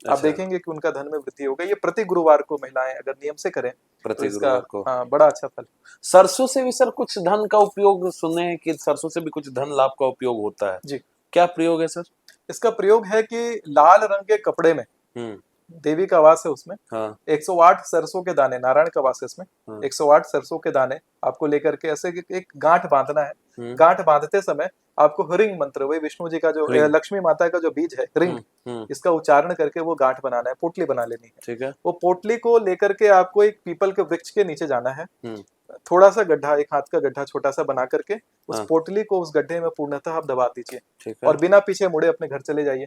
आप देखेंगे कि उनका धन में वृद्धि होगा। ये प्रति गुरुवार को महिलाएं अगर नियम से करें तो इसका बड़ा अच्छा फल। सरसों से भी सर कुछ धन का उपयोग सुने हैं कि सरसों से भी कुछ धन लाभ का उपयोग होता है। जी। क्या प्रयोग है सर? इसका प्रयोग है कि लाल रंग के कपड़े में देवी का वास है, उसमें 108 सरसों के दाने, नारायण का वास है इसमें, 108 सरसों के दाने आपको लेकर के ऐसे एक गांठ बांधना है। गांठ बांधते समय आपको ह्रीं मंत्र, वही विष्णु जी का जो लक्ष्मी माता का जो बीज है ह्रीं, इसका उच्चारण करके वो गांठ बनाना है, पोटली बना लेनी है। ठीक है। वो पोटली को लेकर के आपको एक पीपल के वृक्ष के नीचे जाना है। थोड़ा सा गड्ढा, एक हाथ का गड्ढा छोटा सा बना करके उस पोटली को उस गड्ढे में पूर्णतः आप दबा दीजिए, और बिना पीछे मुड़े अपने घर चले जाइए।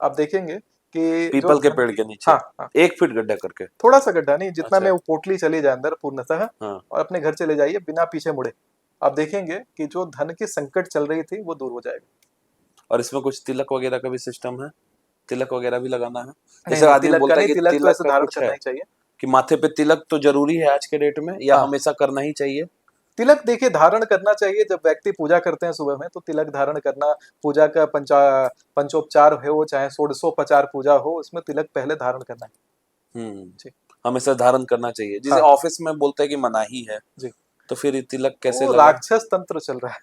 आप देखेंगे कि पीपल के पेड़ के नीचे, हाँ, 1 फीट गड्ढा करके, थोड़ा सा गड्ढा नहीं, जितना में वो पोटली चली जाए अंदर पूर्णतः, और अपने घर चले जाइए बिना पीछे मुड़े। आप देखेंगे कि जो धन की संकट चल रही थी वो दूर हो जाएगा। और इसमें कुछ तिलक वगैरह का भी सिस्टम है? तिलक वगैरह भी लगाना है? जैसे आदमी बोलता है कि तिलक तो ऐसे धारण करना ही चाहिए, कि माथे पे तिलक तो जरूरी है आज के डेट में, या हमेशा करना ही चाहिए? तिलक देखिए धारण करना चाहिए जब व्यक्ति पूजा करते हैं सुबह में, तो तिलक धारण करना, पूजा का पंचोपचार हो चाहे षोडशोपचार पूजा हो, उसमें तिलक पहले धारण करना है। हमेशा धारण करना चाहिए। जिसे ऑफिस में बोलते हैं कि मनाही है जी, तो फिर तिलक कैसे लगा? राक्षस तंत्र चल रहा है,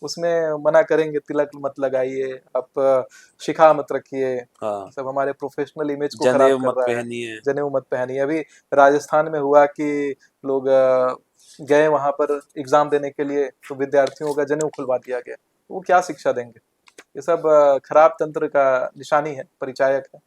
उसमें मना करेंगे तिलक मत लगाइए, आप शिखा मत रखिए, सब हमारे प्रोफेशनल इमेज को खराब कर रहा है। जनेऊ मत पहनिए। अभी राजस्थान में हुआ कि लोग गए वहां पर एग्जाम देने के लिए, तो विद्यार्थियों का जनेऊ खुलवा दिया गया, वो क्या शिक्षा देंगे? ये सब खराब तंत्र का निशानी है, परिचायक है।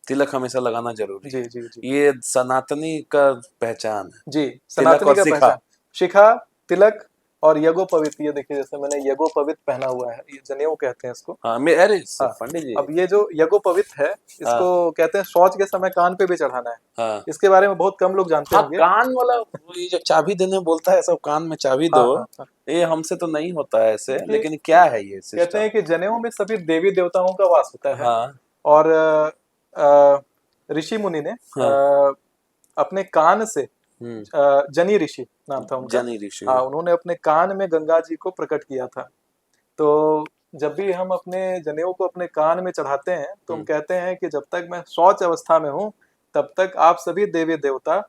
तिलक हमेशा लगाना जरूरी है। जी, जी। ये सनातनी का पहचान है। जी, सनातनी का पहचान। शिखा, तिलक और यज्ञोपवीत, ये देखिए जैसे मैंने यज्ञोपवीत पहना हुआ है, ये जनेऊ कहते हैं इसको। अरे पंडित जी, अब ये जो यज्ञोपवीत है इसको कहते हैं शौच के समय कान पे भी चढ़ाना है। इसके बारे में बहुत कम लोग जानते होंगे। कान वाला ये जो चाबी देने बोलता है, सब कान में चाबी दो, ये हमसे तो नहीं होता है ऐसे, लेकिन क्या है ये सिस्टम? कहते हैं कि जनेऊ में सभी देवी देवताओं का वास होता है, और ऋषि मुनि ने अपने कान से, जनी ऋषि नाम था उनका, जनी ऋषि, उन्होंने अपने कान में गंगा जी को प्रकट किया था। तो जब भी हम अपने जनेऊ को अपने कान में चढ़ाते हैं तो हम कहते हैं कि जब तक मैं शौच अवस्था में हूँ तब तक आप सभी देवी देवता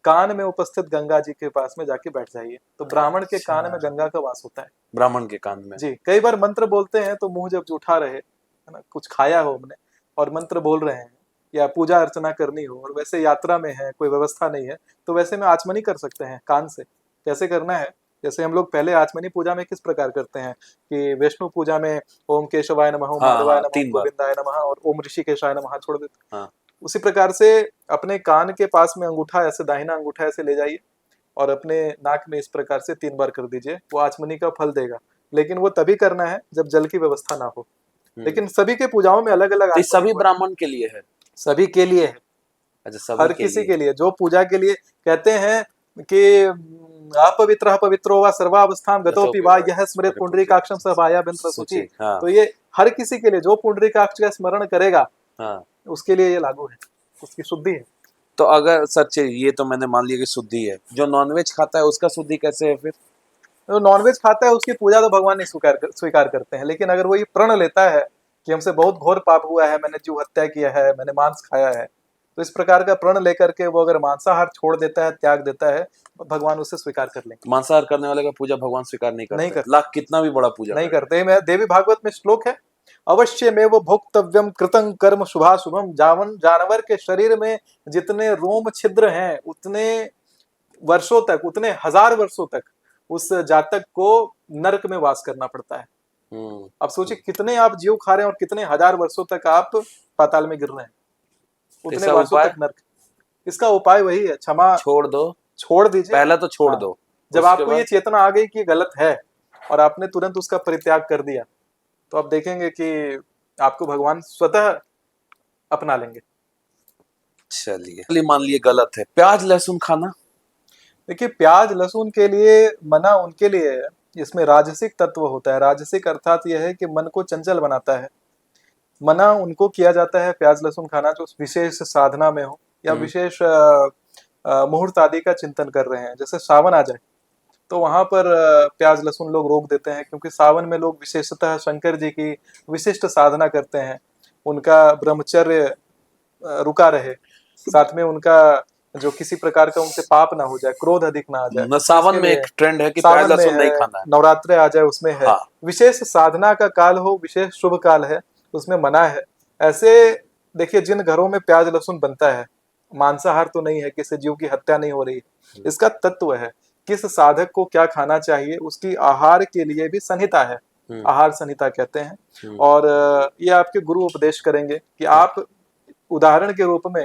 कान में उपस्थित गंगा जी के पास में जाके बैठ जाइए। तो ब्राह्मण के कान में गंगा का वास होता है। ब्राह्मण के कान में जी, कई बार मंत्र बोलते हैं तो मुंह जब जूठा रहे, है ना, कुछ खाया हो हमने और मंत्र बोल रहे हैं या पूजा अर्चना करनी हो और वैसे यात्रा में है, कोई व्यवस्था नहीं है, तो वैसे में आचमनी कर सकते हैं कान से। कैसे करना है? जैसे हम लोग पहले आचमनी पूजा में किस प्रकार करते हैं कि विष्णु पूजा में ओम केशवाय नमः, ओम माधवाय नमः, ओम गोविंदाय नमः और ओम ऋषिकेशाय नमः छोड़ देते हैं। उसी प्रकार से अपने कान के पास में अंगूठा ऐसे, दाहिना अंगूठा ऐसे ले जाइए और अपने नाक में इस प्रकार से 3 बार कर दीजिए। वो आचमनी का फल देगा, लेकिन वो तभी करना है जब जल की व्यवस्था ना हो। लेकिन सभी के पूजाओं में अलग अलग, सभी ब्राह्मण के लिए है, सभी के लिए है। अच्छा, हर किसी के लिए जो पूजा के लिए कहते हैं कि अपवित्र पवित्रो वा सर्वावस्थां गतोपि वा यह स्मृत पुंडरीकाक्षं स भायाभ्यंतर शुचि। तो ये हर किसी के लिए, जो पुंडरीकाक्ष का स्मरण करेगा उसके लिए ये लागू है, उसकी शुद्धि है। तो अगर सच ये तो मैंने मान लिया कि शुद्धि है, जो नॉनवेज खाता है उसका शुद्धि कैसे है फिर? तो नॉनवेज खाता है उसकी पूजा तो भगवान नहीं स्वीकार करते हैं, लेकिन अगर वो ये प्रण लेता है कि हमसे बहुत घोर पाप हुआ है, मैंने जीव हत्या किया है, मैंने मांस खाया है, तो इस प्रकार का प्रण लेकर के वो अगर मांसाहार छोड़ देता है, त्याग देता है, तो भगवान उसे स्वीकार कर लेंगे। मांसाहार करने वाले का पूजा भगवान स्वीकार नहीं करते। लाख कितना भी बड़ा पूजा नहीं करते। मैं देवी भागवत में श्लोक है, अवश्य में वो भोक्तव्यम कृतं कर्म शुभाशुभम। जानवर के शरीर में जितने रोम छिद्र हैं उतने वर्षों तक, उतने हजार वर्षों तक उस जातक को नरक में वास करना पड़ता है। अब सोचिए कितने आप जीव खा रहे हैं और कितने हजार वर्षों तक आप पाताल में गिर रहे हैं, उतने वर्षों तक नरक। इसका उपाय वही है, क्षमा छोड़ दो, छोड़ दीजिए। पहला तो छोड़ दो। जब आपको ये चेतना आ गई कि गलत है और आपने तुरंत उसका परित्याग कर दिया, तो आप देखेंगे कि आपको भगवान स्वतः अपना लेंगे। चलिए मान लिए गलत है प्याज लहसुन खाना। देखिए, प्याज लहसुन के लिए मना उनके लिए है इसमें राजसिक तत्व होता है। राजसिक अर्थात यह है कि मन को चंचल बनाता है। मना उनको किया जाता है प्याज लहसुन खाना जो विशेष साधना में हो या विशेष मुहूर्त आदि का चिंतन कर रहे हैं। जैसे सावन आ जाए तो वहां पर प्याज लहसुन लोग रोक देते हैं, क्योंकि सावन में लोग विशेषतः शंकर जी की विशिष्ट साधना करते हैं। उनका ब्रह्मचर्य रुका रहे, साथ में उनका जो किसी प्रकार का उनसे पाप ना हो जाए, क्रोध अधिक ना आ जाए। सावन में एक ट्रेंड है कि प्याज लहसुन नहीं खाना है। नवरात्रे आ जाए उसमें है। हाँ। विशेष साधना का काल हो, विशेष शुभ काल है, उसमें मना है। ऐसे देखिए, जिन घरों में प्याज लहसुन बनता है, मांसाहार तो नहीं है, किसी जीव की हत्या नहीं हो रही, इसका तत्व है किस साधक को क्या खाना चाहिए, उसकी आहार के लिए भी संहिता है, आहार संहिता कहते हैं। और ये आपके गुरु उपदेश करेंगे कि आप, उदाहरण के रूप में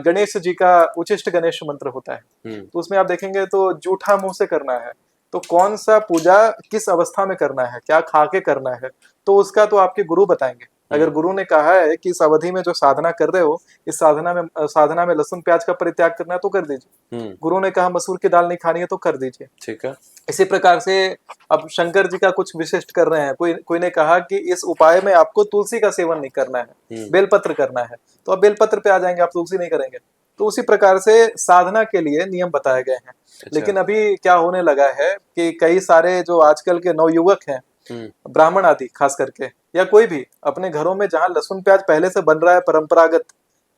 गणेश जी का उचिष्ट गणेश मंत्र होता है, तो उसमें आप देखेंगे तो जूठा मुंह से करना है। तो कौन सा पूजा किस अवस्था में करना है, क्या खा के करना है, तो उसका तो आपके गुरु बताएंगे। अगर गुरु ने कहा है कि इस अवधि में जो साधना कर रहे हो, इस साधना में लहसुन प्याज का परित्याग करना है तो कर दीजिए। गुरु ने कहा मसूर की दाल नहीं खानी है तो कर दीजिए। ठीक है। इसी प्रकार से अब शंकर जी का कुछ विशिष्ट कर रहे हैं, कोई ने कहा कि इस उपाय में आपको तुलसी का सेवन नहीं करना है, बेलपत्र करना है, तो अब बेलपत्र पे आ जाएंगे, आप तुलसी नहीं करेंगे। तो उसी प्रकार से साधना के लिए नियम बताए गए हैं। लेकिन अभी क्या होने लगा है कि कई सारे जो आजकल के नवयुवक हैं, ब्राह्मण आदि खास करके, या कोई भी अपने घरों में जहां लहसुन प्याज पहले से बन रहा है परंपरागत,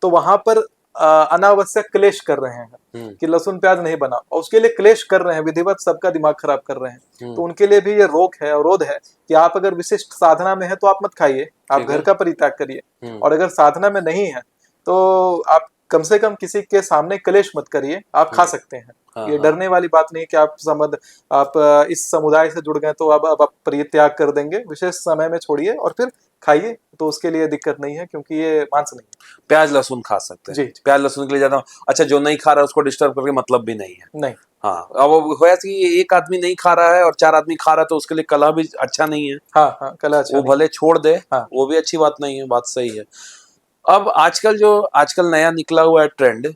तो वहां पर अनावश्यक क्लेश कर रहे हैं कि लहसुन प्याज नहीं बना, और उसके लिए क्लेश कर रहे हैं, विधिवत सबका दिमाग खराब कर रहे हैं। तो उनके लिए भी ये रोक है, अवरोध है कि आप अगर विशिष्ट साधना में है तो आप मत खाइए, आप घर का परित्याग करिए। और अगर साधना में नहीं है तो आप कम से कम किसी के सामने क्लेश मत करिए, आप खा सकते हैं। ये डरने वाली बात नहीं कि आप इस समुदाय से जुड़ गए तो अब आप परित्याग कर देंगे, विशेष समय में छोड़िए और फिर खाइए, तो उसके लिए दिक्कत नहीं है, क्योंकि ये मांस नहीं है। प्याज लहसुन खा सकते हैं जी। प्याज लहसुन के लिए ज्यादा अच्छा, जो नहीं खा रहा है उसको डिस्टर्ब करके मतलब भी नहीं है। नहीं। हाँ, अब होया कि एक आदमी नहीं खा रहा है और 4 आदमी खा रहा है, तो उसके लिए कला भी अच्छा नहीं है। हाँ, कला अच्छा वो भले छोड़ दे, वो भी अच्छी बात नहीं है, बात सही है। अब आजकल नया निकला हुआ है ट्रेंड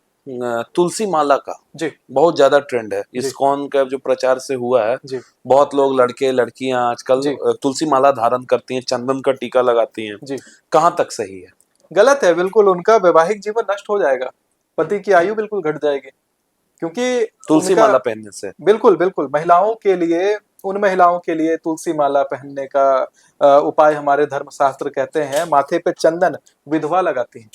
तुलसी माला का जी, बहुत ज्यादा ट्रेंड है। इस्कॉन का जो प्रचार से हुआ है जी, बहुत लोग लड़के लड़कियां आजकल तुलसी माला धारण करती हैं, चंदन का टीका लगाती हैं जी। कहाँ तक सही है? गलत है बिल्कुल। उनका वैवाहिक जीवन नष्ट हो जाएगा, पति की आयु बिल्कुल घट जाएगी, क्योंकि तुलसी माला पहनने से। बिल्कुल बिल्कुल। महिलाओं के लिए, उन महिलाओं के लिए तुलसी माला पहनने का उपाय हमारे धर्मशास्त्र कहते हैं, माथे पे चंदन विधवा लगाती हैं,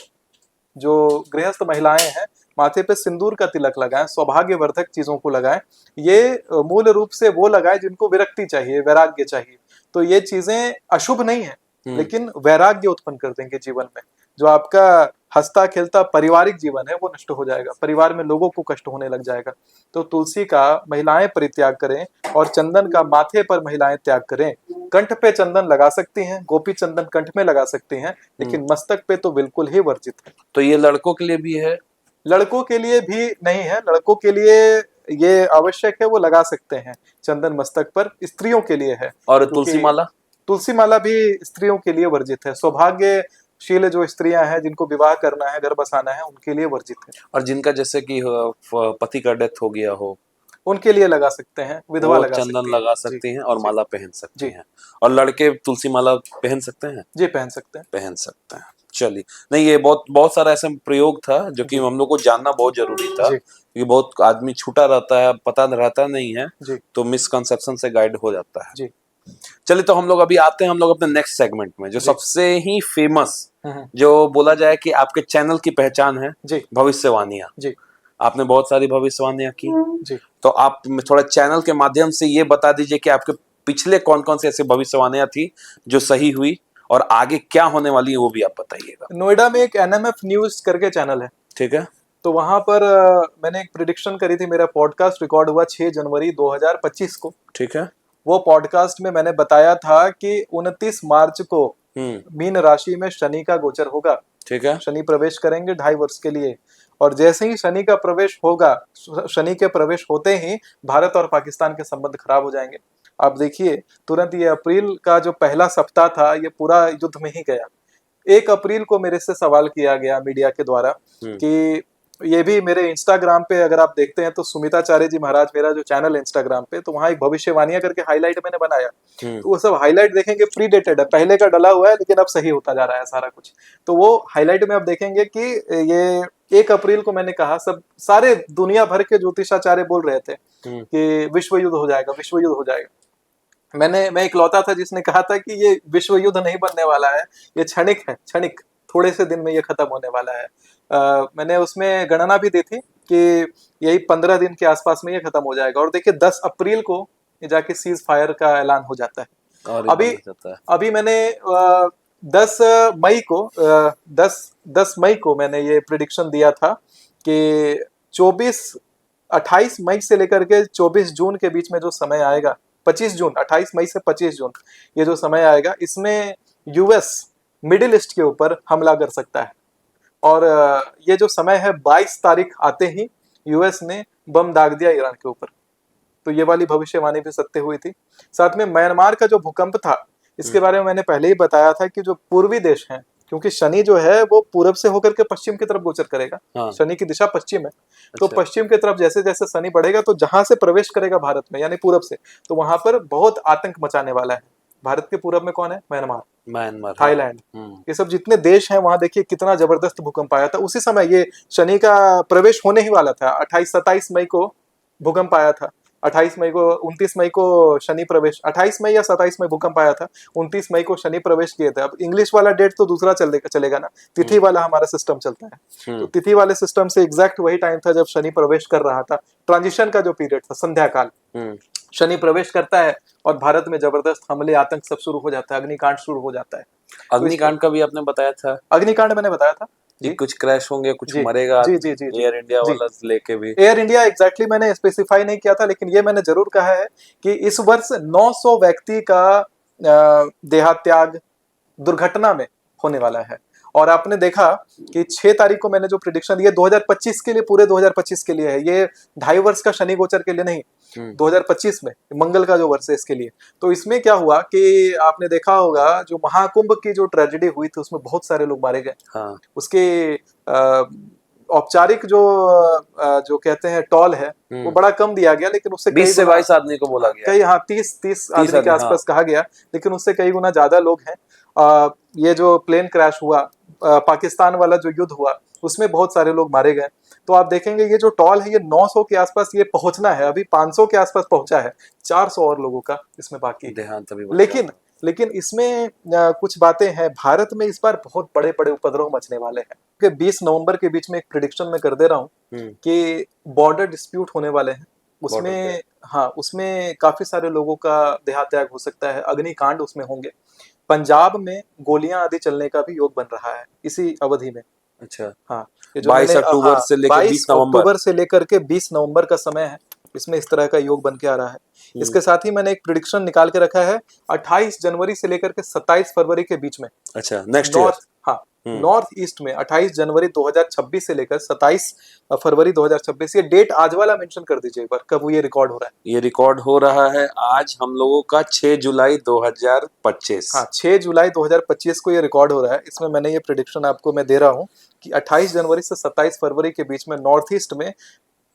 जो गृहस्थ महिलाएं हैं माथे पे सिंदूर का तिलक लगाएं, सौभाग्यवर्धक चीजों को लगाएं। ये मूल रूप से वो लगाएं जिनको विरक्ति चाहिए, वैराग्य चाहिए। तो ये चीजें अशुभ नहीं है, लेकिन वैराग्य उत्पन्न कर देंगे जीवन में। जो आपका हंसता खेलता पारिवारिक जीवन है वो नष्ट हो जाएगा, परिवार में लोगों को कष्ट होने लग जाएगा। तो तुलसी का महिलाएं परित्याग करें और चंदन का माथे पर महिलाएं त्याग करें। कंठ पे चंदन लगा सकती हैं, गोपी चंदन कंठ में लगा सकती हैं, लेकिन मस्तक पे तो बिल्कुल ही वर्जित है। तो ये लड़कों के लिए भी है? लड़कों के लिए भी नहीं है, लड़कों के लिए ये आवश्यक है, वो लगा सकते हैं चंदन मस्तक पर। स्त्रियों के लिए है। और तुलसी माला? तुलसी माला भी स्त्रियों के लिए वर्जित है। सौभाग्यशील जो स्त्रियां हैं, जिनको विवाह करना है, घर बसाना है, उनके लिए वर्जित है। और जिनका जैसे कि पति का डेथ हो गया हो, उनके लिए लगा सकते हैं, विधवा लगा चंदन लगा सकती हैं और माला पहन सकती हैं। और लड़के तुलसी माला पहन सकते हैं? जी पहन सकते हैं, पहन सकते हैं। चलिए, नहीं ये बहुत सारा ऐसा प्रयोग था जो कि हम लोग को जानना बहुत जरूरी था, क्योंकि बहुत आदमी छूटा रहता है, पता रहता नहीं है, तो मिसकंसेप्शन से गाइड हो जाता है। जी। चलिए, तो हम लोग अभी आते हैं हम लोग अपने नेक्स्ट सेगमेंट में, जो सबसे ही फेमस, जो बोला जाए कि आपके चैनल की पहचान है, भविष्यवाणियां। जी। आपने बहुत सारी भविष्यवाणियां की। जी। तो आप थोड़ा चैनल के माध्यम से ये बता दीजिए कि आपके पिछले कौन कौन से ऐसे भविष्यवाणियां थी जो सही हुई, और आगे क्या होने वाली है वो भी आप बताइएगा। नोएडा में एक NMF न्यूज करके चैनल है, ठीक है। तो वहां पर मैंने एक प्रिडिक्शन करी थी। मेरा पॉडकास्ट रिकॉर्ड हुआ 6 जनवरी 2025 को, ठीक है। वो पॉडकास्ट में मैंने बताया था कि 29 मार्च को मीन राशि में शनि का गोचर होगा, ठीक है। शनि प्रवेश करेंगे 2.5 वर्ष के लिए, और जैसे ही शनि का प्रवेश होगा, शनि के प्रवेश होते ही भारत और पाकिस्तान के संबंध खराब हो जाएंगे। आप देखिए, तुरंत ये अप्रैल का जो पहला सप्ताह था, ये पूरा युद्ध में ही गया। 1 अप्रैल को मेरे से सवाल किया गया मीडिया के द्वारा कि ये भी मेरे इंस्टाग्राम पे अगर आप देखते हैं तो सुमिताचार्य जी महाराज, मेरा जो चैनल है इंस्टाग्राम पे, तो वहां एक भविष्यवाणियां करके हाईलाइट मैंने बनाया। तो वो सब हाईलाइट देखेंगे प्रीडेटेड है, पहले का डला हुआ है, लेकिन अब सही होता जा रहा है सारा कुछ। तो वो हाईलाइट में आप देखेंगे कि ये 1 अप्रैल को मैंने कहा, सब सारे दुनिया भर के ज्योतिषाचार्य बोल रहे थे कि विश्व युद्ध हो जाएगा, विश्व युद्ध हो जाएगा। मैं इकलौता था जिसने कहा था कि ये विश्व युद्ध नहीं बनने वाला है, ये क्षणिक है, क्षणिक, थोड़े से दिन में ये खत्म होने वाला है। मैंने उसमें गणना भी दी थी कि यही 15 दिन के आसपास में ये खत्म हो जाएगा। और देखिए 10 अप्रैल को ये जाके सीज फायर का ऐलान हो जाता है। और अभी मैंने 10 मई को मैंने ये प्रिडिक्शन दिया था कि 28 मई से लेकर के 24 जून के बीच में जो समय आएगा, 25 जून, 28 मई से 25 जून, ये जो समय आएगा, इसमें यूएस मिडिल ईस्ट के ऊपर हमला कर सकता है। और ये जो समय है, 22 तारीख आते ही यूएस ने बम दाग दिया ईरान के ऊपर। तो ये वाली भविष्यवाणी भी सत्य हुई थी। साथ में म्यांमार का जो भूकंप था, इसके बारे में मैंने पहले ही बताया था कि जो पूर्वी देश हैं, क्योंकि शनि जो है वो पूरब से होकर के पश्चिम की तरफ गोचर करेगा। शनि की दिशा पश्चिम है, तो पश्चिम की तरफ जैसे जैसे शनि बढ़ेगा, तो जहां से प्रवेश करेगा भारत में, यानी पूरब से, तो वहां पर बहुत आतंक मचाने वाला है। भारत के पूरब में कौन है? म्यांमार, थाईलैंड, ये सब जितने देश हैं, वहां देखिए कितना जबरदस्त भूकंप आया था। उसी समय ये शनि का प्रवेश होने ही वाला था। 27 मई को भूकंप आया था, 28 मई को, 29 मई को शनि प्रवेश, 28 मई या 27 मई भूकंप आया था, 29 मई को शनि प्रवेश किए थे। अब इंग्लिश वाला डेट तो दूसरा चलेगा ना, तिथि वाला हमारा सिस्टम चलता है। तो तिथि वाले सिस्टम से एग्जैक्ट वही टाइम था जब शनि प्रवेश कर रहा था। ट्रांजिशन का जो पीरियड था, संध्या काल, शनि प्रवेश करता है और भारत में जबरदस्त हमले, आतंक सब शुरू हो जाता है, अग्निकांड शुरू हो जाता है। अग्निकांड का भी आपने बताया था? अग्निकांड मैंने बताया था जी, कुछ क्रैश होंगे, कुछ मरेगा। जी, एयर इंडिया वाला लेके भी। एयर इंडिया एग्जैक्टली मैंने स्पेसिफाई नहीं किया था, लेकिन ये मैंने जरूर कहा है कि इस वर्ष 900 व्यक्ति का देहात्याग दुर्घटना में होने वाला है। और आपने देखा कि 6 तारीख को मैंने जो प्रिडिक्शन दिया 2025 के लिए, पूरे 2025 के लिए है, ये 2.5 वर्ष का शनि गोचर के लिए नहीं, 2025 में मंगल का जो वर्ष है इसके लिए। तो इसमें क्या हुआ कि आपने देखा होगा, जो महाकुंभ की जो ट्रेजेडी हुई थी, उसमें बहुत सारे लोग मारे गए। उसके औपचारिक जो कहते हैं टॉल है, वो बड़ा कम दिया गया, लेकिन उससे 20 से 22 आदमी को बोला गया, कई 30 आदमी के आसपास कहा गया, लेकिन उससे कई गुना ज्यादा लोग हैं। ये जो प्लेन क्रैश हुआ, पाकिस्तान वाला जो युद्ध हुआ, उसमें बहुत सारे लोग मारे गए। तो आप देखेंगे ये जो टॉल है, ये 900 के आसपास ये पहुंचना है, अभी 500 के आसपास पहुंचा है, 400 और लोगों का इसमें बाकी। देहांत अभी लेकिन लेकिन इसमें कुछ बातें हैं। भारत में इस बार बहुत बड़े बड़े उपद्रव मचने वाले हैं कि 20 नवंबर के बीच में एक प्रिडिक्शन मैं कर दे रहा हूँ कि बॉर्डर डिस्प्यूट होने वाले हैं। उसमें हाँ, उसमें काफी सारे लोगों का देहात्याग हो सकता है, अग्निकांड उसमें होंगे। पंजाब में गोलियां आदि चलने का भी योग बन रहा है इसी अवधि में। अच्छा, हाँ, ये जो 22 अक्टूबर से लेकर 20 नवंबर। अक्टूबर से लेकर के 20 नवंबर का समय है, इसमें इस तरह का योग बन के आ रहा है। इसके साथ ही मैंने एक प्रिडिक्शन निकाल के रखा है 28 जनवरी से लेकर के 27 फरवरी के बीच में। अच्छा, नेक्स्ट ईयर। हाँ, नॉर्थ ईस्ट में 28 जनवरी 2026 से लेकर 27 फरवरी 2026, ये डेट आज वाला मेंशन कर दीजिए एक बार, कब ये रिकॉर्ड हो रहा है। ये रिकॉर्ड हो रहा है आज हम लोगों का 6 जुलाई 2025। हाँ, 6 जुलाई 2025 को ये रिकॉर्ड हो रहा है। इसमें मैंने ये प्रिडिक्शन आपको मैं दे रहा हूँ कि 28 जनवरी से 27 फरवरी के बीच में नॉर्थ ईस्ट में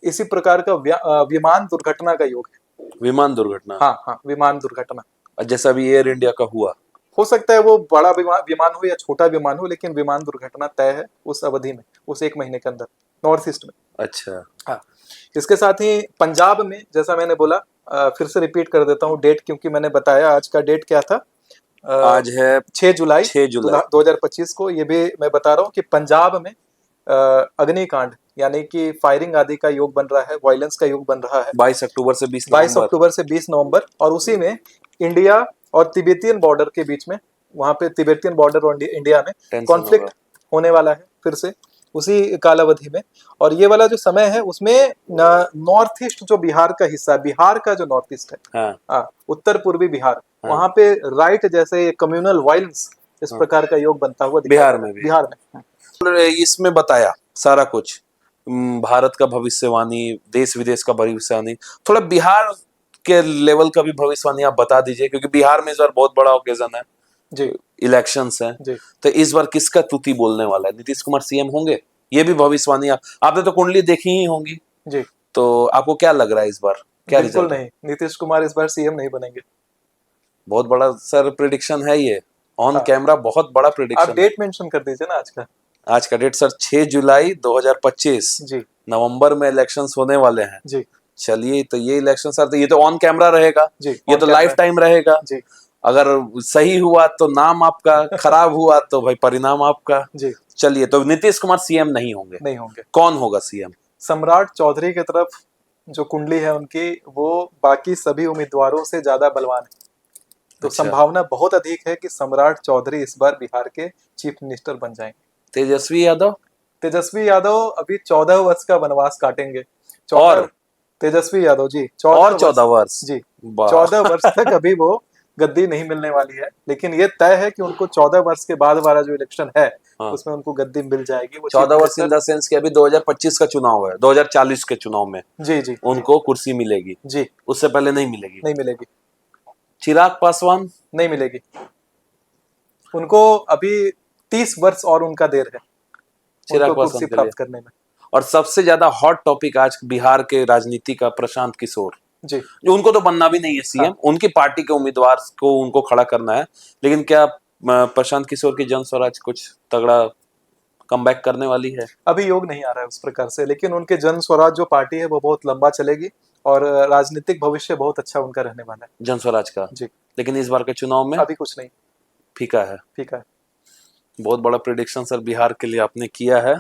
इसी प्रकार का विमान दुर्घटना का योग है। विमान दुर्घटना? हाँ हाँ, विमान दुर्घटना। जैसा अभी एयर इंडिया का हुआ, हो सकता है वो बड़ा विमान हो या छोटा विमान हो, लेकिन विमान दुर्घटना तय है उस अवधि में, उस एक महीने के अंदर नॉर्थ ईस्ट में। अच्छा। हाँ, इसके साथ ही पंजाब में, जैसा मैंने बोला, फिर से रिपीट कर देता हूँ डेट, क्योंकि मैंने बताया आज का डेट क्या था। आज है 6 जुलाई 2025 को। ये भी मैं बता रहा हूँ कि पंजाब में अग्निकांड यानी कि फायरिंग आदि का योग बन रहा है, वायलेंस का योग बन रहा है 22 अक्टूबर से 20 22 नवंबर। अक्टूबर से 20 नवंबर। और उसी में इंडिया और तिब्बतियन बॉर्डर के बीच में, वहां पे तिब्बतियन बॉर्डर और इंडिया में कॉन्फ्लिक्ट होने वाला है फिर से उसी कालावधि में। और ये वाला जो समय है उसमें नॉर्थ ईस्ट जो बिहार का हिस्सा, बिहार का जो नॉर्थ ईस्ट है, हाँ, उत्तर पूर्वी बिहार, वहां पे राइट जैसे कम्युनल वायलेंस इस प्रकार का योग बनता हुआ बिहार में भी। बिहार में इसमें बताया सारा कुछ, भारत का भविष्यवाणी, देश विदेश का भविष्यवाणी, थोड़ा बिहार के लेवल का भी भविष्यवाणी आप बता दीजिए, क्योंकि बिहार में इस बार बहुत बड़ा ओकेजन है जी, इलेक्शंस हैं जी। तो इस बार किसका तूती बोलने वाला है? नीतीश कुमार सीएम होंगे? ये भी भविष्यवाणी आपने तो कुंडली देखी ही होंगी जी, तो आपको क्या लग रहा है इस बार क्या बिल्कुल नहीं, नीतीश कुमार इस बार सीएम नहीं बनेंगे। बहुत बड़ा सर प्रेडिक्शन है ये, ऑन कैमरा बहुत बड़ा प्रेडिक्शन। आप डेट मेंशन कर दीजिए ना आज का। आज का डेट सर 6 जुलाई 2025 जी, नवंबर में इलेक्शंस होने वाले हैं जी। चलिए, तो ये इलेक्शन सर, तो ये तो ऑन कैमरा रहेगा जी, ये तो लाइफ टाइम रहेगा जी। अगर सही हुआ तो नाम आपका, खराब हुआ तो भाई परिणाम आपका जी। चलिए, तो नीतीश कुमार सीएम नहीं होंगे? नहीं होंगे। कौन होगा सीएम? सम्राट चौधरी की तरफ जो कुंडली है उनकी, वो बाकी सभी उम्मीदवारों से ज्यादा बलवान है, तो संभावना बहुत अधिक है कि सम्राट चौधरी इस बार बिहार के चीफ मिनिस्टर बन जाएंगे। तेजस्वी यादव? तेजस्वी यादव अभी 14 वर्ष का वनवास काटेंगे। और तेजस्वी यादव जी 14 वर्ष जी, 14 वर्ष तक अभी वो गद्दी नहीं मिलने वाली है, लेकिन ये तय है कि उनको 14 वर्ष के बाद वाला जो इलेक्शन है उसमें उनको गद्दी मिल जाएगी। वो 14 वर्ष इन द सेंस कि अभी 2025 का चुनाव है, 2040 के चुनाव में जी जी उनको कुर्सी मिलेगी जी, उससे पहले नहीं मिलेगी? नहीं मिलेगी। चिराग पासवान? नहीं मिलेगी, उनको अभी 30 वर्ष और उनका देर है चिराग कुर्सी प्राप्त करने में। और सबसे ज्यादा हॉट टॉपिक आज बिहार के राजनीति का प्रशांत किशोर जी, जो उनको तो बनना भी नहीं है सीएम, उनकी पार्टी के उम्मीदवार को उनको खड़ा करना है, लेकिन क्या प्रशांत किशोर की जन स्वराज कुछ तगड़ा कमबैक करने वाली है? अभी योग नहीं आ रहा है उस प्रकार से, लेकिन उनके जन स्वराज जो पार्टी है वो बहुत लंबा चलेगी और राजनीतिक भविष्य बहुत अच्छा उनका रहने वाला है जन स्वराज का जी। लेकिन इस बार के चुनाव में अभी कुछ नहीं, फीका है। फीका है। बहुत बड़ा प्रेडिक्शन सर बिहार के लिए आपने किया है।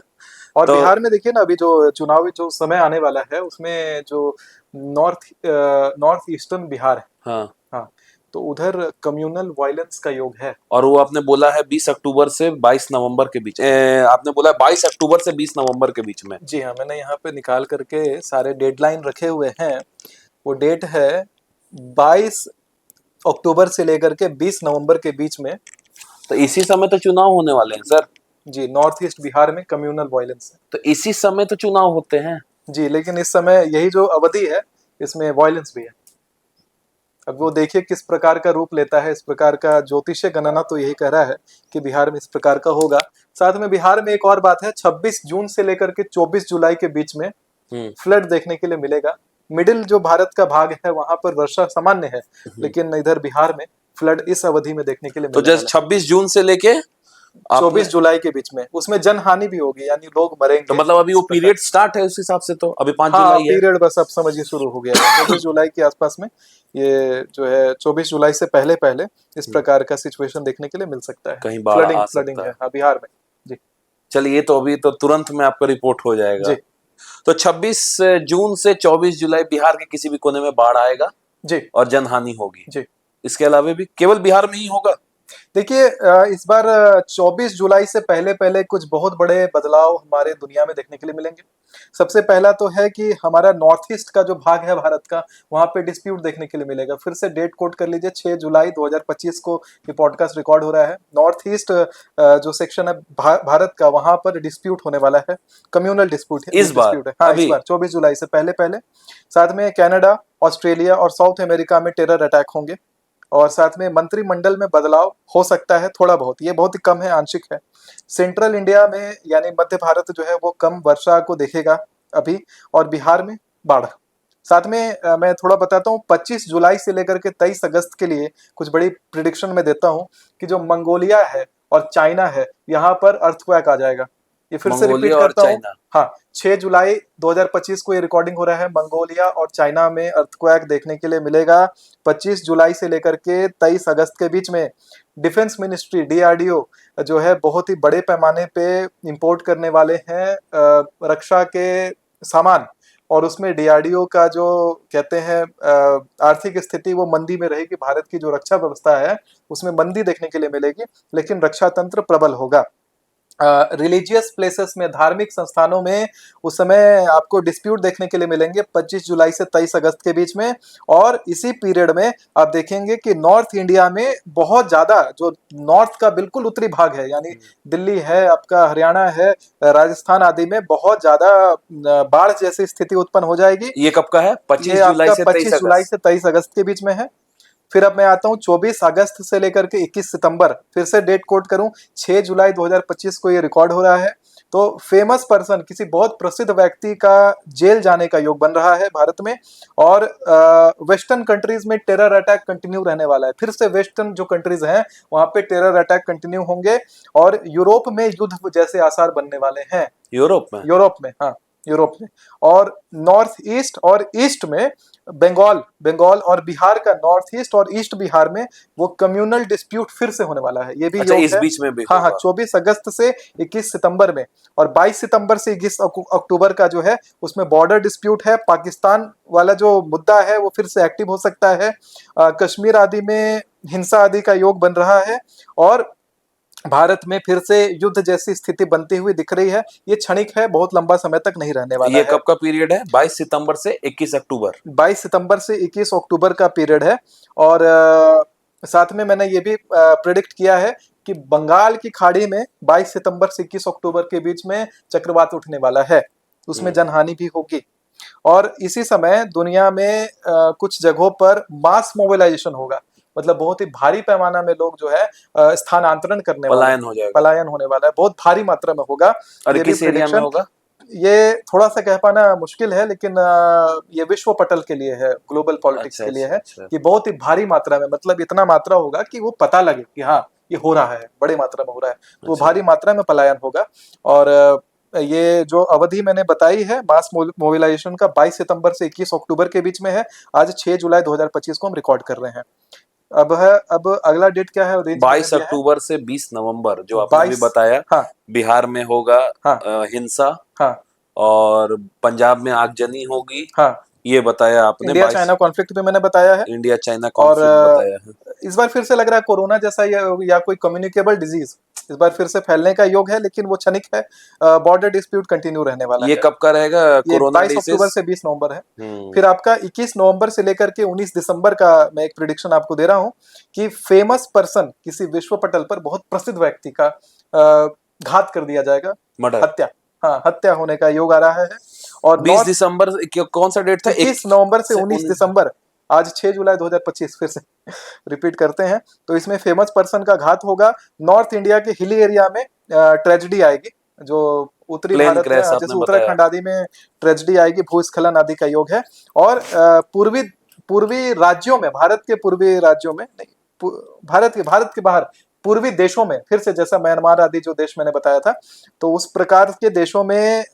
और तो बिहार में देखिए ना, अभी जो चुनावी जो समय आने वाला है उसमें जो नॉर्थ ईस्टर्न बिहार है, हाँ, तो उधर कम्युनल वायलेंस का योग है। और वो आपने बोला है 20 अक्टूबर से 22 नवंबर के बीच, आपने बोला है 22 अक्टूबर से 20 नवंबर के बीच में। जी हाँ, मैंने यहाँ पे निकाल करके सारे डेडलाइन रखे हुए हैं। वो डेट है 22 अक्टूबर से लेकर के 20 नवंबर के बीच में। तो इसी समय तो चुनाव होने वाले हैं सर। जी, नॉर्थ ईस्ट बिहार में कम्युनल वायलेंस है, तो इसी समय तो चुनाव होते हैं जी, लेकिन इस समय यही जो अवधि है इसमें वायलेंस भी है। अब वो देखिए किस प्रकार का रूप लेता है। इस प्रकार का ज्योतिषीय गणना तो यही कह रहा है कि बिहार में इस प्रकार का होगा। साथ में बिहार में एक और बात है, 26 जून से लेकर के 24 जुलाई के बीच में फ्लड देखने के लिए मिलेगा। मिडिल जो भारत का भाग है वहां पर वर्षा सामान्य है, लेकिन इधर बिहार में फ्लड इस अवधि में देखने के लिए तो जैसे 26 जून से लेके 24 जुलाई के बीच में, उसमें जनहानि भी होगी, यानी लोग मरेंगे। तो मतलब अभी वो पीरियड स्टार्ट है उस हिसाब से, तो अभी 5 हाँ, जुलाई है। पीरियड बस अब समझिए शुरू हो गया है 24 जुलाई के आसपास में। ये जो है 24 जुलाई से पहले पहले इस प्रकार का सिचुएशन देखने के लिए मिल सकता है। कहीं बाढ़ आ फ्लडिंग सकता है, हाँ, बिहार में। जी चलिए, तो अभी तो तुरंत में आपका रिपोर्ट हो जाएगा। जी तो 26 जून से 24 जुलाई बिहार के किसी भी कोने में बाढ़ आएगा जी और जनहानि होगी। जी। इसके अलावा भी केवल बिहार में ही होगा? देखिए, इस बार 24 जुलाई से पहले पहले कुछ बहुत बड़े बदलाव हमारे दुनिया में देखने के लिए मिलेंगे। सबसे पहला तो है कि हमारा नॉर्थ ईस्ट का जो भाग है भारत का, वहां पे डिस्प्यूट देखने के लिए मिलेगा। फिर से डेट कोट कर लीजिए, 6 जुलाई 2025 को ये पॉडकास्ट रिकॉर्ड हो रहा है। नॉर्थ ईस्ट जो सेक्शन है भारत का, वहां पर डिस्प्यूट होने वाला है, कम्युनल डिस्प्यूट है। इस बार? हाँ, अभी? इस बार 24 जुलाई से पहले पहले। साथ में कनाडा, ऑस्ट्रेलिया और साउथ अमेरिका में टेरर अटैक होंगे। और साथ में मंत्रिमंडल में बदलाव हो सकता है, थोड़ा बहुत, ये बहुत ही कम है, आंशिक है। सेंट्रल इंडिया में यानी मध्य भारत जो है वो कम वर्षा को देखेगा अभी, और बिहार में बाढ़। साथ में मैं थोड़ा बताता हूँ, 25 जुलाई से लेकर के 23 अगस्त के लिए कुछ बड़ी प्रिडिक्शन में देता हूँ कि जो मंगोलिया है और चाइना है, यहाँ पर अर्थक्वेक आ जाएगा। ये फिर से रिपीट करता हूँ। हाँ, 6 जुलाई 2025 को ये रिकॉर्डिंग हो रहा है। मंगोलिया और चाइना में अर्थक्वेक देखने के लिए मिलेगा 25 जुलाई से लेकर के 23 अगस्त के बीच में। डिफेंस मिनिस्ट्री DRDO जो है बहुत ही बड़े पैमाने पे इंपोर्ट करने वाले हैं रक्षा के सामान, और उसमें DRDO का जो कहते हैं आर्थिक स्थिति वो मंदी में रहेगी। भारत की जो रक्षा व्यवस्था है उसमें मंदी देखने के लिए मिलेगी, लेकिन रक्षा तंत्र प्रबल होगा। रिलीजियस प्लेसेस में, धार्मिक संस्थानों में उस समय आपको डिस्प्यूट देखने के लिए मिलेंगे 25 जुलाई से 23 अगस्त के बीच में। और इसी पीरियड में आप देखेंगे कि नॉर्थ इंडिया में बहुत ज्यादा, जो नॉर्थ का बिल्कुल उत्तरी भाग है, यानी दिल्ली है, आपका हरियाणा है, राजस्थान आदि में बहुत ज्यादा बाढ़ जैसी स्थिति उत्पन्न हो जाएगी। ये कब का है? 25 जुलाई से 25 जुलाई से 23 अगस्त के बीच में है। फिर अब मैं आता हूँ 24 अगस्त से लेकर के 21 सितंबर, फिर से डेट कोट करूं, 6 जुलाई 2025 को ये रिकॉर्ड हो रहा है। तो फेमस पर्सन, किसी बहुत प्रसिद्ध व्यक्ति का जेल जाने का योग बन रहा है भारत में। और वेस्टर्न कंट्रीज में टेरर अटैक कंटिन्यू रहने वाला है। फिर से वेस्टर्न जो कंट्रीज हैं वहां पे टेरर अटैक कंटिन्यू होंगे, और यूरोप में युद्ध जैसे आसार बनने वाले हैं। यूरोप में, हाँ, यूरोप में। और नॉर्थ ईस्ट और ईस्ट में बंगाल और बिहार का, नॉर्थ ईस्ट और ईस्ट बिहार में वो कम्युनल डिस्प्यूट फिर से होने वाला है। ये भी अच्छा, इस बीच में भी? हाँ, 24 अगस्त से 21 सितंबर में, और 22 सितंबर से 21 अक्टूबर का जो है उसमें बॉर्डर डिस्प्यूट है। पाकिस्तान वाला जो मुद्दा है वो फिर से एक्टिव हो सकता है। कश्मीर आदि में हिंसा आदि का योग बन रहा है, और भारत में फिर से युद्ध जैसी स्थिति बनती हुई दिख रही है। ये क्षणिक है, बहुत लंबा समय तक नहीं रहने वाला है। ये कब का पीरियड है? 22 सितंबर से 21 अक्टूबर। 22 सितंबर से 21 अक्टूबर का पीरियड है। और साथ में मैंने ये भी प्रेडिक्ट किया है कि बंगाल की खाड़ी में 22 सितंबर से 21 अक्टूबर के बीच में चक्रवात उठने वाला है, उसमें जनहानि भी होगी। और इसी समय दुनिया में कुछ जगहों पर मास मोबिलाइजेशन होगा, मतलब बहुत ही भारी पैमाना में लोग जो है स्थानांतरण करने पलायन होने वाला है, बहुत भारी मात्रा में होगा। और किस एरिया में होगा? ये थोड़ा सा कह पाना मुश्किल है, लेकिन ये विश्व पटल के लिए है, ग्लोबल पॉलिटिक्स के लिए है कि बहुत ही भारी मात्रा में, मतलब इतना मात्रा होगा कि वो पता लगे कि हाँ ये हो रहा है, बड़ी मात्रा में हो रहा है, तो वो भारी मात्रा में पलायन होगा। और ये जो अवधि मैंने बताई है मास मोबिलाइजेशन का, 22 सितंबर से 21 अक्टूबर के बीच में है। आज 6 जुलाई 2025 को हम रिकॉर्ड कर रहे हैं। अब अगला डेट क्या है? 22 अक्टूबर से 20 नवंबर, जो आपने भी बताया। हाँ, बिहार में होगा हिंसा। हाँ, और पंजाब में आगजनी होगी। हाँ, ये बताया आपने। इंडिया चाइना कॉन्फ्लिक्ट भी मैंने बताया है। इंडिया चाइना कॉन्फ्लिक्ट बताया है। इस बार फिर से लग रहा है कोरोना जैसा या कोई कम्युनिकेबल डिजीज इस बार फिर से फैलने का योग है, लेकिन वो क्षणिक है। बॉर्डर डिस्प्यूट कंटिन्यू रहने वाला है। ये कब का रहेगा? कोरोना 22 अक्टूबर से 20 नवंबर है। फिर आपका 21 नवंबर से लेकर के 19 दिसंबर का मैं एक प्रेडिक्शन आपको दे रहा हूं कि फेमस पर्सन, किसी विश्व पटल पर बहुत प्रसिद्ध व्यक्ति का घात कर दिया जाएगा, हत्या, हाँ, हत्या होने का योग आ रहा है। और 20 दिसंबर कौन सा डेट था? 21 नवंबर से 19 दिसंबर। आज 6 जुलाई 2025 फिर से रिपीट करते हैं। तो इसमें फेमस पर्सन का घात होगा। नॉर्थ इंडिया के हिली एरिया में ट्रेजेडी आएगी, जो उत्तरी भारत में, जैसे उत्तराखंड आदि में ट्रेजेडी आएगी, भूस्खलन आदि का योग है। और पूर्वी राज्यों में, भारत के पूर्वी राज्यों में नहीं, भारत के बाहर पूर्वी देशों में फिर से, जैसा म्यांमार आदि जो देश मैंने बताया था, तो उस प्रकार के देशों में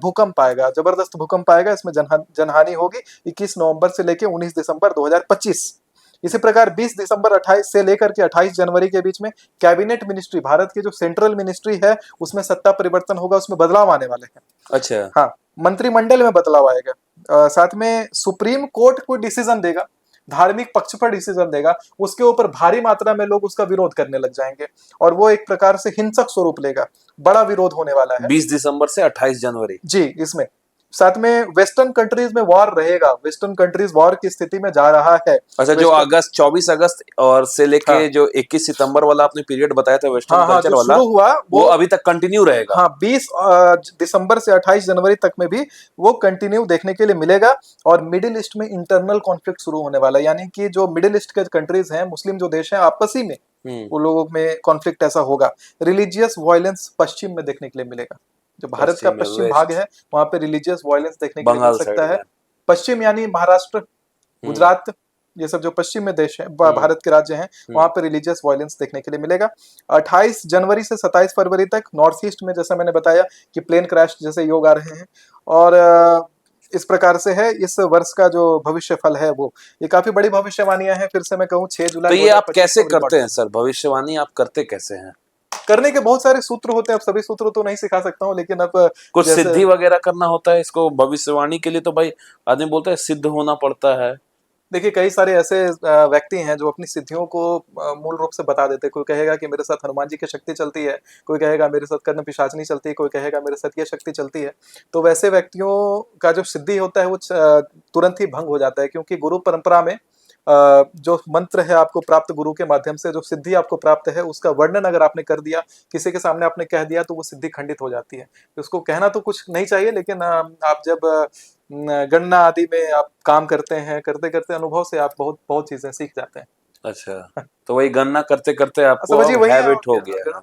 भूकंप आएगा, जबरदस्त भूकंप आएगा। इसमें जनहानि होगी 21 नवंबर से लेकर 19 दिसंबर 2025। इसी प्रकार 20 दिसंबर 28 से लेकर के 28 जनवरी के बीच में कैबिनेट मिनिस्ट्री, भारत की जो सेंट्रल मिनिस्ट्री है, उसमें सत्ता परिवर्तन होगा, उसमें बदलाव आने वाले हैं। अच्छा। हाँ, मंत्रिमंडल में बदलाव आएगा। साथ में सुप्रीम कोर्ट कोई डिसीजन देगा, धार्मिक पक्ष पर डिसीजन देगा, उसके ऊपर भारी मात्रा में लोग उसका विरोध करने लग जाएंगे और वो एक प्रकार से हिंसक स्वरूप लेगा, बड़ा विरोध होने वाला है 20 दिसंबर से 28 जनवरी जी। इसमें साथ में वेस्टर्न कंट्रीज में वॉर रहेगा, वेस्टर्न कंट्रीज वॉर की स्थिति में जा रहा है। अच्छा, जो अगस्त 24 अगस्त और से लेके हाँ, जो 21 सितंबर वाला आपने पीरियड बताया था वेस्टर्न हाँ, कल्चर जो वाला, शुरू हुआ वो अभी तक कंटिन्यू रहेगा। हाँ, 20 दिसंबर से 28 जनवरी तक में भी वो कंटिन्यू देखने के लिए मिलेगा। और मिडिल ईस्ट में इंटरनल कॉन्फ्लिक्ट शुरू होने वाला है, यानी कि जो मिडिल ईस्ट के कंट्रीज हैं, मुस्लिम जो देश हैं, आपसी में उन लोगों में कॉन्फ्लिक्ट ऐसा होगा। रिलीजियस वायलेंस पश्चिम में देखने के लिए मिलेगा, जो भारत का पश्चिम भाग है वहां पे रिलीजियस वायलेंस देखने के लिए मिल सकता है। पश्चिम यानी महाराष्ट्र, गुजरात, ये सब जो पश्चिम में देश है, भारत के राज्य हैं, वहां पे रिलीजियस वायलेंस देखने के लिए मिलेगा। 28 जनवरी से 27 फरवरी तक नॉर्थ ईस्ट में, जैसा मैंने बताया कि प्लेन क्रैश जैसे योग आ रहे हैं। और इस प्रकार से है इस वर्ष का जो भविष्य फल है वो, ये काफी बड़ी भविष्यवाणियां हैं। फिर से मैं कहूँ 6 जुलाई। तो ये आप कैसे करते हैं सर, भविष्यवाणी आप करते कैसे हैं? करने के बहुत सारे सूत्र होते हैं, अब सभी सूत्र तो नहीं सिखा सकता हूँ, लेकिन अब कुछ सिद्धि वगैरह करना होता है इसको भविष्यवाणी के लिए, तो भाई आदमी बोलता है सिद्ध होना पड़ता है। देखिए, कई सारे ऐसे व्यक्ति हैं जो अपनी सिद्धियों को मूल रूप से बता देते हैं। कोई कहेगा कि मेरे साथ हनुमान जी की शक्ति चलती है, कोई कहेगा मेरे साथ कर्ण पिशाचनी चलती है, कोई कहेगा मेरे साथ ये शक्ति चलती है। तो वैसे व्यक्तियों का जो सिद्धि होता है वो तुरंत ही भंग हो जाता है, क्योंकि गुरु परंपरा में जो मंत्र है आपको प्राप्त गुरु के माध्यम से, जो सिद्धि आपको प्राप्त है, उसका वर्णन अगर आपने कर दिया, किसी के सामने आपने कह दिया, तो वो सिद्धि खंडित हो जाती है। तो उसको कहना तो कुछ नहीं चाहिए, लेकिन आप जब गणना आदि में आप काम करते हैं, करते करते अनुभव से आप बहुत बहुत चीजें सीख जाते हैं। अच्छा, तो वही गणना करते करते आपको हैबिट हो गया।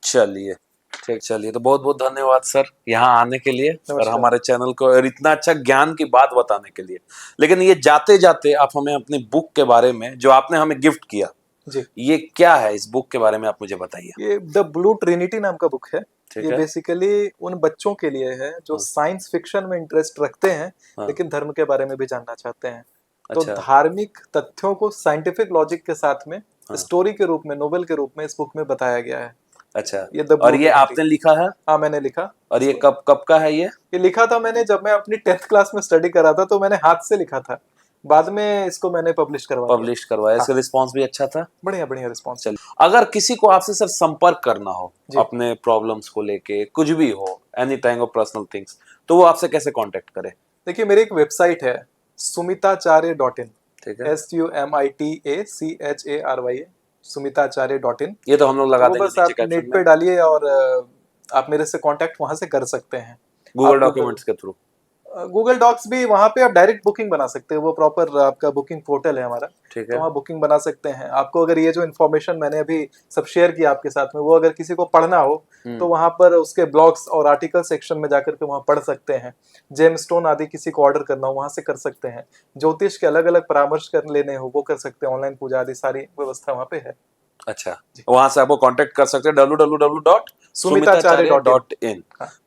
चलिए ठीक, चलिए, तो बहुत बहुत धन्यवाद सर यहाँ आने के लिए और हमारे चैनल को और इतना अच्छा ज्ञान की बात बताने के लिए। लेकिन ये जाते जाते आप हमें अपनी बुक के बारे में, जो आपने हमें गिफ्ट किया जी, ये क्या है, इस बुक के बारे में आप मुझे बताइए। ये द ब्लू ट्रिनिटी नाम का बुक है। ये बेसिकली उन बच्चों के लिए है जो साइंस फिक्शन में इंटरेस्ट रखते हैं, लेकिन धर्म के बारे में भी जानना चाहते हैं। तो धार्मिक तथ्यों को साइंटिफिक लॉजिक के साथ में स्टोरी के रूप में, नोवेल के रूप में इस बुक में बताया गया है। अच्छा, और ये आपने लिखा है? हाँ, मैंने लिखा। और ये कब कब का है? ये लिखा था मैंने जब मैं अपनी 10th क्लास में स्टडी कर रहा था, तो मैंने हाथ से लिखा था। बाद में इसको मैंने पब्लिश करवाया। इसका रिस्पांस भी अच्छा था? बढ़िया बढ़िया रिस्पांस। चलिए, अगर किसी को आपसे सर संपर्क करना हो अपने प्रॉब्लम्स को लेके, कुछ भी हो, any time of personal things, तो वो आपसे कैसे कांटेक्ट करे? देखिए, मेरी एक वेबसाइट है sumitacharya.in, ठीक है, SUMITACHARYA, sumitacharya.in। ये तो हम लोग लगा देंगे नीचे, आप नेट पे डालिए और आप मेरे से कांटेक्ट वहां से कर सकते हैं, गूगल डॉक्यूमेंट्स के थ्रू। गूगल डॉक्स भी, वहां पे आप डायरेक्ट बुकिंग बना सकते हैं, वो प्रॉपर आपका बुकिंग पोर्टल है हमारा। ठीक है, तो वहाँ बुकिंग बना सकते हैं। आपको अगर ये जो इन्फॉर्मेशन मैंने अभी सब शेयर किया आपके साथ में, वो अगर किसी को पढ़ना हो तो वहां पर उसके ब्लॉग्स और आर्टिकल सेक्शन में जाकर के वहाँ पढ़ सकते हैं। जेमस्टोन आदि किसी को ऑर्डर करना हो वहां से कर सकते हैं। ज्योतिष के अलग अलग परामर्श कर लेने हो वो कर सकते हैं। ऑनलाइन पूजा आदि सारी व्यवस्था वहाँ पे है। अच्छा, वहां से आपको कांटेक्ट कर सकते हैं www.sumitacharya.in।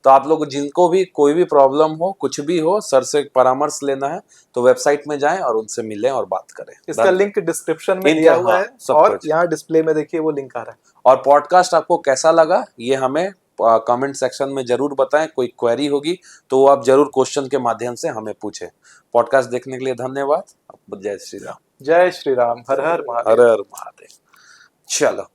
तो आप लोग जिनको भी कोई भी प्रॉब्लम हो, कुछ भी हो, सर से परामर्श लेना है तो वेबसाइट में जाएं और उनसे मिलें और बात करें। इसका लिंक डिस्क्रिप्शन में दिया हुआ है और यहाँ डिस्प्ले में देखिए वो लिंक आ रहा है। और पॉडकास्ट आपको कैसा लगा ये हमें कमेंट सेक्शन में जरूर बताएं। कोई क्वेरी होगी तो वो आप जरूर क्वेश्चन के माध्यम से हमें पूछें। पॉडकास्ट देखने के लिए धन्यवाद। जय श्री राम। जय श्री राम। हर हर महादेव। हर हर महादेव। चलो।